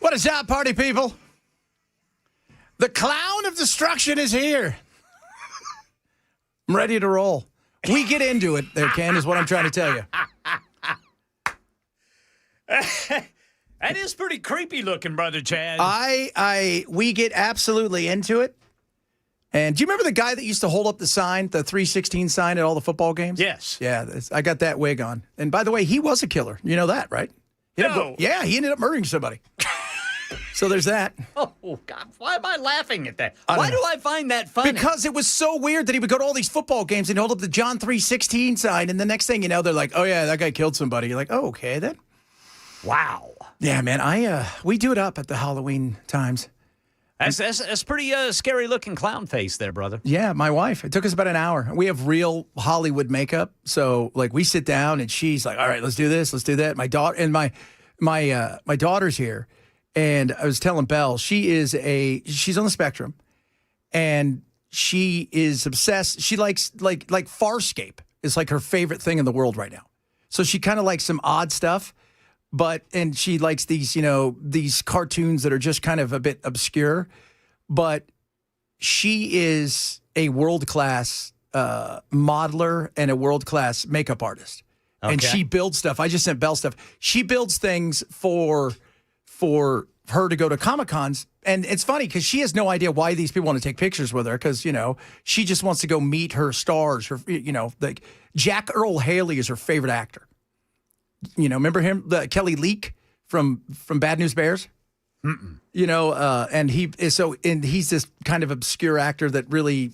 What is up, party people? The clown of destruction is here. I'm ready to roll. We get into it there, Ken, is what I'm trying to tell you. That is pretty creepy looking, Brother Chad. We get absolutely into it. And do you remember the guy that used to hold up the sign, the 316 sign at all the football games? Yes. Yeah, I got that wig on. And by the way, he was a killer. You know that, right? No. Yeah, he ended up murdering somebody. So there's that. Oh, God. Why am I laughing at that? Why do I find that funny? Because it was so weird that he would go to all these football games and hold up the John 3:16 sign, and the next thing you know, they're like, oh, yeah, that guy killed somebody. You're like, oh, okay, then. Wow. Yeah, man, we do it up at the Halloween times. That's pretty scary-looking clown face there, brother. Yeah, my wife. It took us about an hour. We have real Hollywood makeup, so like we sit down and she's like, all right, let's do this, let's do that. My daughter and my daughter's here. And I was telling Belle, she's on the spectrum, and she is obsessed. She likes like Farscape is like her favorite thing in the world right now. So she kind of likes some odd stuff, and she likes these, these cartoons that are just kind of a bit obscure. But she is a world-class modeler and a world-class makeup artist. Okay. And she builds stuff. I just sent Belle stuff. She builds things for her to go to Comic-Cons. And it's funny because she has no idea why these people want to take pictures with her because, she just wants to go meet her stars. Like Jack Earl Haley is her favorite actor. Remember him? Kelly Leak from Bad News Bears? Mm-mm. And he's this kind of obscure actor that really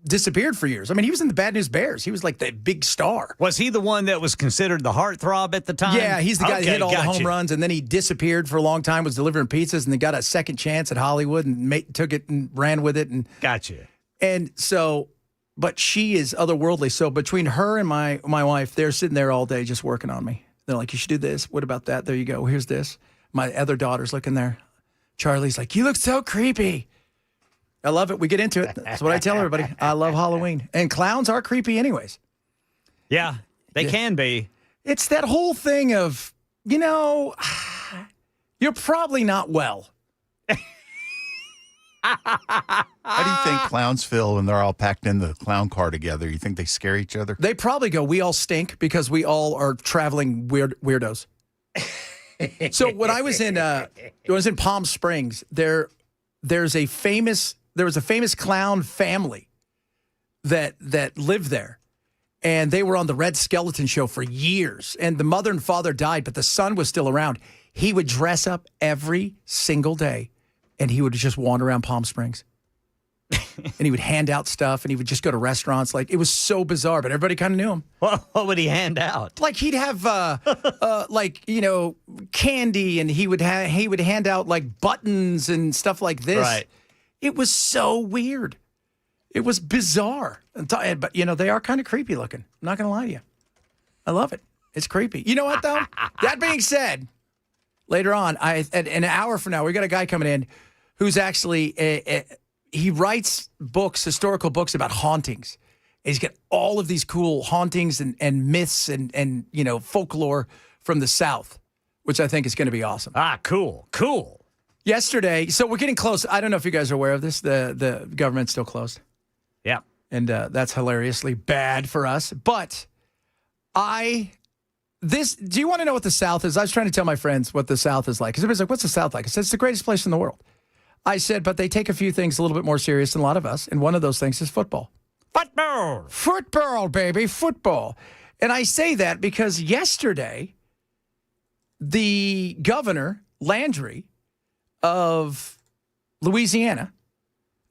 disappeared for years. I mean, he was in the Bad News Bears. He was like the big star. Was he the one that was considered the heartthrob at the time? Yeah, he's the guy that hit all the home runs, and then he disappeared for a long time, was delivering pizzas, and then got a second chance at Hollywood and took it and ran with it. And gotcha. And so, but she is otherworldly. So between her and my wife, they're sitting there all day just working on me. They're like, you should do this. What about that? There you go. Here's this. My other daughter's looking there. Charlie's like, you look so creepy. I love it. We get into it. That's what I tell everybody. I love Halloween. And clowns are creepy anyways. Yeah, they can be. It's that whole thing of, you're probably not well. How do you think clowns feel when they're all packed in the clown car together? You think they scare each other? They probably go, we all stink because we all are traveling weirdos. So when I was in Palm Springs, there was a famous clown family that lived there, and they were on the Red Skeleton Show for years. And the mother and father died, but the son was still around. He would dress up every single day, and he would just wander around Palm Springs. And he would hand out stuff, and he would just go to restaurants. Like, it was so bizarre, but everybody kind of knew him. What would he hand out? Like, he'd have, candy, and he would hand out, like, buttons and stuff like this. Right. It was so weird. It was bizarre. But, they are kind of creepy looking. I'm not going to lie to you. I love it. It's creepy. You know what, though? That being said, later on, an hour from now, we got a guy coming in who's actually he writes books, historical books about hauntings. And he's got all of these cool hauntings and myths and folklore from the South, which I think is going to be awesome. Ah, cool. Yesterday, so we're getting close. I don't know if you guys are aware of this. The government's still closed. Yeah. And that's hilariously bad for us. But do you want to know what the South is? I was trying to tell my friends what the South is like. Because everybody's like, what's the South like? I said, it's the greatest place in the world. I said, but they take a few things a little bit more serious than a lot of us. And one of those things is football. Football, baby, football. And I say that because yesterday, the governor, Landry, of Louisiana,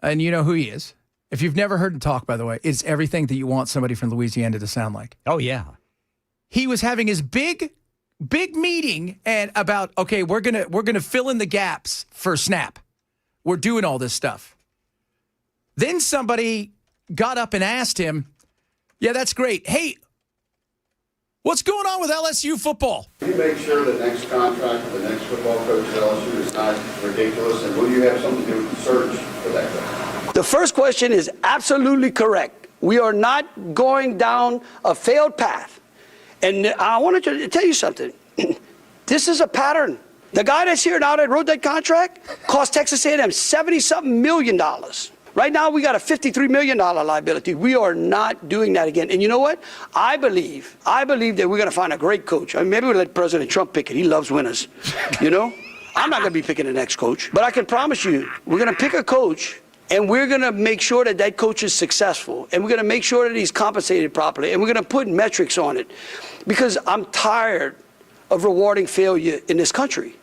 and you know who he is. If you've never heard him talk, by the way, it's everything that you want somebody from Louisiana to sound like. Oh, yeah. He was having his big meeting and about, okay, we're gonna fill in the gaps for Snap. We're doing all this stuff. Then somebody got up and asked him, yeah, that's great. Hey, what's going on with LSU football? Will you make sure the next contract with the next football coach at LSU is not ridiculous, and will you have something to do with the search for that guy? The first question is absolutely correct. We are not going down a failed path. And I wanted to tell you something. This is a pattern. The guy that's here now that wrote that contract cost Texas A&M $70-something million. Right now, we got a $53 million liability. We are not doing that again. And you know what? I believe that we're going to find a great coach. I mean, maybe we'll let President Trump pick it. He loves winners, you know? I'm not going to be picking the next coach. But I can promise you, we're going to pick a coach, and we're going to make sure that that coach is successful. And we're going to make sure that he's compensated properly. And we're going to put metrics on it. Because I'm tired of rewarding failure in this country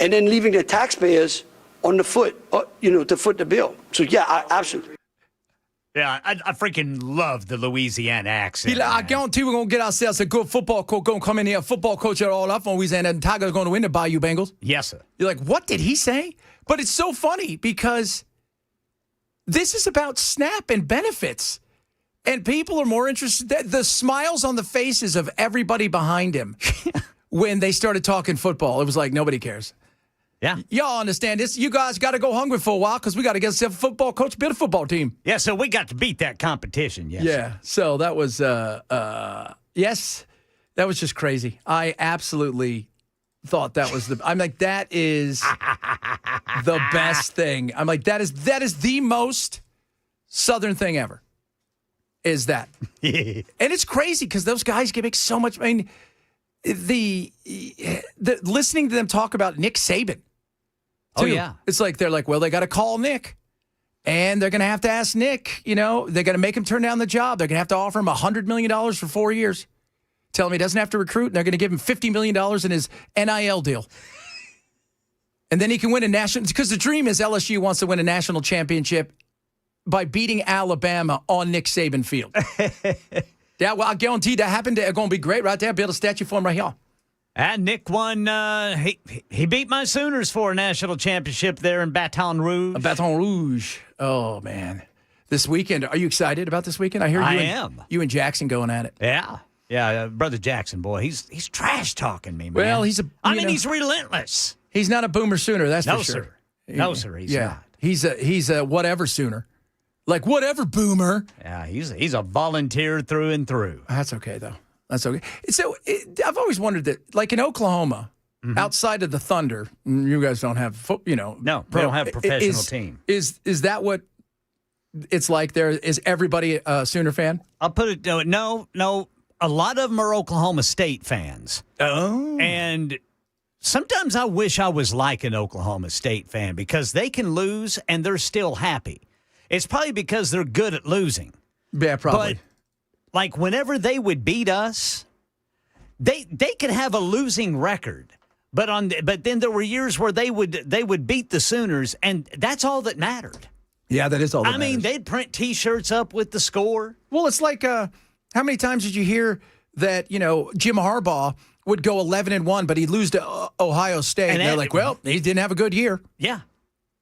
and then leaving the taxpayers on the foot, to foot the bill. So, yeah, absolutely. Yeah, I freaking love the Louisiana accent. He like, I guarantee we're going to get ourselves a good football coach. Going to come in here, a football coach at all up on Louisiana, and Tigers are going to win the Bayou Bengals. Yes, sir. You're like, what did he say? But it's so funny because this is about SNAP and benefits. And people are more interested. The smiles on the faces of everybody behind him when they started talking football, it was like, nobody cares. Yeah. Y'all understand this? You guys got to go hungry for a while because we got to get ourselves a football coach, build a football team. Yeah, so we got to beat that competition, yes. Yeah, so that was, yes, that was just crazy. I absolutely thought that was I'm like, that is the best thing. I'm like, that is the most Southern thing ever, is that. And it's crazy because those guys make so much, I mean, the listening to them talk about Nick Saban. Oh, yeah. It's like, they're like, well, they got to call Nick. And they're going to have to ask Nick, they're going to make him turn down the job. They're going to have to offer him $100 million for 4 years. Tell him he doesn't have to recruit. And they're going to give him $50 million in his NIL deal. And then he can win a national, because the dream is LSU wants to win a national championship by beating Alabama on Nick Saban Field. Yeah, well, I guarantee that happened. They're going to be great right there. Build a statue for him right here. And Nick won, he beat my Sooners for a national championship there in Baton Rouge. Baton Rouge. Oh, man. This weekend, are you excited about this weekend? I hear you and Jackson going at it. Yeah. Yeah, Brother Jackson, boy, he's trash talking me, man. Well, he's he's relentless. He's not a Boomer Sooner, that's for sure. Sir. No, sir, he's not. He's a whatever Sooner. Like, whatever, Boomer. Yeah, he's a volunteer through and through. That's okay, though. That's okay. So I've always wondered that, like in Oklahoma, outside of the Thunder, you guys don't have, No, they don't have a professional team. Is that what it's like there? Is everybody a Sooner fan? I'll put it, no. A lot of them are Oklahoma State fans. Oh. And sometimes I wish I was like an Oklahoma State fan because they can lose and they're still happy. It's probably because they're good at losing. Yeah, probably. But, like, whenever they would beat us, they could have a losing record. But then there were years where they would beat the Sooners, and that's all that mattered. Yeah, that is all that matters. I mean, they'd print T-shirts up with the score. Well, it's like, how many times did you hear that, Jim Harbaugh would go 11-1, but he'd lose to Ohio State? And they're like, well, he didn't have a good year. Yeah.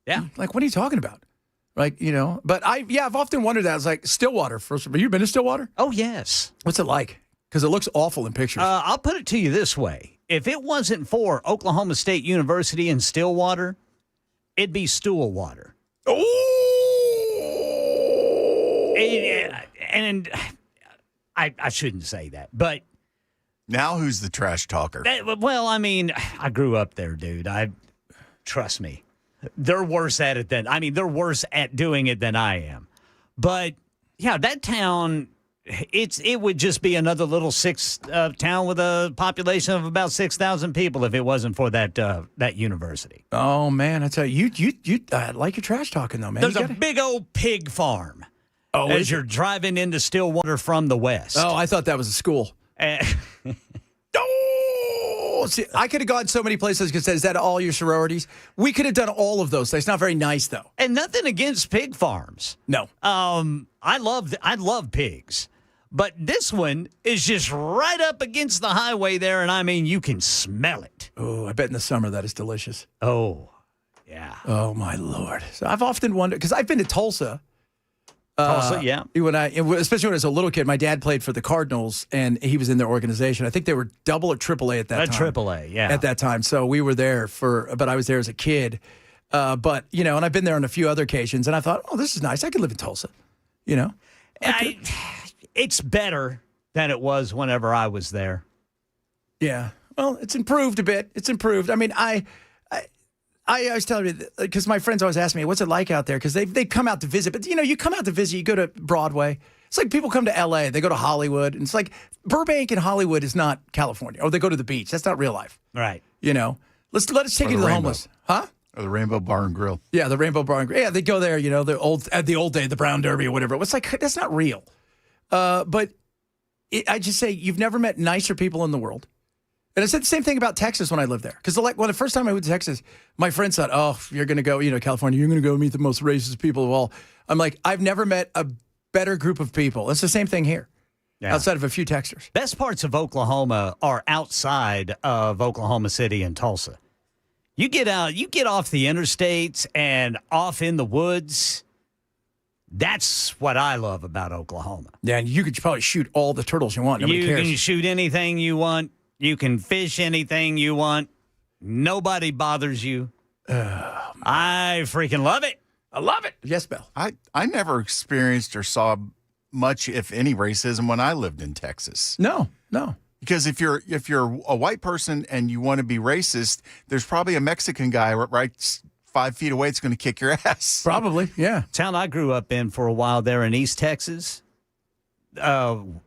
Yeah. Like, what are you talking about? Like, but I've often wondered that. It's like Stillwater. First, have you been to Stillwater? Oh, yes. What's it like? Because it looks awful in pictures. I'll put it to you this way. If it wasn't for Oklahoma State University in Stillwater, it'd be Stoolwater. Oh! And I shouldn't say that, but... Now who's the trash talker? Well, I mean, I grew up there, dude. Trust me. They're worse at it they're worse at doing it than I am. But, yeah, that town, it would just be another little town with a population of about 6,000 people if it wasn't for that university. Oh, man, I tell you, you like your trash talking, though, man. There's a big old pig farm as you're driving into Stillwater from the west. Oh, I thought that was a school. See, I could have gone so many places because is that all your sororities? We could have done all of those. It's not very nice, though. And nothing against pig farms. No. I love pigs. But this one is just right up against the highway there, and I mean, you can smell it. Oh, I bet in the summer that is delicious. Oh, yeah. Oh, my Lord. So I've often wondered, because I've been to Tulsa. Tulsa, yeah. Especially when I was a little kid, my dad played for the Cardinals, and he was in their organization. I think they were double or triple-A at that time. AAA, yeah. At that time. So we were there but I was there as a kid. And I've been there on a few other occasions, and I thought, oh, this is nice. I could live in Tulsa, It's better than it was whenever I was there. Yeah. Well, it's improved a bit. It's improved. I mean, I always tell you, because my friends always ask me, what's it like out there? Because they come out to visit. But, you come out to visit, you go to Broadway. It's like people come to L.A., they go to Hollywood. And it's like Burbank and Hollywood is not California. Or they go to the beach. That's not real life. Right. Let us take you to the homeless. Huh? Or the Rainbow Bar and Grill. Yeah, the Rainbow Bar and Grill. Yeah, they go there, the old day, the Brown Derby or whatever. It's like, that's not real. But I just say, you've never met nicer people in the world. And I said the same thing about Texas when I lived there. Because the first time I went to Texas, my friends thought, oh, you're going to go, California, you're going to go meet the most racist people of all. I'm like, I've never met a better group of people. It's the same thing here, outside of a few Texters. Best parts of Oklahoma are outside of Oklahoma City and Tulsa. You get off the interstates and off in the woods. That's what I love about Oklahoma. Yeah, and you could probably shoot all the turtles you want. Nobody cares. You can shoot anything you want. You can fish anything you want. Nobody bothers you. I freaking love it. I love it. Yes, Bill. I never experienced or saw much, if any, racism when I lived in Texas. No. Because if you're a white person and you want to be racist, there's probably a Mexican guy right 5 feet away that's going to kick your ass. Probably, yeah. Town I grew up in for a while there in East Texas,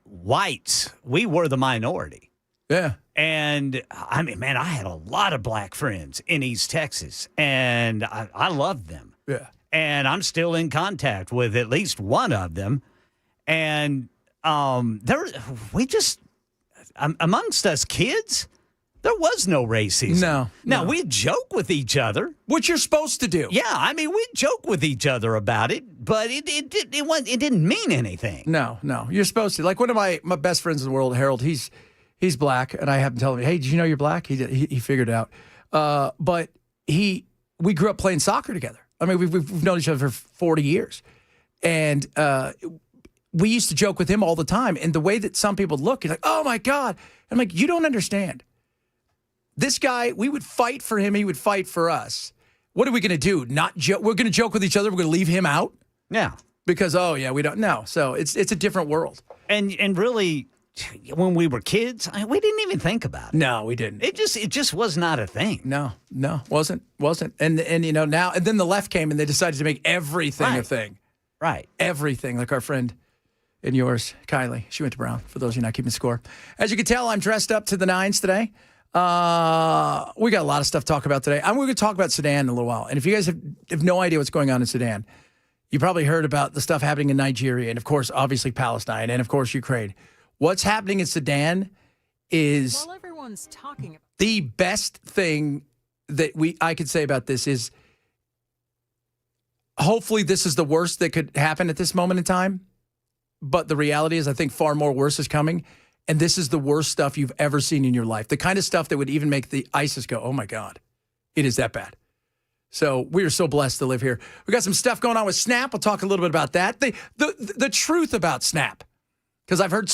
whites, we were the minority. Yeah. And, I mean, man, I had a lot of black friends in East Texas, and I loved them. Yeah. And I'm still in contact with at least one of them. And amongst us kids, there was no racism. No. We joke with each other. What you're supposed to do. Yeah, I mean, we joke with each other about it, but it didn't mean anything. No. You're supposed to. Like one of my best friends in the world, Harold, he's black, and I have him telling me, hey, did you know you're black? He figured it out. But we grew up playing soccer together. I mean, we've known each other for 40 years. And we used to joke with him all the time. And the way that some people look, he's like, oh, my God. I'm like, you don't understand. This guy, we would fight for him. He would fight for us. What are we going to do? Not joke? We're going to joke with each other. We're going to leave him out? Yeah. Because, we don't know. So it's a different world. And really, when we were kids, we didn't even think about it. No, we didn't. It just was not a thing. No, wasn't. And now, and then the left came and they decided to make everything a thing. Right. Everything, like our friend and yours, Kylie. She went to Brown, for those of you not keeping score. As you can tell, I'm dressed up to the nines today. We got a lot of stuff to talk about today. I'm going to talk about Sudan in a little while. And if you guys have no idea what's going on in Sudan, you probably heard about the stuff happening in Nigeria and, of course, obviously Palestine and, of course, Ukraine. What's happening in Sudan is everyone's talking about the best thing that I could say about this is hopefully this is the worst that could happen at this moment in time. But the reality is I think far more worse is coming. And this is the worst stuff you've ever seen in your life. The kind of stuff that would even make the ISIS go, oh, my God, it is that bad. So we are so blessed to live here. We got some stuff going on with Snap. We'll talk a little bit about that. The truth about Snap. Because I've heard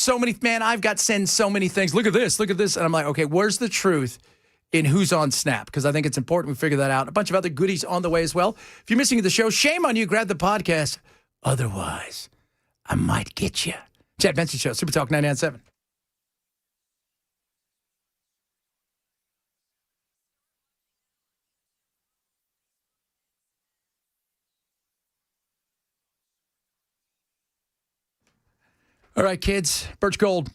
I've got sent so many things. Look at this. And I'm like, okay, where's the truth in who's on Snap? Because I think it's important we figure that out. A bunch of other goodies on the way as well. If you're missing the show, shame on you. Grab the podcast. Otherwise, I might get you. Chad Benson Show, Super Talk 99.7. All right, kids, Birch Gold.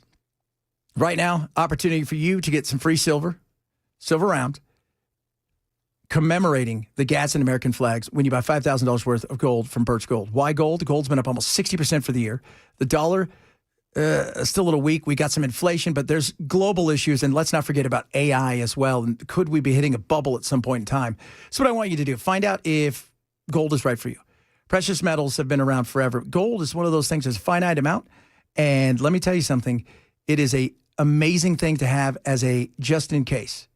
Right now, opportunity for you to get some free silver round, commemorating the Gadsden American flags when you buy $5,000 worth of gold from Birch Gold. Why gold? Gold's been up almost 60% for the year. The dollar, still a little weak. We got some inflation, but there's global issues, and let's not forget about AI as well. And could we be hitting a bubble at some point in time? So what I want you to do, find out if gold is right for you. Precious metals have been around forever. Gold is one of those things that's a finite amount. And let me tell you something, it is an amazing thing to have as a just in case,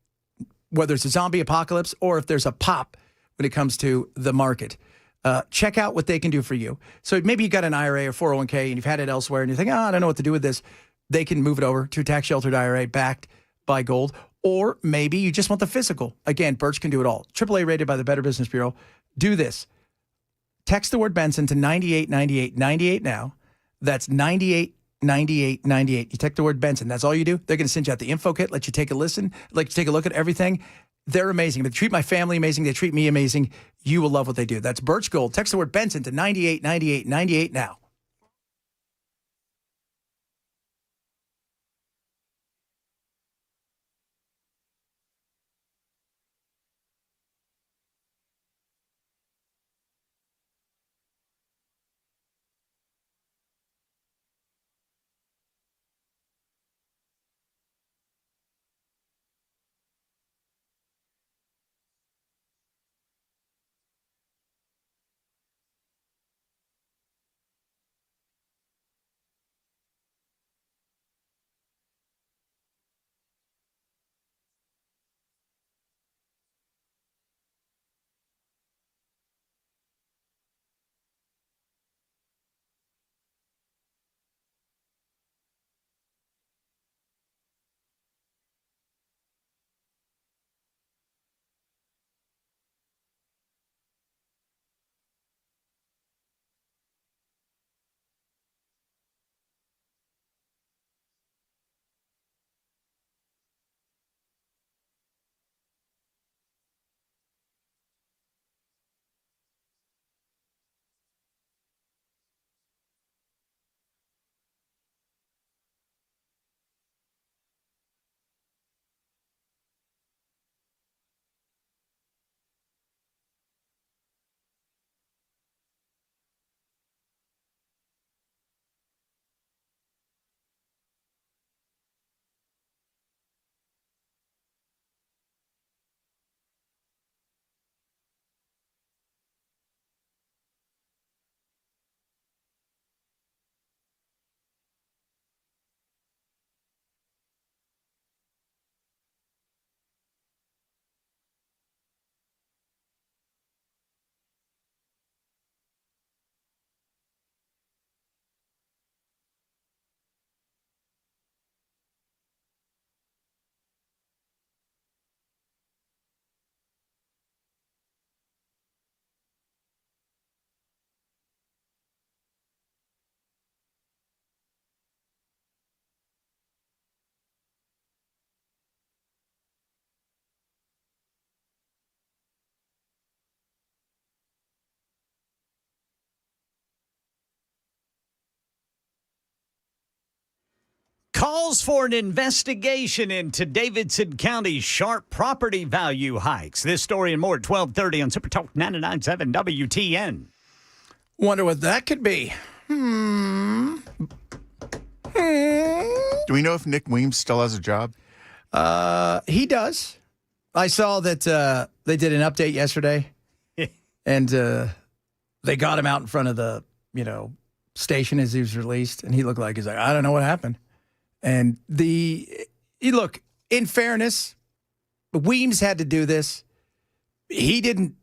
whether it's a zombie apocalypse or if there's a pop when it comes to the market. Check out what they can do for you. So maybe you got an IRA or 401k and you've had it elsewhere and you think, I don't know what to do with this. They can move it over to a tax-sheltered IRA backed by gold. Or maybe you just want the physical. Again, Birch can do it all. AAA rated by the Better Business Bureau. Do this. Text the word Benson to 989898 now. That's 98 9898. You text the word Benson. That's all you do. They're going to send you out the info kit, let you take a listen, let you take a look at everything. They're amazing. They treat my family amazing. They treat me amazing. You will love what they do. That's Birch Gold. Text the word Benson to 989898 now. Calls for an investigation into Davidson County's sharp property value hikes. This story and more at 12:30 on Super Talk 99.7 WTN. Wonder what that could be. Do we know if Nick Weems still has a job? He does. I saw that they did an update yesterday, and they got him out in front of the station as he was released, and he looked like he's like, I don't know what happened. And look, in fairness, Weems had to do this. He didn't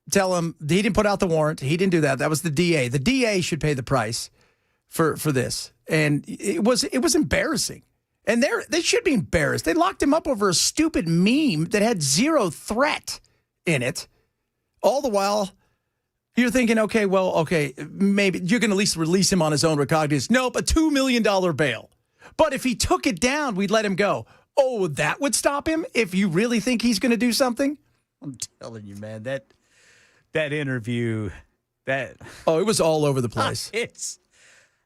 tell him. He didn't put out the warrant. He didn't do that. That was the DA. The DA should pay the price for this. And it was embarrassing. And they should be embarrassed. They locked him up over a stupid meme that had zero threat in it. All the while, you're thinking, okay, maybe you're going to at least release him on his own recognizance. Nope, a $2 million bail. But if he took it down, we'd let him go. Oh, that would stop him if you really think he's going to do something? I'm telling you, man, that interview, it was all over the place.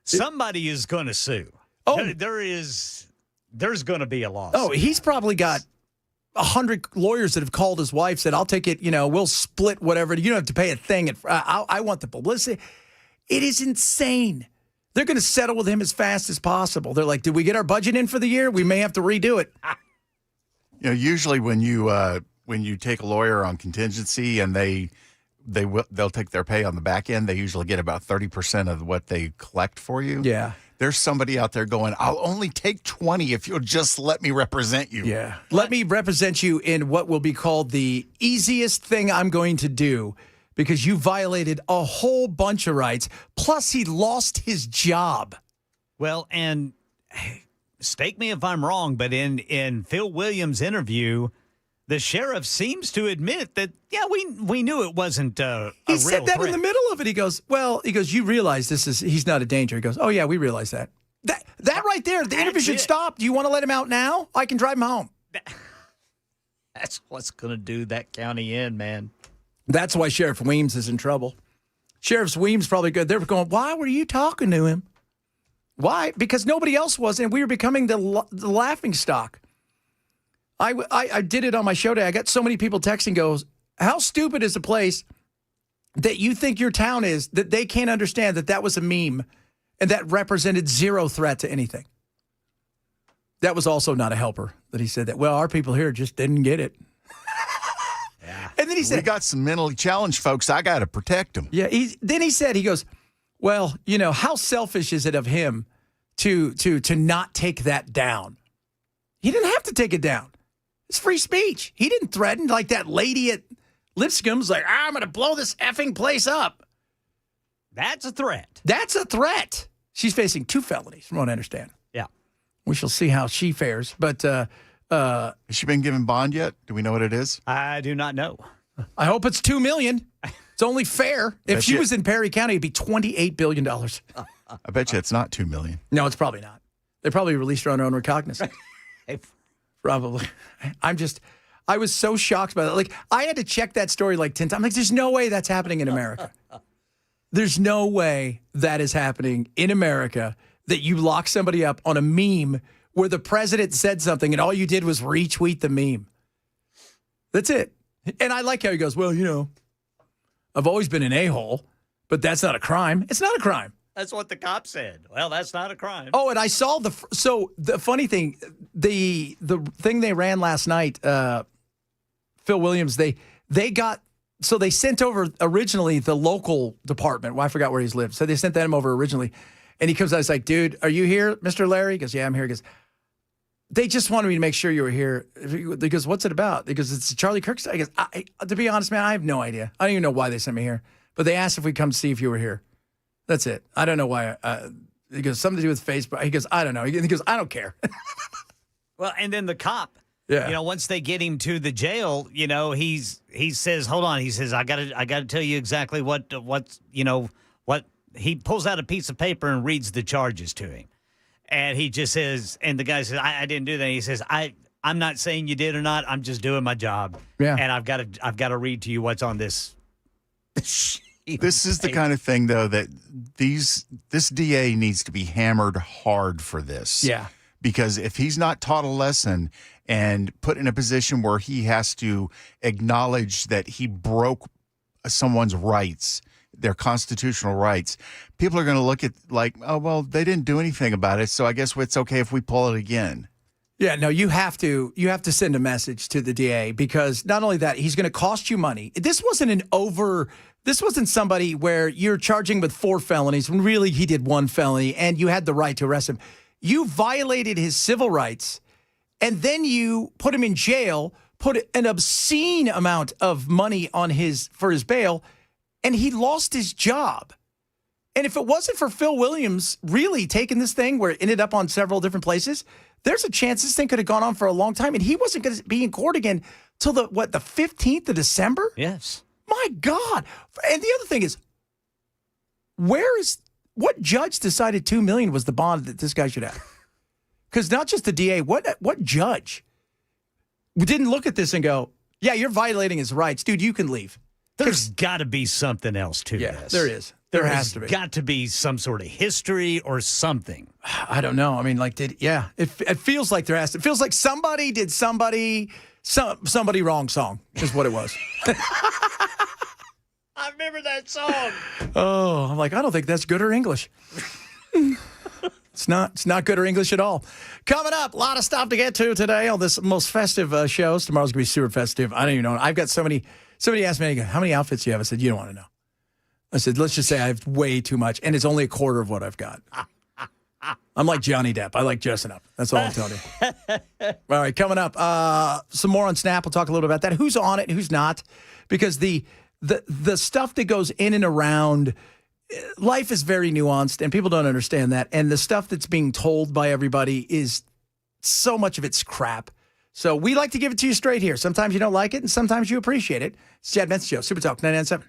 Somebody is going to sue. Oh, there's going to be a lawsuit. Oh, he's probably got 100 lawyers that have called his wife, said, I'll take it, we'll split whatever. You don't have to pay a thing. I want the publicity. It is insane. They're going to settle with him as fast as possible. They're like, did we get our budget in for the year? We may have to redo it. Usually when you take a lawyer on contingency and they'll take their pay on the back end, they usually get about 30% of what they collect for you. Yeah. There's somebody out there going, I'll only take 20 if you'll just let me represent you. Yeah. Let me represent you in what will be called the easiest thing I'm going to do, because you violated a whole bunch of rights. Plus, he lost his job. Well, and mistake me if I'm wrong, but in Phil Williams' interview, the sheriff seems to admit that, yeah, we knew it wasn't a He real said that threat. in the middle of it. He goes, you realize he's not a danger. He goes, oh, yeah, we realize that. That right there, the interview should it. stop. Do you want to let him out now? I can drive him home. That's what's going to do that county in, man. That's why Sheriff Weems is in trouble. Sheriff Weems probably good. They were going, why were you talking to him? Why? Because nobody else was, and we were becoming the laughing stock. I did it on my show day. I got so many people texting, goes, how stupid is the place that you think your town is that they can't understand that was a meme and that represented zero threat to anything? That was also not a helper that he said that. Well, our people here just didn't get it. Yeah. And then he said, We got some mentally challenged folks. I got to protect them. yeah, then he said, he goes, well, how selfish is it of him to not take that down? He didn't have to take it down. It's free speech. He didn't threaten like that lady at Lipscomb's like, I'm going to blow this effing place up. That's a threat. That's a threat. She's facing 2 felonies, from what I understand. Yeah. We shall see how she fares. But Has she been given bond yet? Do we know what it is? I do not know. I hope it's $2 million. It's only fair. If That's she it. was in Perry County, it'd be $28 billion. I bet you it's not $2 million. No, it's probably not. They probably released her on her own recognizance. Probably. I was so shocked by that. Like, I had to check that story like 10 times. I'm like, there's no way that's happening in America. There's no way that is happening in America, that you lock somebody up on a meme where the president said something and all you did was retweet the meme. That's it. And I like how he goes, well, I've always been an a-hole, but that's not a crime. It's not a crime. That's what the cop said. Well, that's not a crime. Oh, and I saw the funny thing, the thing they ran last night, Phil Williams, they sent over originally the local department. Well, I forgot where he's lived. So they sent them over originally. And he comes out, he's like, dude, are you here, Mr. Larry? He goes, yeah, I'm here. He goes, they just wanted me to make sure you were here. He goes, what's it about? Because it's Charlie Kirk's. I guess, to be honest, man, I have no idea. I don't even know why they sent me here. But they asked if we'd come see if you were here. That's it. I don't know why. He goes, something to do with Facebook. He goes, I don't know. He goes, I don't care. Well, and then the cop, Yeah. once they get him to the jail, he says, hold on. He says, I gotta tell you exactly what he pulls out a piece of paper and reads the charges to him. And he just says, and the guy says, I didn't do that. He says, I'm not saying you did or not. I'm just doing my job. Yeah. And I've got to read to you what's on this. This is the kind of thing, though, that this DA needs to be hammered hard for this. Yeah. Because if he's not taught a lesson and put in a position where he has to acknowledge that he broke someone's rights, their constitutional rights, people are going to look at like, oh, well, they didn't do anything about it, so I guess it's okay if we pull it again. Yeah, no, you have to send a message to the DA, because not only that, he's going to cost you money. This wasn't somebody where you're charging with 4 felonies when really he did 1 felony and you had the right to arrest him. You violated his civil rights, and then you put him in jail, put an obscene amount of money on for his bail, and he lost his job. And if it wasn't for Phil Williams really taking this thing where it ended up on several different places, there's a chance this thing could have gone on for a long time, and he wasn't going to be in court again till the 15th of December? Yes. My God. And the other thing is, what judge decided $2 million was the bond that this guy should have? Because not just the DA, what judge didn't look at this and go, yeah, you're violating his rights. Dude, you can leave. There's got to be something else to this. There is. There has to be. Got to be some sort of history or something. I don't know. I mean, it feels like there has to. It feels like somebody did somebody wrong song is what it was. I remember that song. Oh, I'm like, I don't think that's good or English. It's not good or English at all. Coming up, a lot of stuff to get to today on this most festive shows. Tomorrow's going to be super festive. I don't even know. I've got somebody asked me, how many outfits do you have? I said, you don't want to know. I said, let's just say I have way too much, and it's only a quarter of what I've got. I'm like Johnny Depp. I like dressing up. That's all I'm telling you. All right, coming up, some more on Snap. We'll talk a little bit about that. Who's on it, who's not. Because the stuff that goes in and around, life is very nuanced, and people don't understand that. And the stuff that's being told by everybody is, so much of it's crap. So we like to give it to you straight here. Sometimes you don't like it, and sometimes you appreciate it. It's Chad Benson Show, Super Talk 99.7.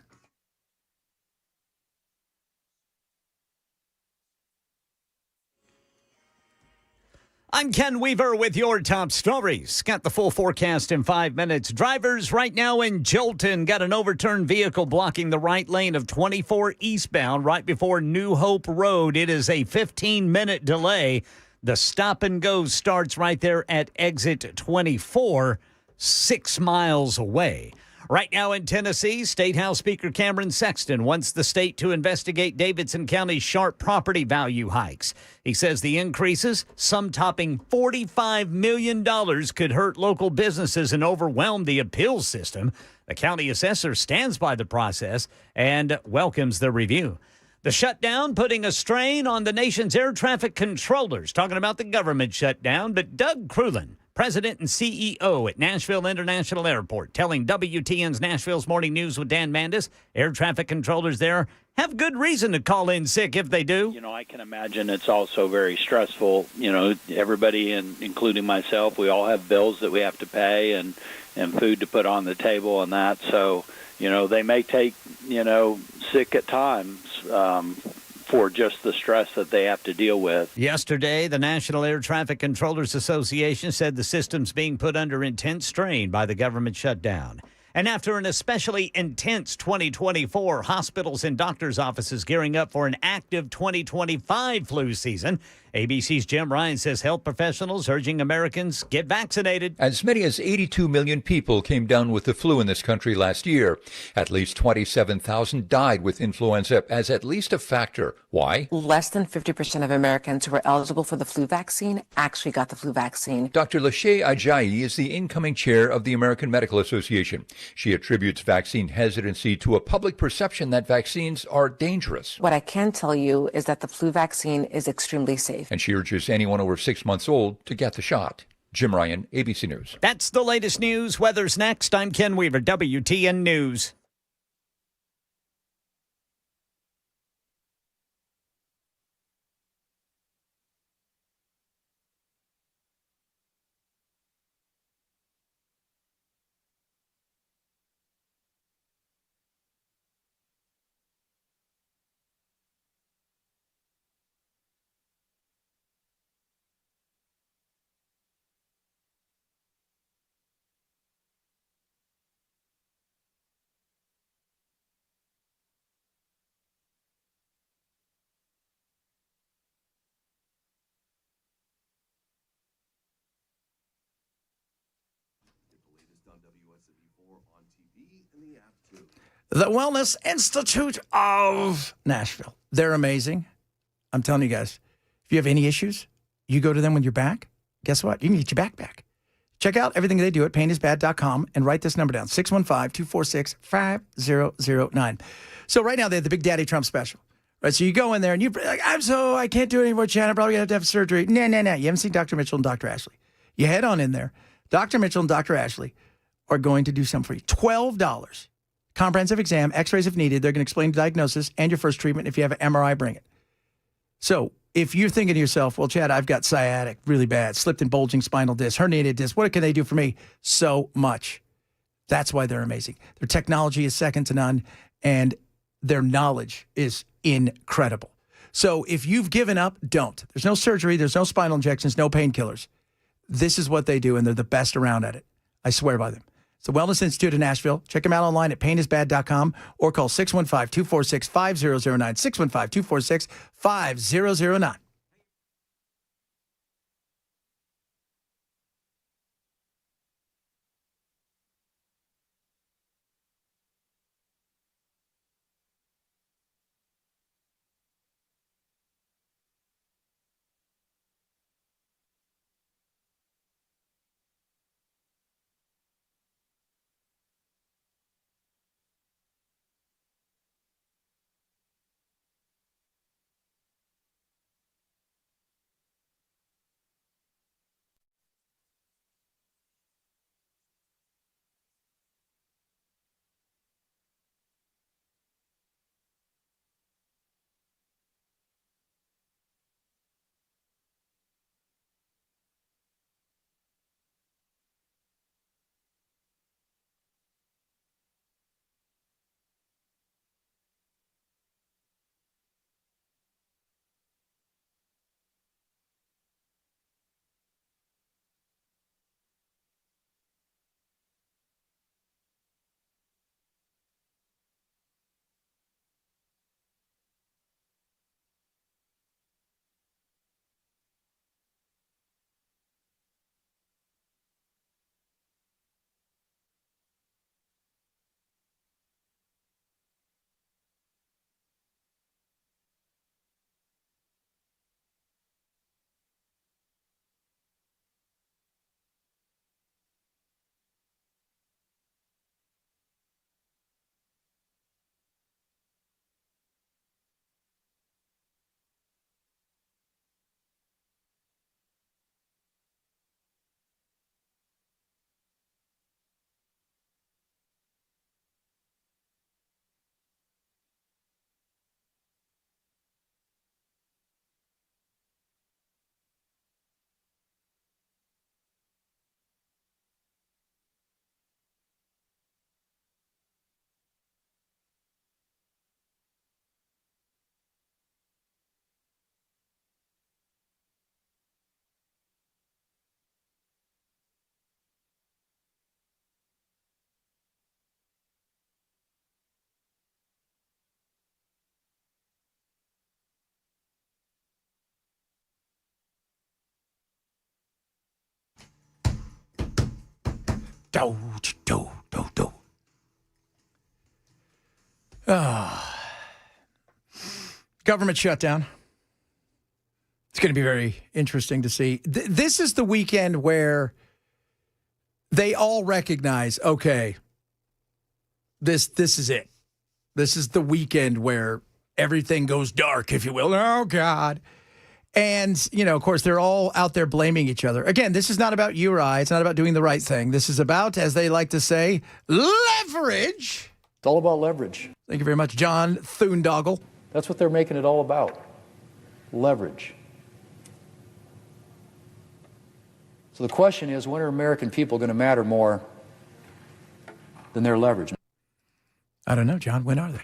I'm Ken Weaver with your top stories. Got the full forecast in 5 minutes. Drivers right now in Jolton got an overturned vehicle blocking the right lane of 24 eastbound right before New Hope Road. It is a 15-minute delay. The stop and go starts right there at exit 24, 6 miles away. Right now in Tennessee, State House Speaker Cameron Sexton wants the state to investigate Davidson County's sharp property value hikes. He says the increases, some topping $45 million, could hurt local businesses and overwhelm the appeals system. The county assessor stands by the process and welcomes the review. The shutdown putting a strain on the nation's air traffic controllers. Talking about the government shutdown, but Doug Crulin, President and CEO at Nashville International Airport, telling WTN's Nashville's Morning News with Dan Mandis, air traffic controllers there have good reason to call in sick if they do. You know, I can imagine it's also very stressful. You know, everybody, including myself, we all have bills that we have to pay and food to put on the table and that. So, you know, they may take, sick at times for just the stress that they have to deal with. Yesterday, the National Air Traffic Controllers Association said the system's being put under intense strain by the government shutdown. And after an especially intense 2024, hospitals and doctors' offices gearing up for an active 2025 flu season. ABC's Jim Ryan says health professionals urging Americans get vaccinated. As many as 82 million people came down with the flu in this country last year. At least 27,000 died with influenza as at least a factor. Why? Less than 50% of Americans who were eligible for the flu vaccine actually got the flu vaccine. Dr. Lachey Ajayi is the incoming chair of the American Medical Association. She attributes vaccine hesitancy to a public perception that vaccines are dangerous. What I can tell you is that the flu vaccine is extremely safe. And she urges anyone over 6 months old to get the shot. Jim Ryan, ABC News. That's the latest news. Weather's next. I'm Ken Weaver, WTN News. The Wellness Institute of Nashville. They're amazing. I'm telling you guys, if you have any issues, you go to them when you're back. Guess what? You can get your back. Check out everything they do at painisbad.com and write this number down, 615-246-5009. So right now they have the Big Daddy Trump special. Right, so you go in there and you're like, I can't do it anymore, Chad. I'm probably going to have surgery. No. You haven't seen Dr. Mitchell and Dr. Ashley. You head on in there. Dr. Mitchell and Dr. Ashley are going to do something for you. $12. Comprehensive exam, x-rays if needed. They're going to explain the diagnosis and your first treatment. If you have an MRI, bring it. So if you're thinking to yourself, well, Chad, I've got sciatic really bad, slipped and bulging spinal disc, herniated disc. What can they do for me? So much. That's why they're amazing. Their technology is second to none, and their knowledge is incredible. So if you've given up, don't. There's no surgery. There's no spinal injections, no painkillers. This is what they do, and they're the best around at it. I swear by them. It's the Wellness Institute of Nashville. Check them out online at painisbad.com or call 615-246-5009, 615-246-5009. Government shutdown. It's going to be very interesting to see. This is the weekend where they all recognize, okay, this is it. This is the weekend where everything goes dark, if you will. Oh, God. And, of course, they're all out there blaming each other. Again, this is not about you or I. It's not about doing the right thing. This is about, as they like to say, leverage. It's all about leverage. Thank you very much, John Thundoggle. That's what they're making it all about. Leverage. So the question is, when are American people going to matter more than their leverage? I don't know, John. When are they?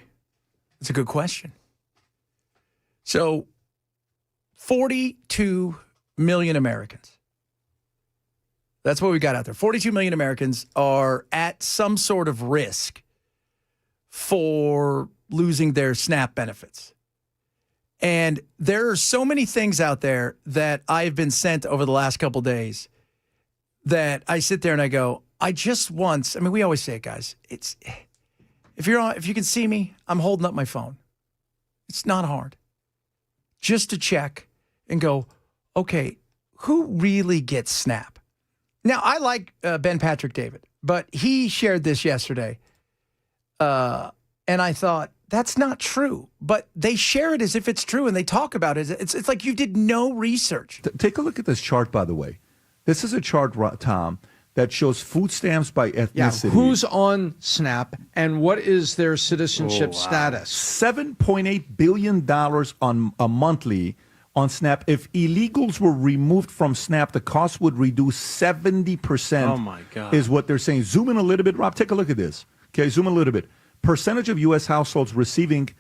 It's a good question. So, 42 million Americans. That's what we got out there. 42 million Americans are at some sort of risk for losing their SNAP benefits. And there are so many things out there that I've been sent over the last couple of days that I sit there and I go, we always say it, guys. It's if you can see me, I'm holding up my phone. It's not hard. Just to check and go, okay, who really gets SNAP? Now, I like Ben Patrick David, but he shared this yesterday. And I thought, that's not true. But they share it as if it's true, and they talk about it. It's like you did no research. Take a look at this chart, by the way. This is a chart, Tom, that shows food stamps by ethnicity. Yeah, who's on SNAP and what is their citizenship status? $7.8 billion on a monthly on SNAP. If illegals were removed from SNAP, the cost would reduce 70%. Oh, my God. Is what they're saying. Zoom in a little bit, Rob. Take a look at this. Okay, zoom in a little bit. Percentage of U.S. households receiving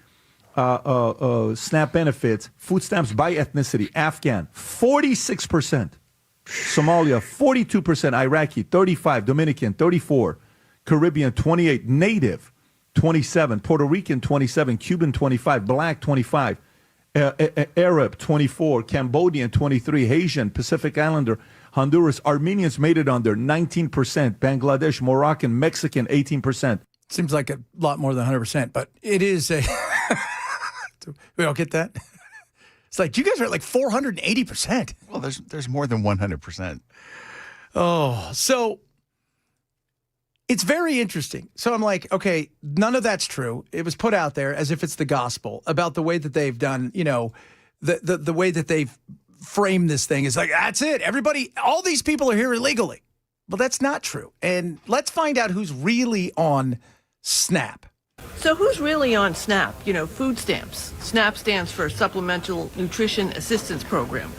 SNAP benefits, food stamps by ethnicity. Afghan, 46%. Somalia, 42%. Iraqi, 35%. Dominican, 34%. Caribbean, 28%. Native, 27%. Puerto Rican, 27%. Cuban, 25%. Black, 25%. Arab, 24%. Cambodian, 23%. Haitian, Pacific Islander, Honduras. Armenians made it under, 19%. Bangladesh, Moroccan, Mexican, 18%. Seems like a lot more than 100%, but it is a... We all get that? It's like, you guys are at like 480%. Well, there's more than 100%. Oh, so it's very interesting. So I'm like, okay, none of that's true. It was put out there as if it's the gospel about the way that they've done, the way that they've framed this thing is like, that's it. Everybody, all these people are here illegally. But that's not true. And let's find out who's really on SNAP. So who's really on SNAP? Food stamps. SNAP stands for Supplemental Nutrition Assistance Program.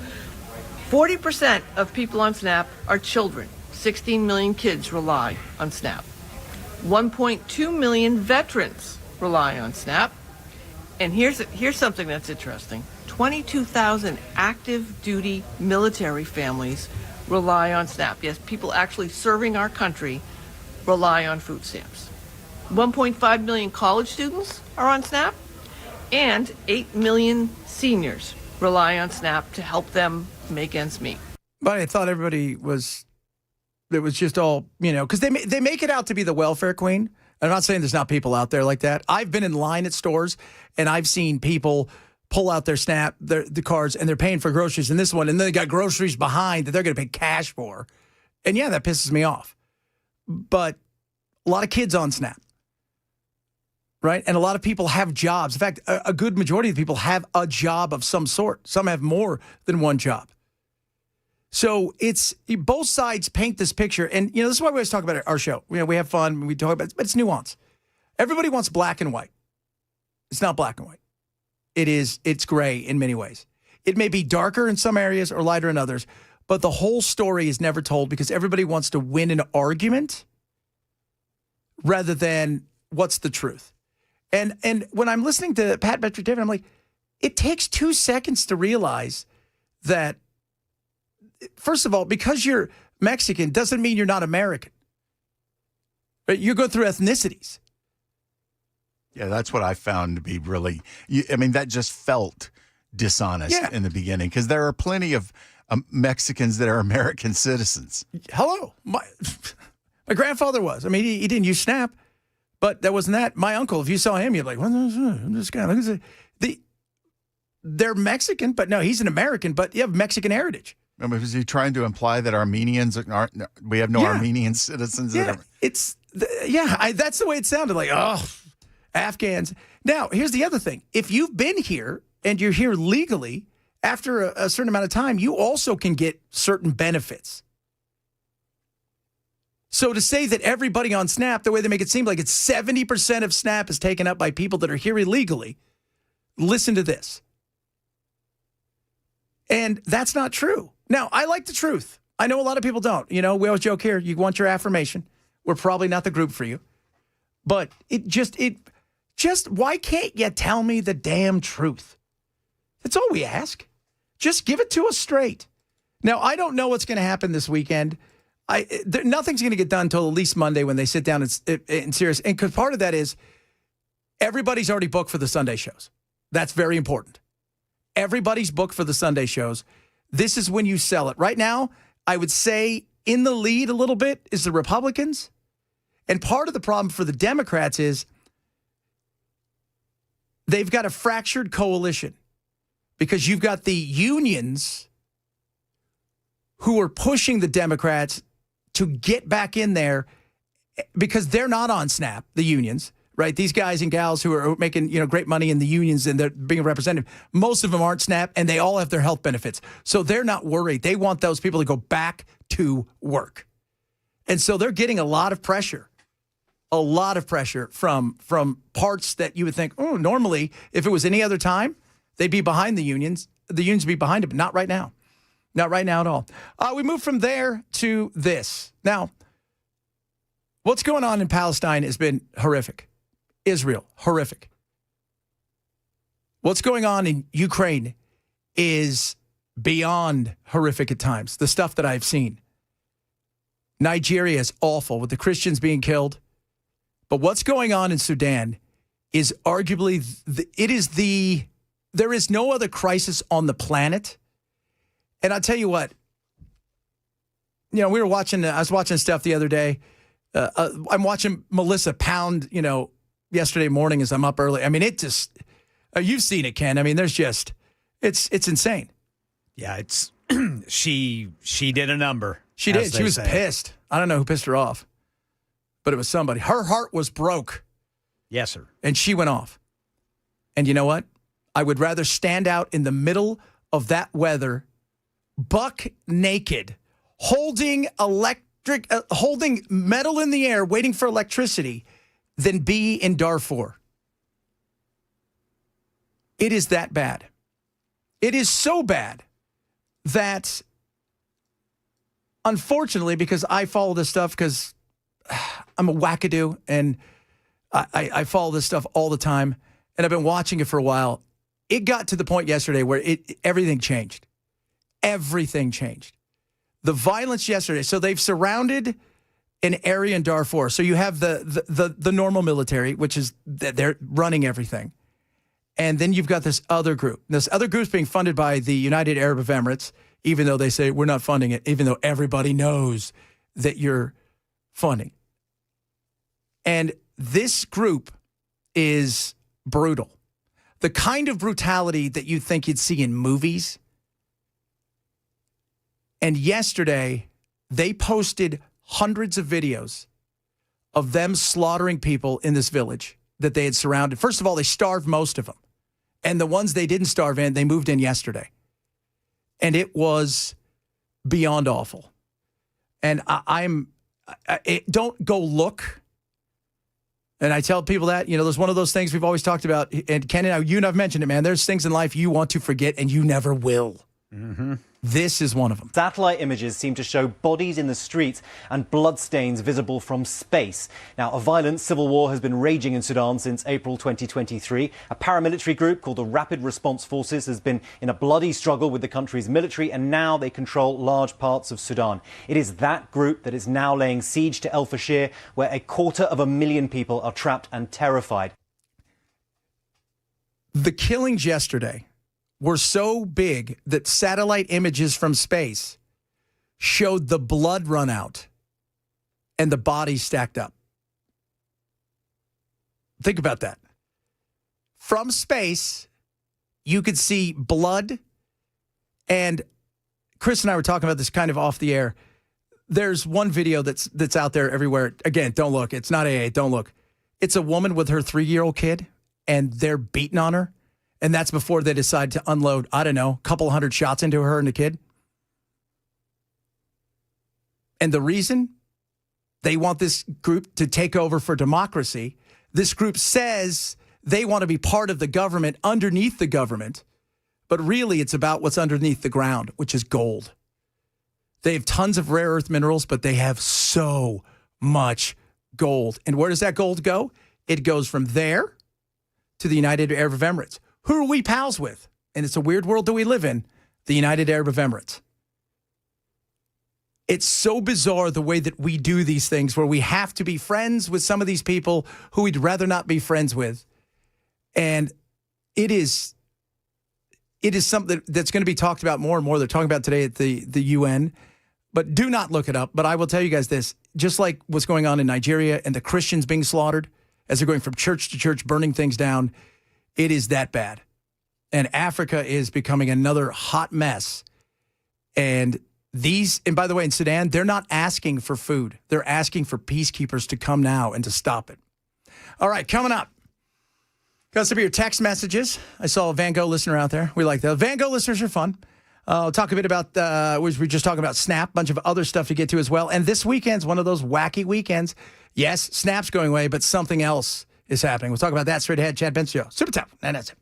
40% of people on SNAP are children. 16 million kids rely on SNAP. 1.2 million veterans rely on SNAP. And here's something that's interesting. 22,000 active duty military families rely on SNAP. Yes, people actually serving our country rely on food stamps. 1.5 million college students are on SNAP, and 8 million seniors rely on SNAP to help them make ends meet. But I thought it was just all, because they make it out to be the welfare queen. I'm not saying there's not people out there like that. I've been in line at stores, and I've seen people pull out their SNAP, the cards, and they're paying for groceries in this one, and then they got groceries behind that they're going to pay cash for. And yeah, that pisses me off. But a lot of kids on SNAP, right? And a lot of people have jobs. In fact, a good majority of the people have a job of some sort. Some have more than one job. So it's both sides paint this picture. And, this is why we always talk about our show. We have fun. We talk about it, but it's nuance. Everybody wants black and white. It's not black and white. It's gray in many ways. It may be darker in some areas or lighter in others, but the whole story is never told because everybody wants to win an argument rather than what's the truth. And when I'm listening to Pat Patrick David, I'm like, it takes 2 seconds to realize that, first of all, because you're Mexican doesn't mean you're not American. Right? You go through ethnicities. Yeah, that's what I found to be really, that just felt dishonest in the beginning because there are plenty of Mexicans that are American citizens. Hello. My grandfather was. I mean, he didn't use SNAP, but that wasn't that. My uncle, if you saw him, you're like, what is this guy? Look at they're Mexican, but no, he's an American, but you have Mexican heritage. I mean, is he trying to imply that Armenians aren't? We have no Armenian citizens. Yeah, that's the way it sounded. Like, oh, Afghans. Now, here's the other thing. If you've been here and you're here legally, after a certain amount of time, you also can get certain benefits. So to say that everybody on SNAP, the way they make it seem like it's 70% of SNAP is taken up by people that are here illegally, listen to this. And that's not true. Now, I like the truth. I know a lot of people don't. You know, we always joke here, you want your affirmation. We're probably not the group for you. But why can't you tell me the damn truth? That's all we ask. Just give it to us straight. Now, I don't know what's going to happen this weekend. Nothing's going to get done until at least Monday when they sit down and serious. And because part of that is everybody's already booked for the Sunday shows. That's very important. Everybody's booked for the Sunday shows. This is when you sell it. Right now, I would say in the lead a little bit is the Republicans. And part of the problem for the Democrats is they've got a fractured coalition because you've got the unions who are pushing the Democrats to get back in there because they're not on SNAP, the unions, right? These guys and gals who are making, great money in the unions and they're being represented. Most of them aren't SNAP and they all have their health benefits. So they're not worried. They want those people to go back to work. And so they're getting a lot of pressure from parts that you would think, oh, normally if it was any other time, they'd be behind the unions. The unions would be behind it, but not right now. Not right now at all. We move from there to this. Now, what's going on in Palestine has been horrific. Israel, horrific. What's going on in Ukraine is beyond horrific at times. The stuff that I've seen. Nigeria is awful with the Christians being killed. But what's going on in Sudan is arguably, there is no other crisis on the planet. And I'll tell you what, I was watching stuff the other day. I'm watching Melissa pound, yesterday morning as I'm up early. I mean, it just, you've seen it, Ken. I mean, there's just, it's insane. Yeah, she did a number. She did. She was pissed. I don't know who pissed her off, but it was somebody. Her heart was broke. Yes, sir. And she went off. And you know what? I would rather stand out in the middle of that weather, buck naked, holding metal in the air, waiting for electricity, than be in Darfur. It is that bad. It is so bad that, unfortunately, because I follow this stuff because I'm a wackadoo and I follow this stuff all the time and I've been watching it for a while. It got to the point yesterday where everything changed. Everything changed. The violence yesterday. So they've surrounded an area in Darfur. So you have the normal military, which is they're running everything. And then you've got this other group. This other group's being funded by the United Arab Emirates, even though they say we're not funding it, even though everybody knows that you're funding. And this group is brutal. The kind of brutality that you think you'd see in movies. And yesterday, they posted hundreds of videos of them slaughtering people in this village that they had surrounded. First of all, they starved most of them. And the ones they didn't starve in, they moved in yesterday. And it was beyond awful. And don't go look. And I tell people that, there's one of those things we've always talked about. And Ken and I, you and I've mentioned it, man. There's things in life you want to forget and you never will. Mm-hmm. This is one of them. Satellite images seem to show bodies in the streets and bloodstains visible from space. Now, a violent civil war has been raging in Sudan since April 2023. A paramilitary group called the Rapid Response Forces has been in a bloody struggle with the country's military, and now they control large parts of Sudan. It is that group that is now laying siege to El Fasher, where 250,000 people are trapped and terrified. The killings yesterday were so big that satellite images from space showed the blood run out and the bodies stacked up. Think about that. From space, you could see blood. And Chris and I were talking about this kind of off the air. There's one video that's out there everywhere. Again, don't look. It's not AA. Don't look. It's a woman with her 3-year-old kid, and they're beating on her. And that's before they decide to unload, I don't know, a couple hundred shots into her and the kid. And the reason they want this group to take over for democracy, this group says they want to be part of the government, underneath the government, but really it's about what's underneath the ground, which is gold. They have tons of rare earth minerals, but they have so much gold. And where does that gold go? It goes from there to the United Arab Emirates. Who are we pals with? And it's a weird world that we live in, the United Arab Emirates. It's so bizarre the way that we do these things where we have to be friends with some of these people who we'd rather not be friends with. And it is something that's going to be talked about more and more. They're talking about today at the UN. But do not look it up. But I will tell you guys this. Just like what's going on in Nigeria and the Christians being slaughtered as they're going from church to church, burning things down, it is that bad. And Africa is becoming another hot mess. And by the way, in Sudan, they're not asking for food. They're asking for peacekeepers to come now and to stop it. All right, coming up. Got some of your text messages. I saw a Van Gogh listener out there. We like those. Van Gogh listeners are fun. I'll talk a bit about, we were just talking about Snap, a bunch of other stuff to get to as well. And this weekend's one of those wacky weekends. Yes, Snap's going away, but something else is happening. We'll talk about that straight ahead. Chad Benson Show. Super tough. And that's it.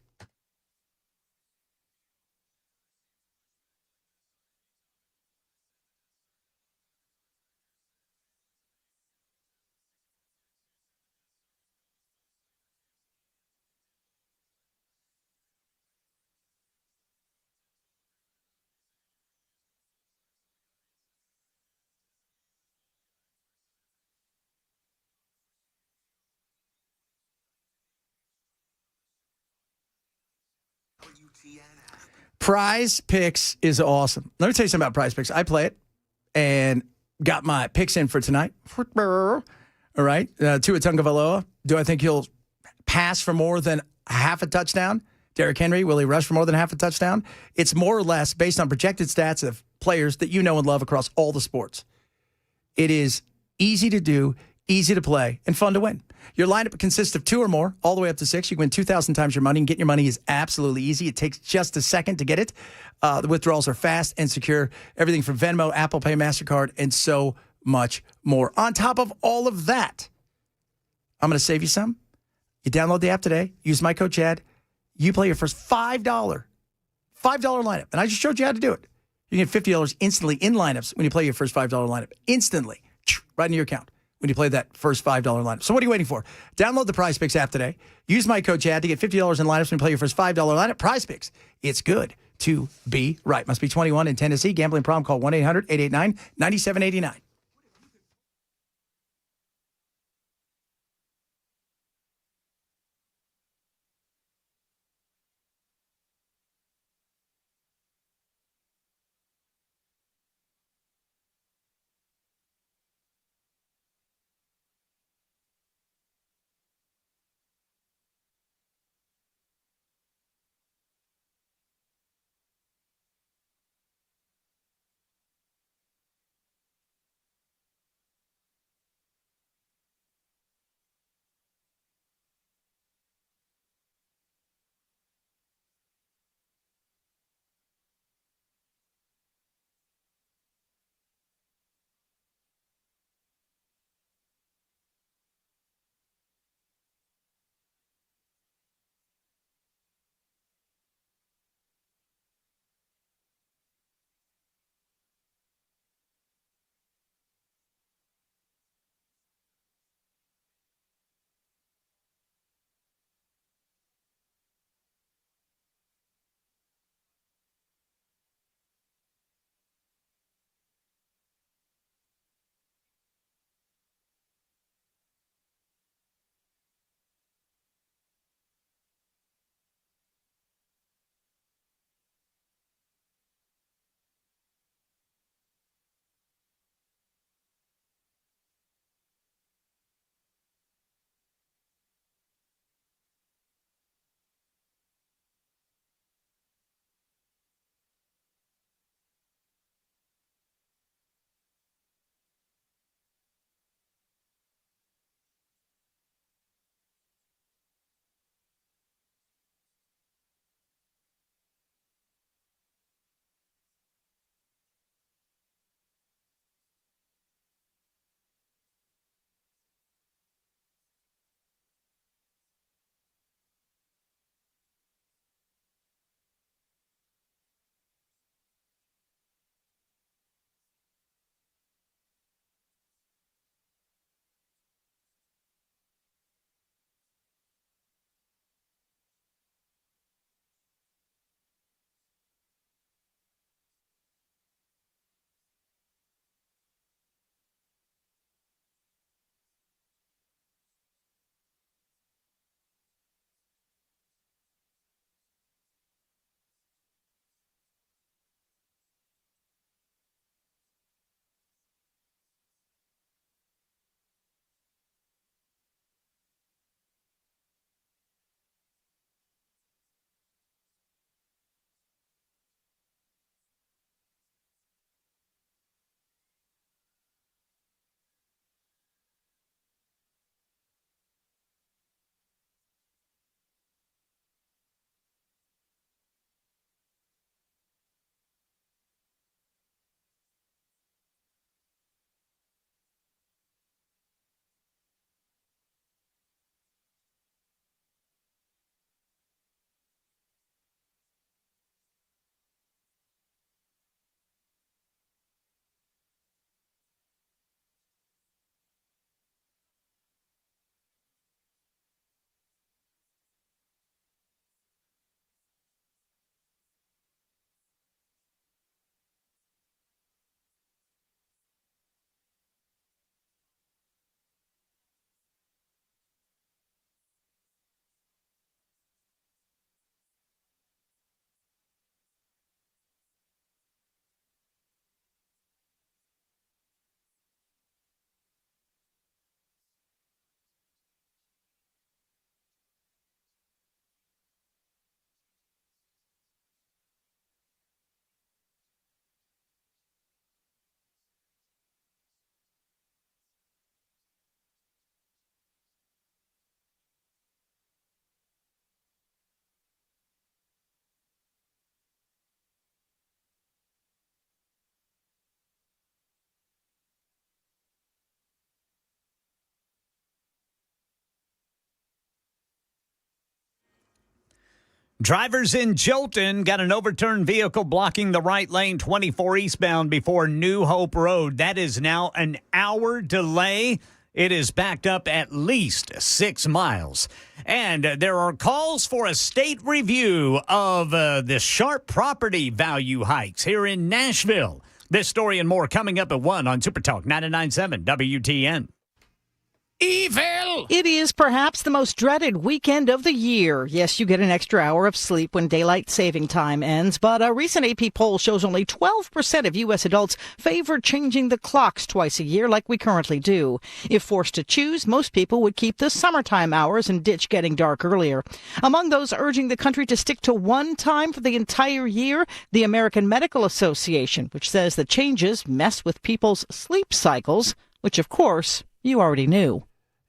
Prize Picks is awesome. Let me tell you something about Prize Picks. I play it and got my picks in for tonight. All right. Tua Tagovailoa. Do I think he'll pass for more than half a touchdown? Derrick Henry, will he rush for more than half a touchdown? It's more or less based on projected stats of players that you know and love across all the sports. It is easy to do, easy to play, and fun to win. Your lineup consists of 2 or more, all the way up to 6. You can win 2,000 times your money, and getting your money is absolutely easy. It takes just a second to get it. The withdrawals are fast and secure. Everything from Venmo, Apple Pay, MasterCard, and so much more. On top of all of that, I'm going to save you some. You download the app today. Use my code Chad. You play your first $5 lineup. And I just showed you how to do it. You get $50 instantly in lineups when you play your first $5 lineup. Instantly, right in your account when you play that first $5 lineup. So what are you waiting for? Download the Prize Picks app today. Use my code Chad to get $50 in lineups when you play your first $5 lineup. Prize Picks. It's good to be right. Must be 21 in Tennessee. Gambling problem, call 1-800-889-9789. Drivers in Jolton got an overturned vehicle blocking the right lane 24 eastbound before New Hope Road. That is now an hour delay. It is backed up at least 6 miles. And there are calls for a state review of the sharp property value hikes here in Nashville. This story and more coming up at 1 on Super Talk 99.7 WTN. Evil! It is perhaps the most dreaded weekend of the year. Yes, you get an extra hour of sleep when daylight saving time ends, but a recent AP poll shows only 12% of U.S. adults favor changing the clocks twice a year like we currently do. If forced to choose, most people would keep the summertime hours and ditch getting dark earlier. Among those urging the country to stick to one time for the entire year, the American Medical Association, which says the changes mess with people's sleep cycles, which, of course, you already knew.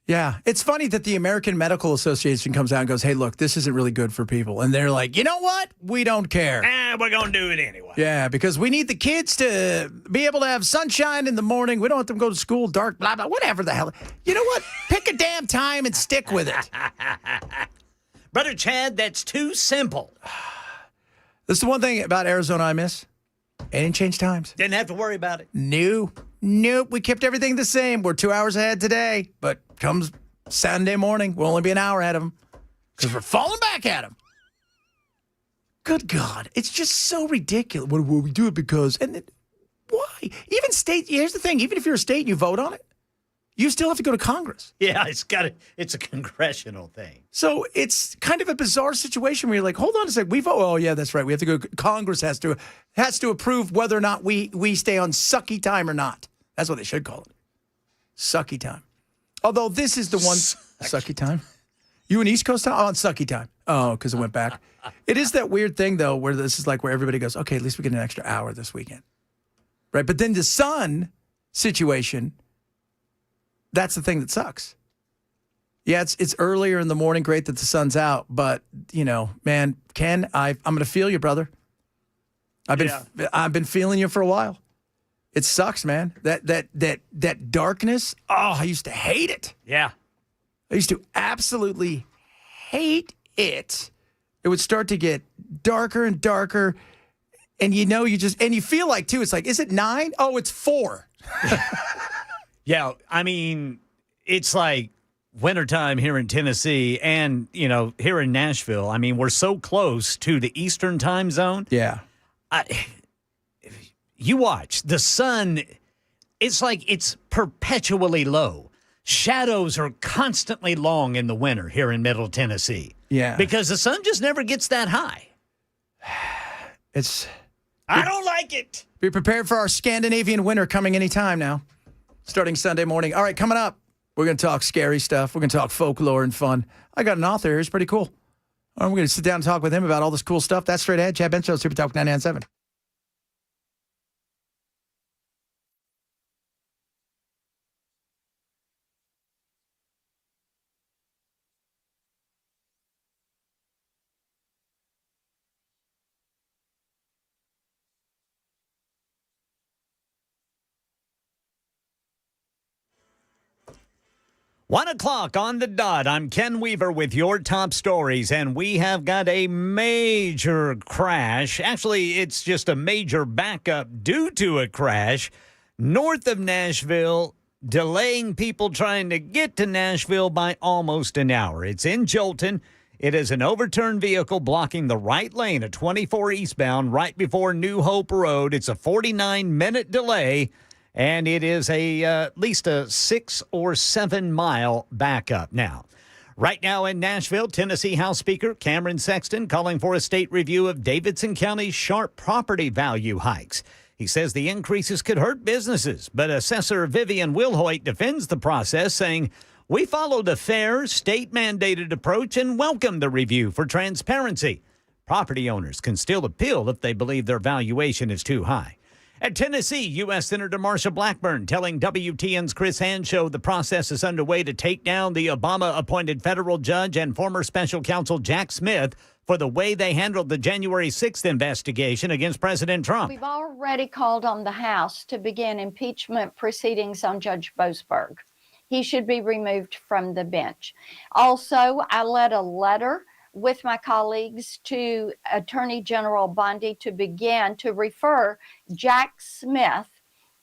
Yeah. It's funny that the American Medical Association comes out and goes, hey, look, this isn't really good for people. And they're like, you know what? We don't care. We're going to do it anyway. Yeah, because we need the kids to be able to have sunshine in the morning. We don't want them to go to school dark, blah, blah, whatever the hell. You know what? Pick a damn time and stick with it. Brother Chad, that's too simple. This is the one thing about Arizona I miss. They didn't change times. Didn't have to worry about it. Nope. We kept everything the same. We're 2 hours ahead today, but comes Sunday morning, we'll only be an hour ahead of them because we're falling back at them. Good God. It's just so ridiculous. Well, we do it because, and then, why? Even state, here's the thing, even if you're a state and you vote on it, you still have to go to Congress. Yeah, it's a congressional thing. So it's kind of a bizarre situation where you're like, hold on a second, we vote. Oh, yeah, that's right. We have to go. Congress has to approve whether or not we stay on sucky time or not. That's what they should call it. Sucky time. Although this is the one sucky time. You in East Coast time? Oh, on sucky time. Oh, because it went back. It is that weird thing, though, where this is like where everybody goes, okay, at least we get an extra hour this weekend. Right? But then the sun situation, that's the thing that sucks. Yeah, it's earlier in the morning. Great that the sun's out. But, you know, man, Ken, I'm going to feel you, brother. I've been feeling you for a while. It sucks, man. That darkness. Oh, I used to hate it. Yeah. I used to absolutely hate it. It would start to get darker and darker. And you feel like, too, it's like, is it 9? Oh, it's 4. Yeah, I mean, it's like wintertime here in Tennessee and, you know, here in Nashville. I mean, we're so close to the Eastern time zone. Yeah. You watch, the sun, it's like it's perpetually low. Shadows are constantly long in the winter here in Middle Tennessee. Yeah. Because the sun just never gets that high. I don't like it. Be prepared for our Scandinavian winter coming anytime now, starting Sunday morning. All right, coming up, we're going to talk scary stuff. We're going to talk folklore and fun. I got an author here. He's pretty cool. All right, we're going to sit down and talk with him about all this cool stuff. That's straight ahead. Chad Ben Show, Super Talk 99.7. One o'clock on the dot. I'm Ken Weaver with your top stories, and we have got a major crash. Actually, it's just a major backup due to a crash north of Nashville, delaying people trying to get to Nashville by almost an hour. It's in Jolton. It is an overturned vehicle blocking the right lane at 24 eastbound right before New Hope Road. It's a 49-minute delay. And it is at least a 6 or 7 mile backup now. Right now in Nashville, Tennessee House Speaker Cameron Sexton calling for a state review of Davidson County's sharp property value hikes. He says the increases could hurt businesses, but Assessor Vivian Wilhoit defends the process, saying, "We followed a fair, state-mandated approach and welcome the review for transparency. Property owners can still appeal if they believe their valuation is too high." At Tennessee, U.S. Senator Marsha Blackburn telling WTN's Chris Hanshow the process is underway to take down the Obama-appointed federal judge and former special counsel Jack Smith for the way they handled the January 6th investigation against President Trump. We've already called on the House to begin impeachment proceedings on Judge Boasberg. He should be removed from the bench. Also, I led a letter with my colleagues to Attorney General Bondi to begin to refer Jack Smith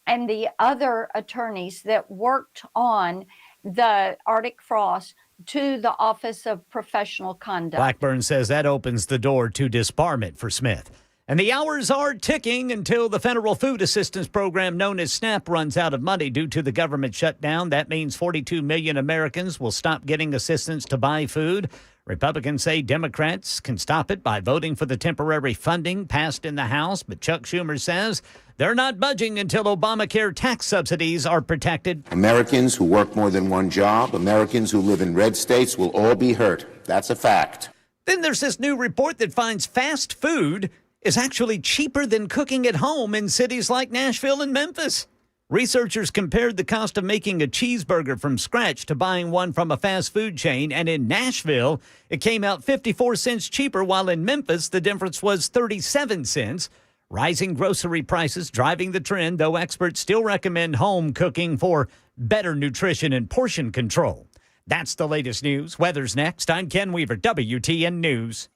and the other attorneys that worked on the Arctic Frost to the Office of Professional Conduct. Blackburn says that opens the door to disbarment for Smith. And the hours are ticking until the federal food assistance program known as SNAP runs out of money due to the government shutdown. That means 42 million Americans will stop getting assistance to buy food. Republicans say Democrats can stop it by voting for the temporary funding passed in the House. But Chuck Schumer says they're not budging until Obamacare tax subsidies are protected. Americans who work more than one job, Americans who live in red states will all be hurt. That's a fact. Then there's this new report that finds fast food is actually cheaper than cooking at home in cities like Nashville and Memphis. Researchers compared the cost of making a cheeseburger from scratch to buying one from a fast food chain, and in Nashville, it came out 54 cents cheaper, while in Memphis, the difference was 37 cents. Rising grocery prices driving the trend, though experts still recommend home cooking for better nutrition and portion control. That's the latest news. Weather's next. I'm Ken Weaver, WTN News.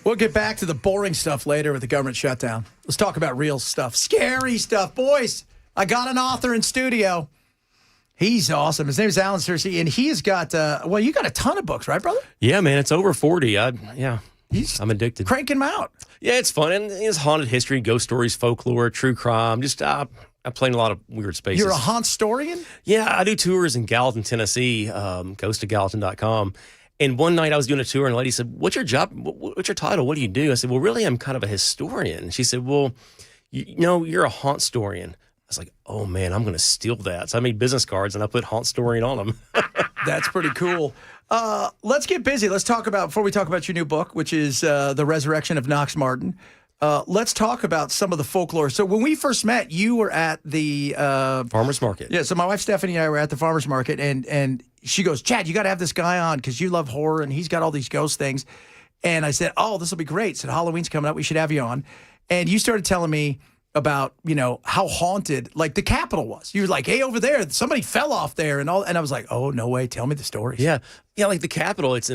We'll get back to the boring stuff later with the government shutdown. Let's talk about real stuff. Scary stuff. Boys, I got an author in studio. He's awesome. His name is Alan Searcy, and he's got, you got a ton of books, right, brother? Yeah, man, it's over 40. I'm addicted. Cranking them out. Yeah, it's fun. And it's haunted history, ghost stories, folklore, true crime. Just, I play in a lot of weird spaces. You're a haunt-storian? Yeah, I do tours in Gallatin, Tennessee, ghostofgallatin.com. And one night I was doing a tour, and a lady said, "What's your job? What's your title? What do you do?" I said, "Well, really, I'm kind of a historian." She said, "Well, you're a haunt-storian." I was like, "Oh, man, I'm going to steal that." So I made business cards, and I put haunt-storian on them. That's pretty cool. Let's get busy. Let's talk about, before we talk about your new book, which is The Resurrection of Knox Martin, let's talk about some of the folklore. So when we first met, you were at the... Farmer's Market. Yeah, so my wife Stephanie and I were at the Farmer's Market, and she goes, Chad, you got to have this guy on because you love horror and he's got all these ghost things. And I said, oh, this will be great. Said, Halloween's coming up. We should have you on. And you started telling me about, how haunted, like, the Capitol was. You were like, hey, over there, somebody fell off there and all. And I was like, oh, no way. Tell me the stories. Yeah. Yeah, like the Capitol, it's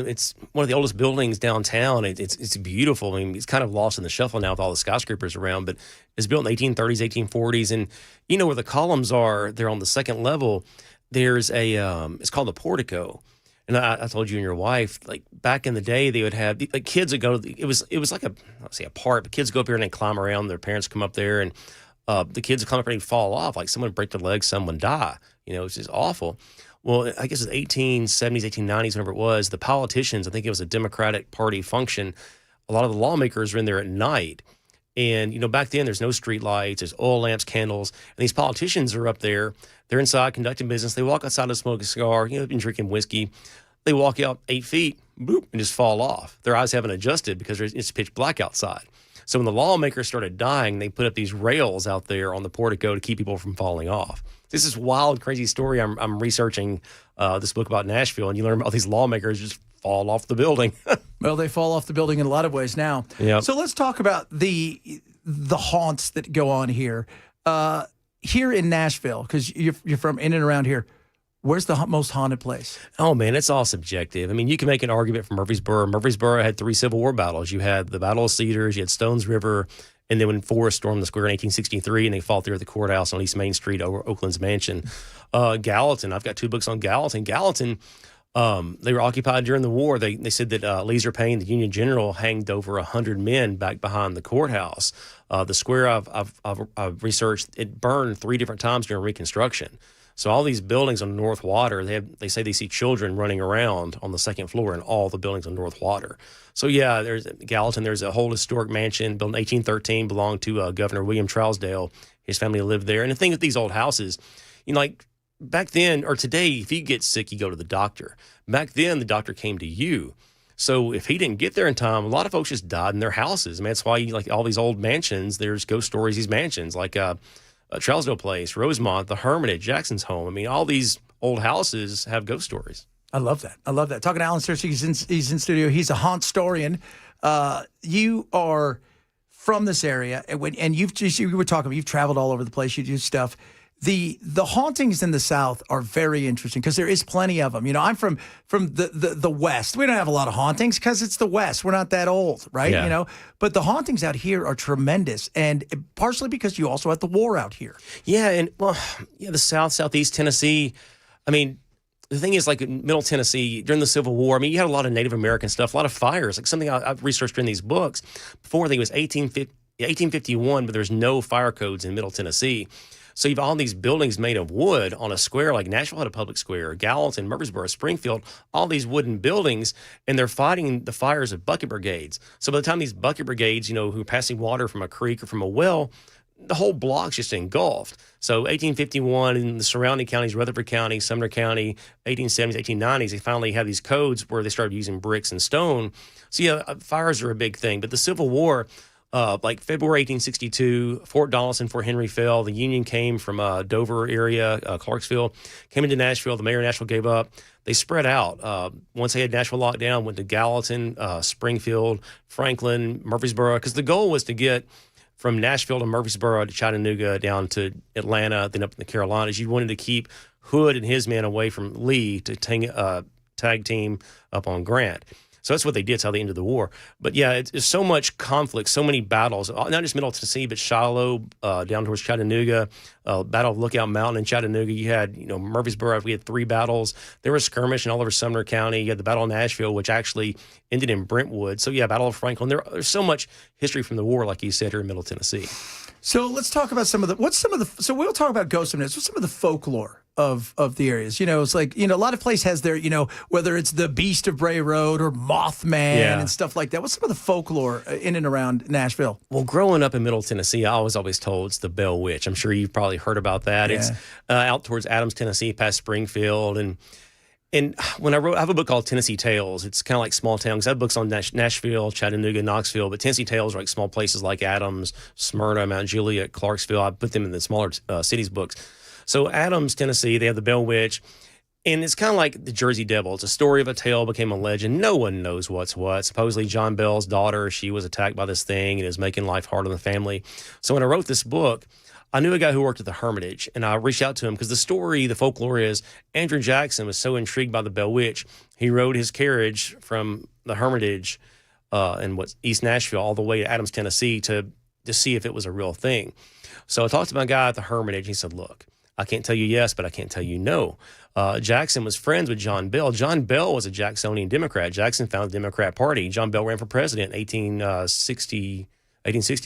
one of the oldest buildings downtown. It's beautiful. I mean, it's kind of lost in the shuffle now with all the skyscrapers around, but it's built in the 1830s, 1840s. And where the columns are, they're on the second level. There's it's called the portico. And I told you and your wife, like back in the day, they would have like kids would go. It was like a park, but kids go up here and they climb around. Their parents come up there, and the kids would climb up and fall off. Like someone would break their legs, someone die. It's just awful. Well, I guess it's 1870s, 1890s, whenever it was. The politicians, I think it was a Democratic Party function. A lot of the lawmakers were in there at night, and back then there's no street lights, there's oil lamps, candles, and these politicians are up there. They're inside conducting business. They walk outside to smoke a cigar, been drinking whiskey. They walk out 8 feet, boop, and just fall off. Their eyes haven't adjusted because it's pitch black outside. So when the lawmakers started dying, they put up these rails out there on the portico to keep people from falling off. This is wild, crazy story. I'm researching this book about Nashville, and you learn about these lawmakers just fall off the building. Well, they fall off the building in a lot of ways now. Yep. So let's talk about the haunts that go on here. Here in Nashville, because you're from in and around here, where's the most haunted place? Oh, man, it's all subjective. I mean, you can make an argument for Murfreesboro. Murfreesboro had 3 Civil War battles. You had the Battle of Cedars, you had Stones River, and then when Forrest stormed the square in 1863 and they fought there at the courthouse on East Main Street over Oakland's mansion. Gallatin, I've got 2 books on Gallatin. Gallatin, they were occupied during the war. They said that Leisure Payne, the Union general, hanged over 100 men back behind the courthouse. The square I've researched, it burned 3 different times during Reconstruction. So all these buildings on North Water, they say they see children running around on the second floor in all the buildings on North Water. So yeah, there's Gallatin. There's a whole historic mansion built in 1813, belonged to Governor William Trousdale. His family lived there. And the thing with these old houses, like back then or today, if you get sick, you go to the doctor. Back then, the doctor came to you. So if he didn't get there in time, a lot of folks just died in their houses. I mean, that's why like all these old mansions, there's ghost stories, these mansions like Trousdale Place, Rosemont, the Hermitage, Jackson's Home. I mean, all these old houses have ghost stories. I love that. I love that. Talking to Alan Searcy, he's in studio. He's a haunt historian. You are from this area, and you were talking. You've traveled all over the place. You do stuff. The hauntings in the South are very interesting because there is plenty of them. I'm from the West. We don't have a lot of hauntings because it's the West. We're not that old, right? Yeah. But the hauntings out here are tremendous, and partially because you also had the war out here. Yeah, and the Southeast Tennessee. I mean, the thing is, like in Middle Tennessee during the Civil War, I mean, you had a lot of Native American stuff, a lot of fires. Like something I've researched in these books before. I think it was 1851, but there's no fire codes in Middle Tennessee. So you have all these buildings made of wood on a square, like Nashville had a public square, Gallatin, Murfreesboro, Springfield, all these wooden buildings, and they're fighting the fires of bucket brigades. So by the time these bucket brigades, who are passing water from a creek or from a well, the whole block's just engulfed. So 1851 in the surrounding counties, Rutherford County, Sumner County, 1870s, 1890s, they finally had these codes where they started using bricks and stone. So yeah, fires are a big thing. But the Civil War, like February 1862, Fort Donelson, Fort Henry fell. The Union came from Dover area, Clarksville, came into Nashville. The mayor of Nashville gave up. They spread out. Once they had Nashville locked down, went to Gallatin, Springfield, Franklin, Murfreesboro, because the goal was to get from Nashville to Murfreesboro to Chattanooga down to Atlanta, then up in the Carolinas. You wanted to keep Hood and his men away from Lee to tag team up on Grant. So that's what they did. It's how they ended the war. But yeah, it's so much conflict, so many battles, not just Middle Tennessee, but Shiloh, down towards Chattanooga, Battle of Lookout Mountain in Chattanooga. You had, Murfreesboro, we had 3 battles. There was skirmishing all over Sumner County. You had the Battle of Nashville, which actually ended in Brentwood. So yeah, Battle of Franklin. There's so much history from the war, like you said, here in Middle Tennessee. So let's talk about so we'll talk about ghosts in a minute. What's some of the folklore of the areas? It's like, a lot of places has their, whether it's the Beast of Bray Road or Mothman and stuff like that. What's some of the folklore in and around Nashville? Well, growing up in Middle Tennessee, I was always told it's the Bell Witch. I'm sure you've probably heard about that. Yeah. It's out towards Adams, Tennessee, past Springfield. And when I have a book called Tennessee Tales. It's kind of like small towns. I have books on Nashville, Chattanooga, Knoxville, but Tennessee Tales are like small places like Adams, Smyrna, Mount Juliet, Clarksville. I put them in the smaller cities books. So Adams, Tennessee, they have the Bell Witch. And it's kind of like the Jersey Devil. It's a story of a tale became a legend. No one knows what's what. Supposedly John Bell's daughter, she was attacked by this thing and is making life hard on the family. So when I wrote this book, I knew a guy who worked at the Hermitage, and I reached out to him because the story, the folklore is Andrew Jackson was so intrigued by the Bell Witch, he rode his carriage from the Hermitage in East Nashville all the way to Adams, Tennessee to see if it was a real thing. So I talked to my guy at the Hermitage. He said, look, I can't tell you yes, but I can't tell you no. Jackson was friends with John Bell. John Bell was a Jacksonian Democrat. Jackson founded the Democrat Party. John Bell ran for president in 1860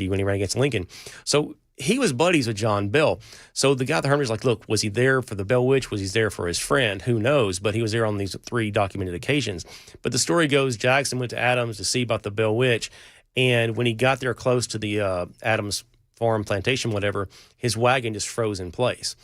when he ran against Lincoln. So he was buddies with John Bell. So the guy at the Hermitage was like, look, was he there for the Bell Witch? Was he there for his friend? Who knows? But he was there on these 3 documented occasions. But the story goes Jackson went to Adams to see about the Bell Witch. And when he got there close to the Adams farm, plantation, whatever, his wagon just froze in place.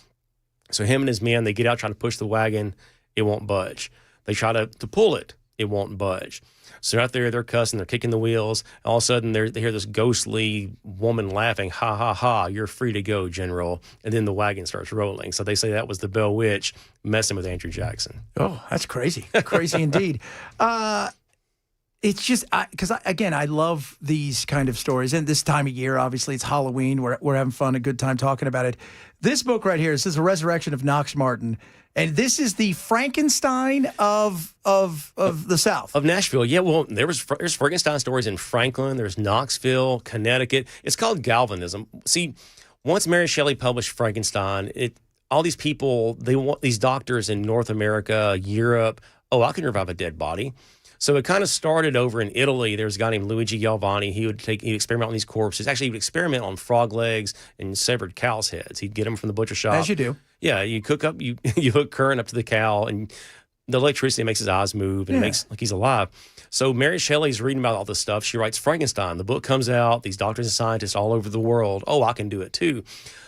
So him and his men, they get out trying to push the wagon. It won't budge. They try to pull it. It won't budge. So they're out there, they're cussing, they're kicking the wheels. All of a sudden, they hear this ghostly woman laughing, ha, ha, ha, you're free to go, General. And then the wagon starts rolling. So they say that was the Bell Witch messing with Andrew Jackson. Oh, that's crazy. Crazy indeed. It's just because, again, I love these kind of stories. And this time of year, obviously, it's Halloween. We're having fun, a good time talking about it. This book right here, this is A Resurrection of Knox Martin. And this is the Frankenstein of the South. Of Nashville. Yeah, well, there's Frankenstein stories in Franklin. There's Knoxville, Connecticut. It's called galvanism. See, once Mary Shelley published Frankenstein, all these people, they want these doctors in North America, Europe. Oh, I can revive a dead body. So it kind of started over in Italy. There's a guy named Luigi Galvani. He'd experiment on these corpses. Actually, he would experiment on frog legs and severed cow's heads. He'd get them from the butcher shop. As you do. Yeah, you hook current up to the cow, and the electricity makes his eyes move, and it makes like he's alive. So Mary Shelley's reading about all this stuff. She writes Frankenstein. The book comes out. These doctors and scientists all over the world. Oh, I can do it too.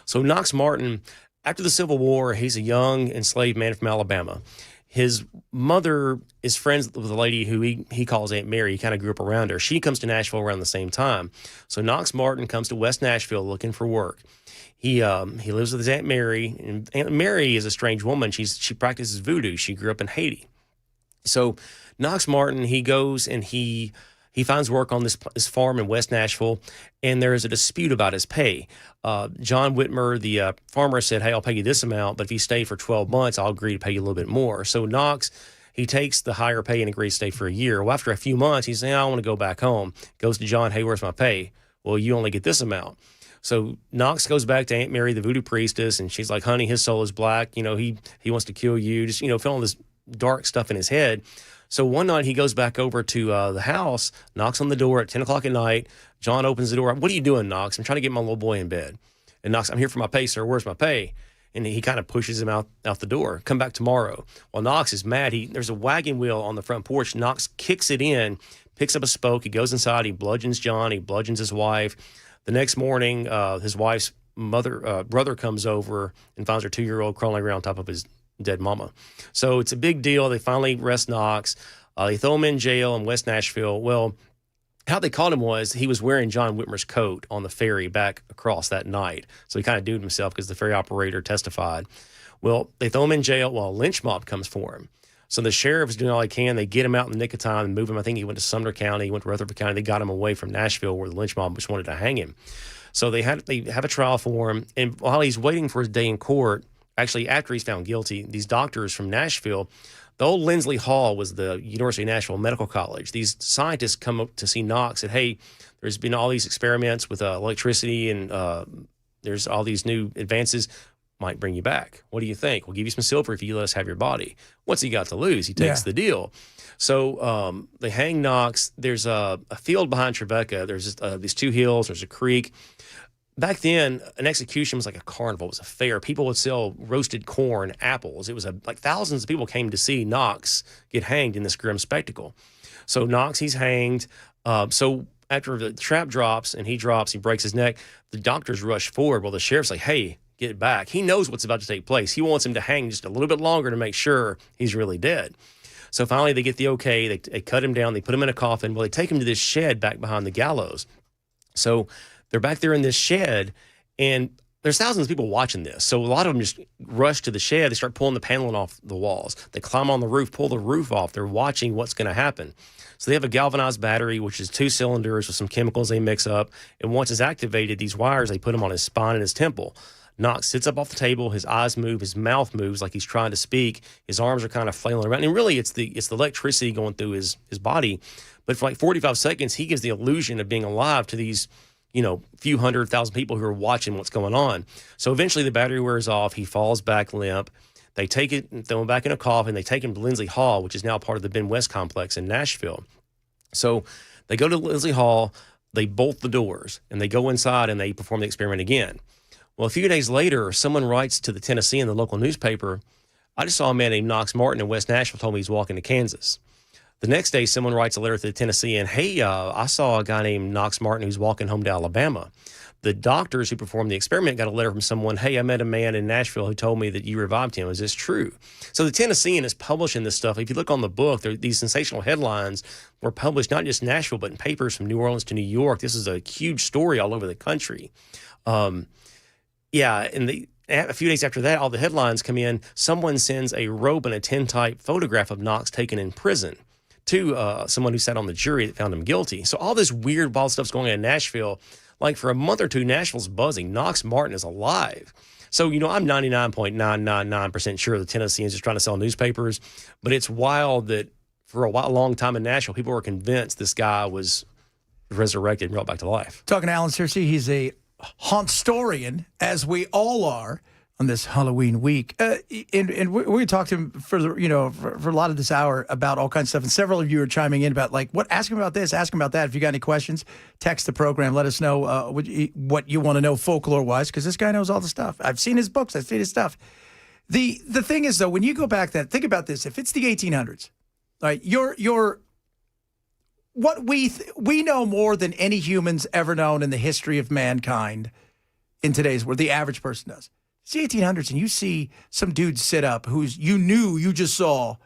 So Knox Martin, after the Civil War, he's a young enslaved man from Alabama. His mother is friends with a lady who he calls Aunt Mary. He kind of grew up around her. She comes to Nashville around the same time. So Knox Martin comes to West Nashville looking for work. He lives with his Aunt Mary, and Aunt Mary is a strange woman. She practices voodoo. She grew up in Haiti. So Knox Martin, he goes and he finds work on this farm in West Nashville, and there is a dispute about his pay. John Whitmer, the farmer, said, hey, I'll pay you this amount, but if you stay for 12 months, I'll agree to pay you a little bit more. So Knox, he takes the higher pay and agrees to stay for a year. Well, after a few months, he's saying, I want to go back home. Goes to John, hey, where's my pay? Well, you only get this amount. So Knox goes back to Aunt Mary, the voodoo priestess, and she's like, honey, his soul is black. You know, he wants to kill you. Just, feeling this dark stuff in his head. So one night he goes back over to the house, knocks on the door at 10 o'clock at night. John opens the door. What are you doing, Knox? I'm trying to get my little boy in bed. And Knox, I'm here for my pay, sir. Where's my pay? And he kind of pushes him out the door. Come back tomorrow. Well, Knox is mad. There's a wagon wheel on the front porch. Knox kicks it in, picks up a spoke. He goes inside. He bludgeons John. He bludgeons his wife. The next morning, his wife's brother comes over and finds her 2-year-old crawling around on top of his dead mama. So it's a big deal. They finally arrest Knox. They throw him in jail in West Nashville. Well, how they caught him was he was wearing John Whitmer's coat on the ferry back across that night. So he kind of doomed himself because the ferry operator testified. Well, they throw him in jail while a lynch mob comes for him. So the sheriff's doing all they can. They get him out in the nick of time and move him. I think he went to Sumner County. He went to Rutherford County. They got him away from Nashville where the lynch mob just wanted to hang him. So they have a trial for him. And while he's waiting for his day in court, actually after he's found guilty, these doctors from Nashville, the old Lindsley Hall was the University of Nashville Medical College. These scientists come up to see Knox and said, hey, there's been all these experiments with electricity and there's all these new advances. Might bring you back. What do you think? We'll give you some silver if you let us have your body. What's he got to lose? He takes the deal. So they hang Knox. There's a field behind Tribeca. There's these 2 hills. There's a creek. Back then, an execution was like a carnival. It was a fair. People would sell roasted corn, apples. It was like thousands of people came to see Knox get hanged in this grim spectacle. So Knox, he's hanged. So after the trap drops and he breaks his neck, the doctors rush forward. Well, the sheriff's like, hey, get back. He knows what's about to take place. He wants him to hang just a little bit longer to make sure he's really dead. So finally they get the okay. They cut him down. They put him in a coffin. Well, they take him to this shed back behind the gallows. So they're back there in this shed, and there's thousands of people watching this. So a lot of them just rush to the shed. They start pulling the paneling off the walls. They climb on the roof, pull the roof off. They're watching what's going to happen. So they have a galvanized battery, which is 2 cylinders with some chemicals they mix up. And once it's activated, these wires, they put them on his spine and his temple. Knox sits up off the table. His eyes move. His mouth moves like he's trying to speak. His arms are kind of flailing around. And really, it's the electricity going through his body. But for like 45 seconds, he gives the illusion of being alive to these, few 100,000 people who are watching what's going on. So eventually the battery wears off. He falls back limp. They take it and throw him back in a coffin. They take him to Lindsley Hall, which is now part of the Ben West complex in Nashville. So they go to Lindsley Hall. They bolt the doors, and they go inside, and they perform the experiment again. Well, a few days later, someone writes to the Tennessean, the local newspaper, I just saw a man named Knox Martin in West Nashville, told me he's walking to Kansas. The next day, someone writes a letter to the Tennessean, hey, I saw a guy named Knox Martin who's walking home to Alabama. The doctors who performed the experiment got a letter from someone, hey, I met a man in Nashville who told me that you revived him. Is this true? So the Tennessean is publishing this stuff. If you look on the book, these sensational headlines were published not just in Nashville, but in papers from New Orleans to New York. This is a huge story all over the country. And a few days after that, all the headlines come in. Someone sends a rope and a tintype photograph of Knox taken in prison to someone who sat on the jury that found him guilty. So all this weird, wild stuff's going on in Nashville. Like for a month or two, Nashville's buzzing. Knox Martin is alive. So, I'm 99.999% sure the Tennesseans just trying to sell newspapers. But it's wild that for a long time in Nashville, people were convinced this guy was resurrected and brought back to life. Talking to Alan Searcy, he's a haunt-storian, as we all are on this Halloween week. And we talked to him for a lot of this hour about all kinds of stuff. And several of you are chiming in about ask him about this, ask him about that. If you got any questions, text the program. Let us know what you want to know folklore-wise, because this guy knows all the stuff. I've seen his books. I've seen his stuff. The thing is, though, when you go back think about this. If it's the 1800s, right, what we know more than any humans ever known in the history of mankind in today's world, the average person does. It's the 1800s, and you see some dude sit up you just saw.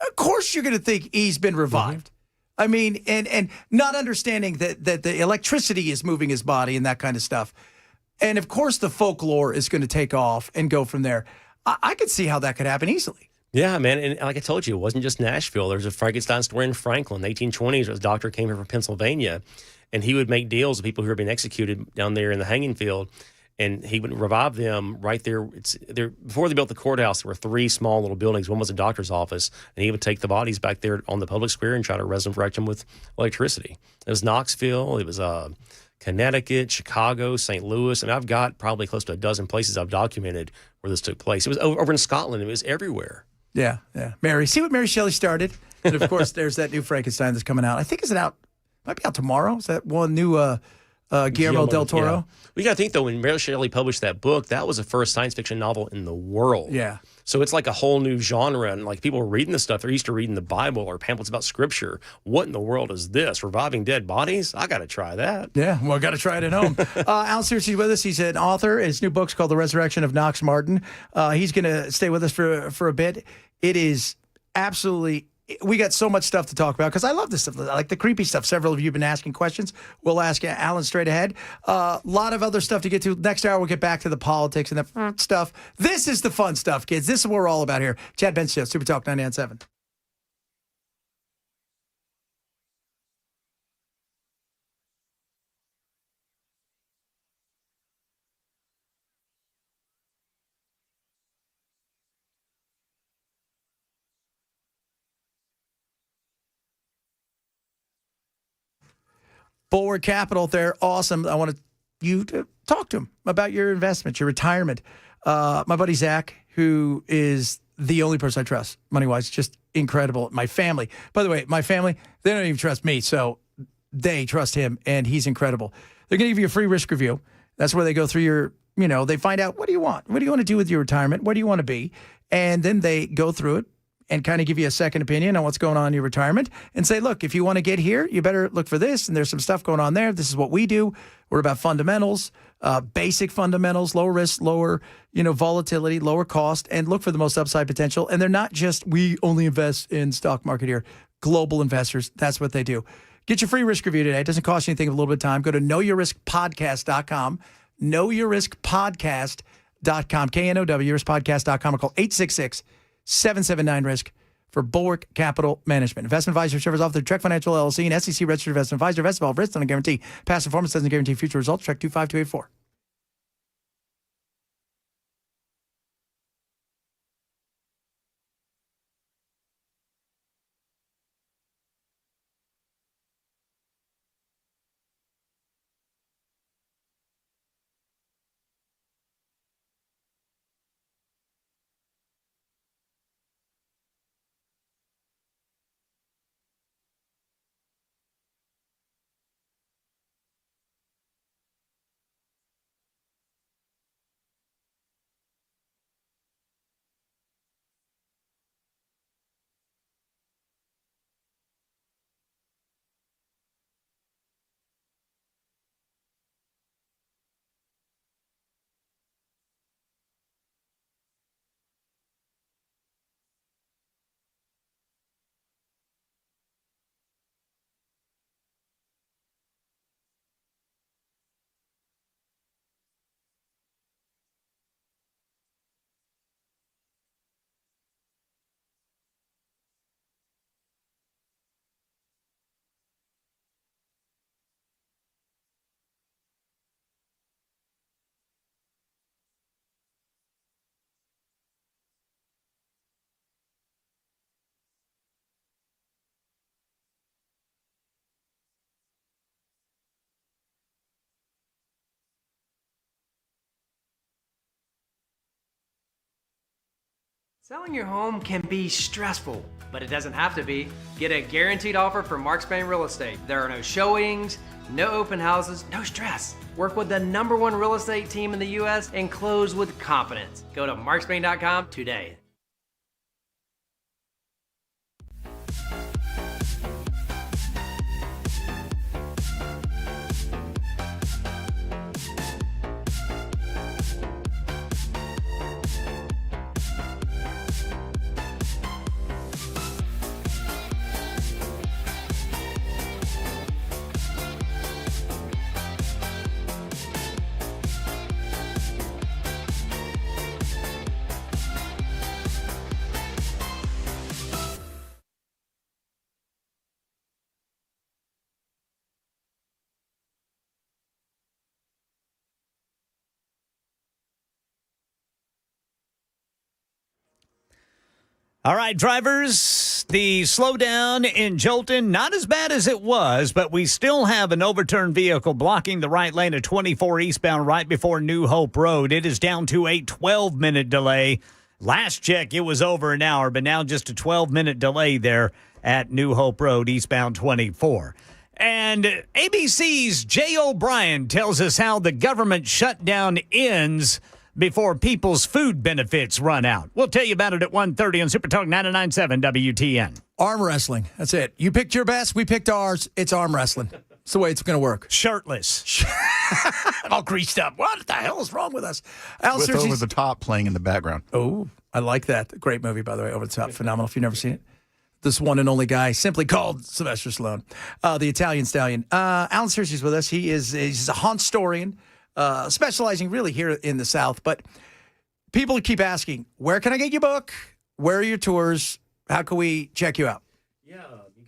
Of course you're going to think he's been revived. Mm-hmm. I mean, and not understanding that the electricity is moving his body and that kind of stuff. And, of course, the folklore is going to take off and go from there. I could see how that could happen easily. Yeah, man. And like I told you, it wasn't just Nashville. There's a Frankenstein story in Franklin, 1820s. A doctor came here from Pennsylvania, and he would make deals with people who were being executed down there in the hanging field, and he would revive them right there. Before they built the courthouse, there were 3 small little buildings. One was a doctor's office, and he would take the bodies back there on the public square and try to resurrect them with electricity. It was Knoxville. It was Connecticut, Chicago, St. Louis. And I've got probably close to a dozen places I've documented where this took place. It was over in Scotland. It was everywhere. Yeah. Mary. See what Mary Shelley started? And, of course, there's that new Frankenstein that's coming out. I think might be out tomorrow. Is that one new Guillermo del Toro? Yeah. We got to think, though, when Mary Shelley published that book, that was the first science fiction novel in the world. Yeah. So it's like a whole new genre, and like people are reading this stuff. They're used to reading the Bible or pamphlets about Scripture. What in the world is this? Reviving dead bodies? I got to try that. Yeah, well, I got to try it at home. Alan Searcy's with us. He's an author. His new book's called The Resurrection of Knox Martin. He's going to stay with us for a bit. It is absolutely... We got so much stuff to talk about because I love this stuff. I like the creepy stuff. Several of you have been asking questions. We'll ask Alan straight ahead. A lot of other stuff to get to. Next hour, we'll get back to the politics and the stuff. This is the fun stuff, kids. This is what we're all about here. Chad Bench Show, Super Talk 99.7. Bulwark Capital, they're awesome. I want you to talk to them about your investment, your retirement. My buddy Zach, who is the only person I trust money-wise, just incredible. My family, by the way, my family, they don't even trust me, so they trust him, and he's incredible. They're going to give you a free risk review. That's where they go through your, they find out, what do you want? What do you want to do with your retirement? Where do you want to be? And then they go through it and kind of give you a second opinion on what's going on in your retirement and say, look, if you want to get here, you better look for this. And there's some stuff going on there. This is what we do. We're about fundamentals, basic fundamentals, lower risk, lower, volatility, lower cost, and look for the most upside potential. And they're not just, we only invest in stock market here. Global investors, that's what they do. Get your free risk review today. It doesn't cost you anything, a little bit of time. Go to knowyourriskpodcast.com. knowyourriskpodcast.com, KNOW, or call 866-779-RISK for Bulwark Capital Management. Investment advisor service offered through Trek Financial LLC, and SEC registered investment advisor. Investment involved risk, doesn't guarantee past performance, doesn't guarantee future results. Trek 25284. Selling your home can be stressful, but it doesn't have to be. Get a guaranteed offer from Mark Spain Real Estate. There are no showings, no open houses, no stress. Work with the #1 real estate team in the U.S. and close with confidence. Go to markspain.com today. All right, drivers, the slowdown in Jolton, not as bad as it was, but we still have an overturned vehicle blocking the right lane of 24 eastbound right before New Hope Road. It is down to a 12-minute delay. Last check, it was over an hour, but now just a 12-minute delay there at New Hope Road, eastbound 24. And ABC's Jay O'Brien tells us how the government shutdown ends before people's food benefits run out. We'll tell you about it at 1:30 on Super Talk 99.7 WTN. Arm wrestling. That's it. You picked your best. We picked ours. It's arm wrestling. It's the way it's going to work. Shirtless. All greased up. What the hell is wrong with us? With Over the Top playing in the background. Oh, I like that. Great movie, by the way. Over the Top. Phenomenal. If you've never seen it. This one and only guy, simply called Sylvester Stallone, the Italian Stallion. Alan Searcy's with us. He's a Hauntstorian. Specializing really here in the South, but people keep asking, where can I get your book? Where are your tours? How can we check you out? Yeah, you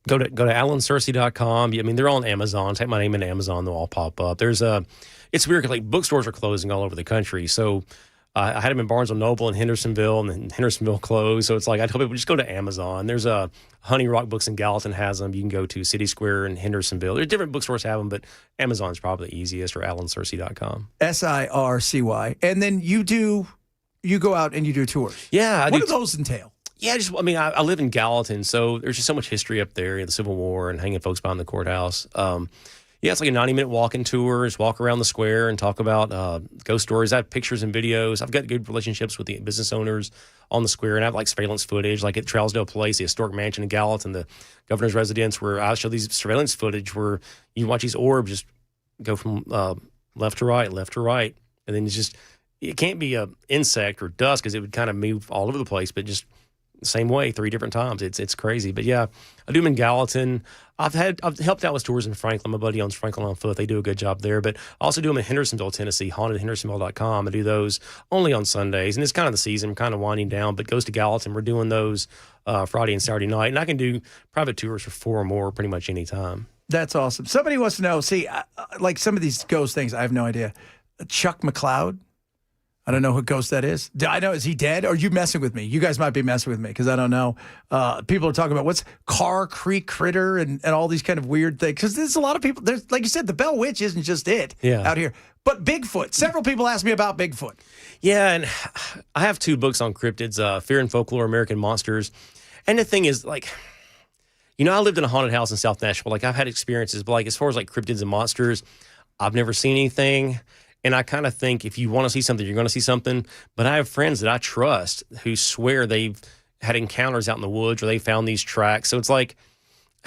go to alansearcy.com. I mean, they're all on Amazon. Type my name in Amazon, they'll all pop up. It's weird, like bookstores are closing all over the country. So I had them in Barnes & Noble in Hendersonville, and then Hendersonville closed. So it's like I tell people, just go to Amazon. There's Honey Rock Books in Gallatin has them. You can go to City Square in Hendersonville. There's different bookstores have them, but Amazon's probably the easiest, or alansearcy.com. SIRCY. And then you go out and you do tours. Yeah. What do those entail? Yeah, I live in Gallatin, so there's just so much history up there, the Civil War and hanging folks behind the courthouse. It's like a 90-minute walking tour. Just walk around the square and talk about ghost stories. I have pictures and videos. I've got good relationships with the business owners on the square, and I have like surveillance footage, like at Trousdale Place, the historic mansion in Gallatin, the governor's residence, where I show these surveillance footage where you watch these orbs just go from left to right, and then it can't be an insect or dust because it would kind of move all over the place, but just same way 3 different times. It's crazy. But yeah, I do them in Gallatin. I've helped out with tours in Franklin. My buddy owns Franklin on Foot. They do a good job there. But I also do them in Hendersonville, Tennessee, hauntedhendersonville.com. I do those only on Sundays. And it's kind of the season. We're kind of winding down. But Goes to Gallatin, we're doing those Friday and Saturday night. And I can do private tours for 4 or more pretty much any time. That's awesome. Somebody wants to know, see, like some of these ghost things, I have no idea. Chuck McCloud? I don't know who ghost that is. I know, is he dead? Or are you messing with me? You guys might be messing with me because I don't know. People are talking about what's Car Creek Critter and all these kind of weird things. Because there's a lot of people. There's, like you said, the Bell Witch isn't just it out here. But Bigfoot. Several people asked me about Bigfoot. Yeah, and I have 2 books on cryptids, Fear and Folklore, American Monsters. And the thing is, like, you know, I lived in a haunted house in South Nashville. Like, I've had experiences, but like as far as like cryptids and monsters, I've never seen anything. And I kind of think if you want to see something, you're going to see something. But I have friends that I trust who swear they've had encounters out in the woods or they found these tracks. So it's like,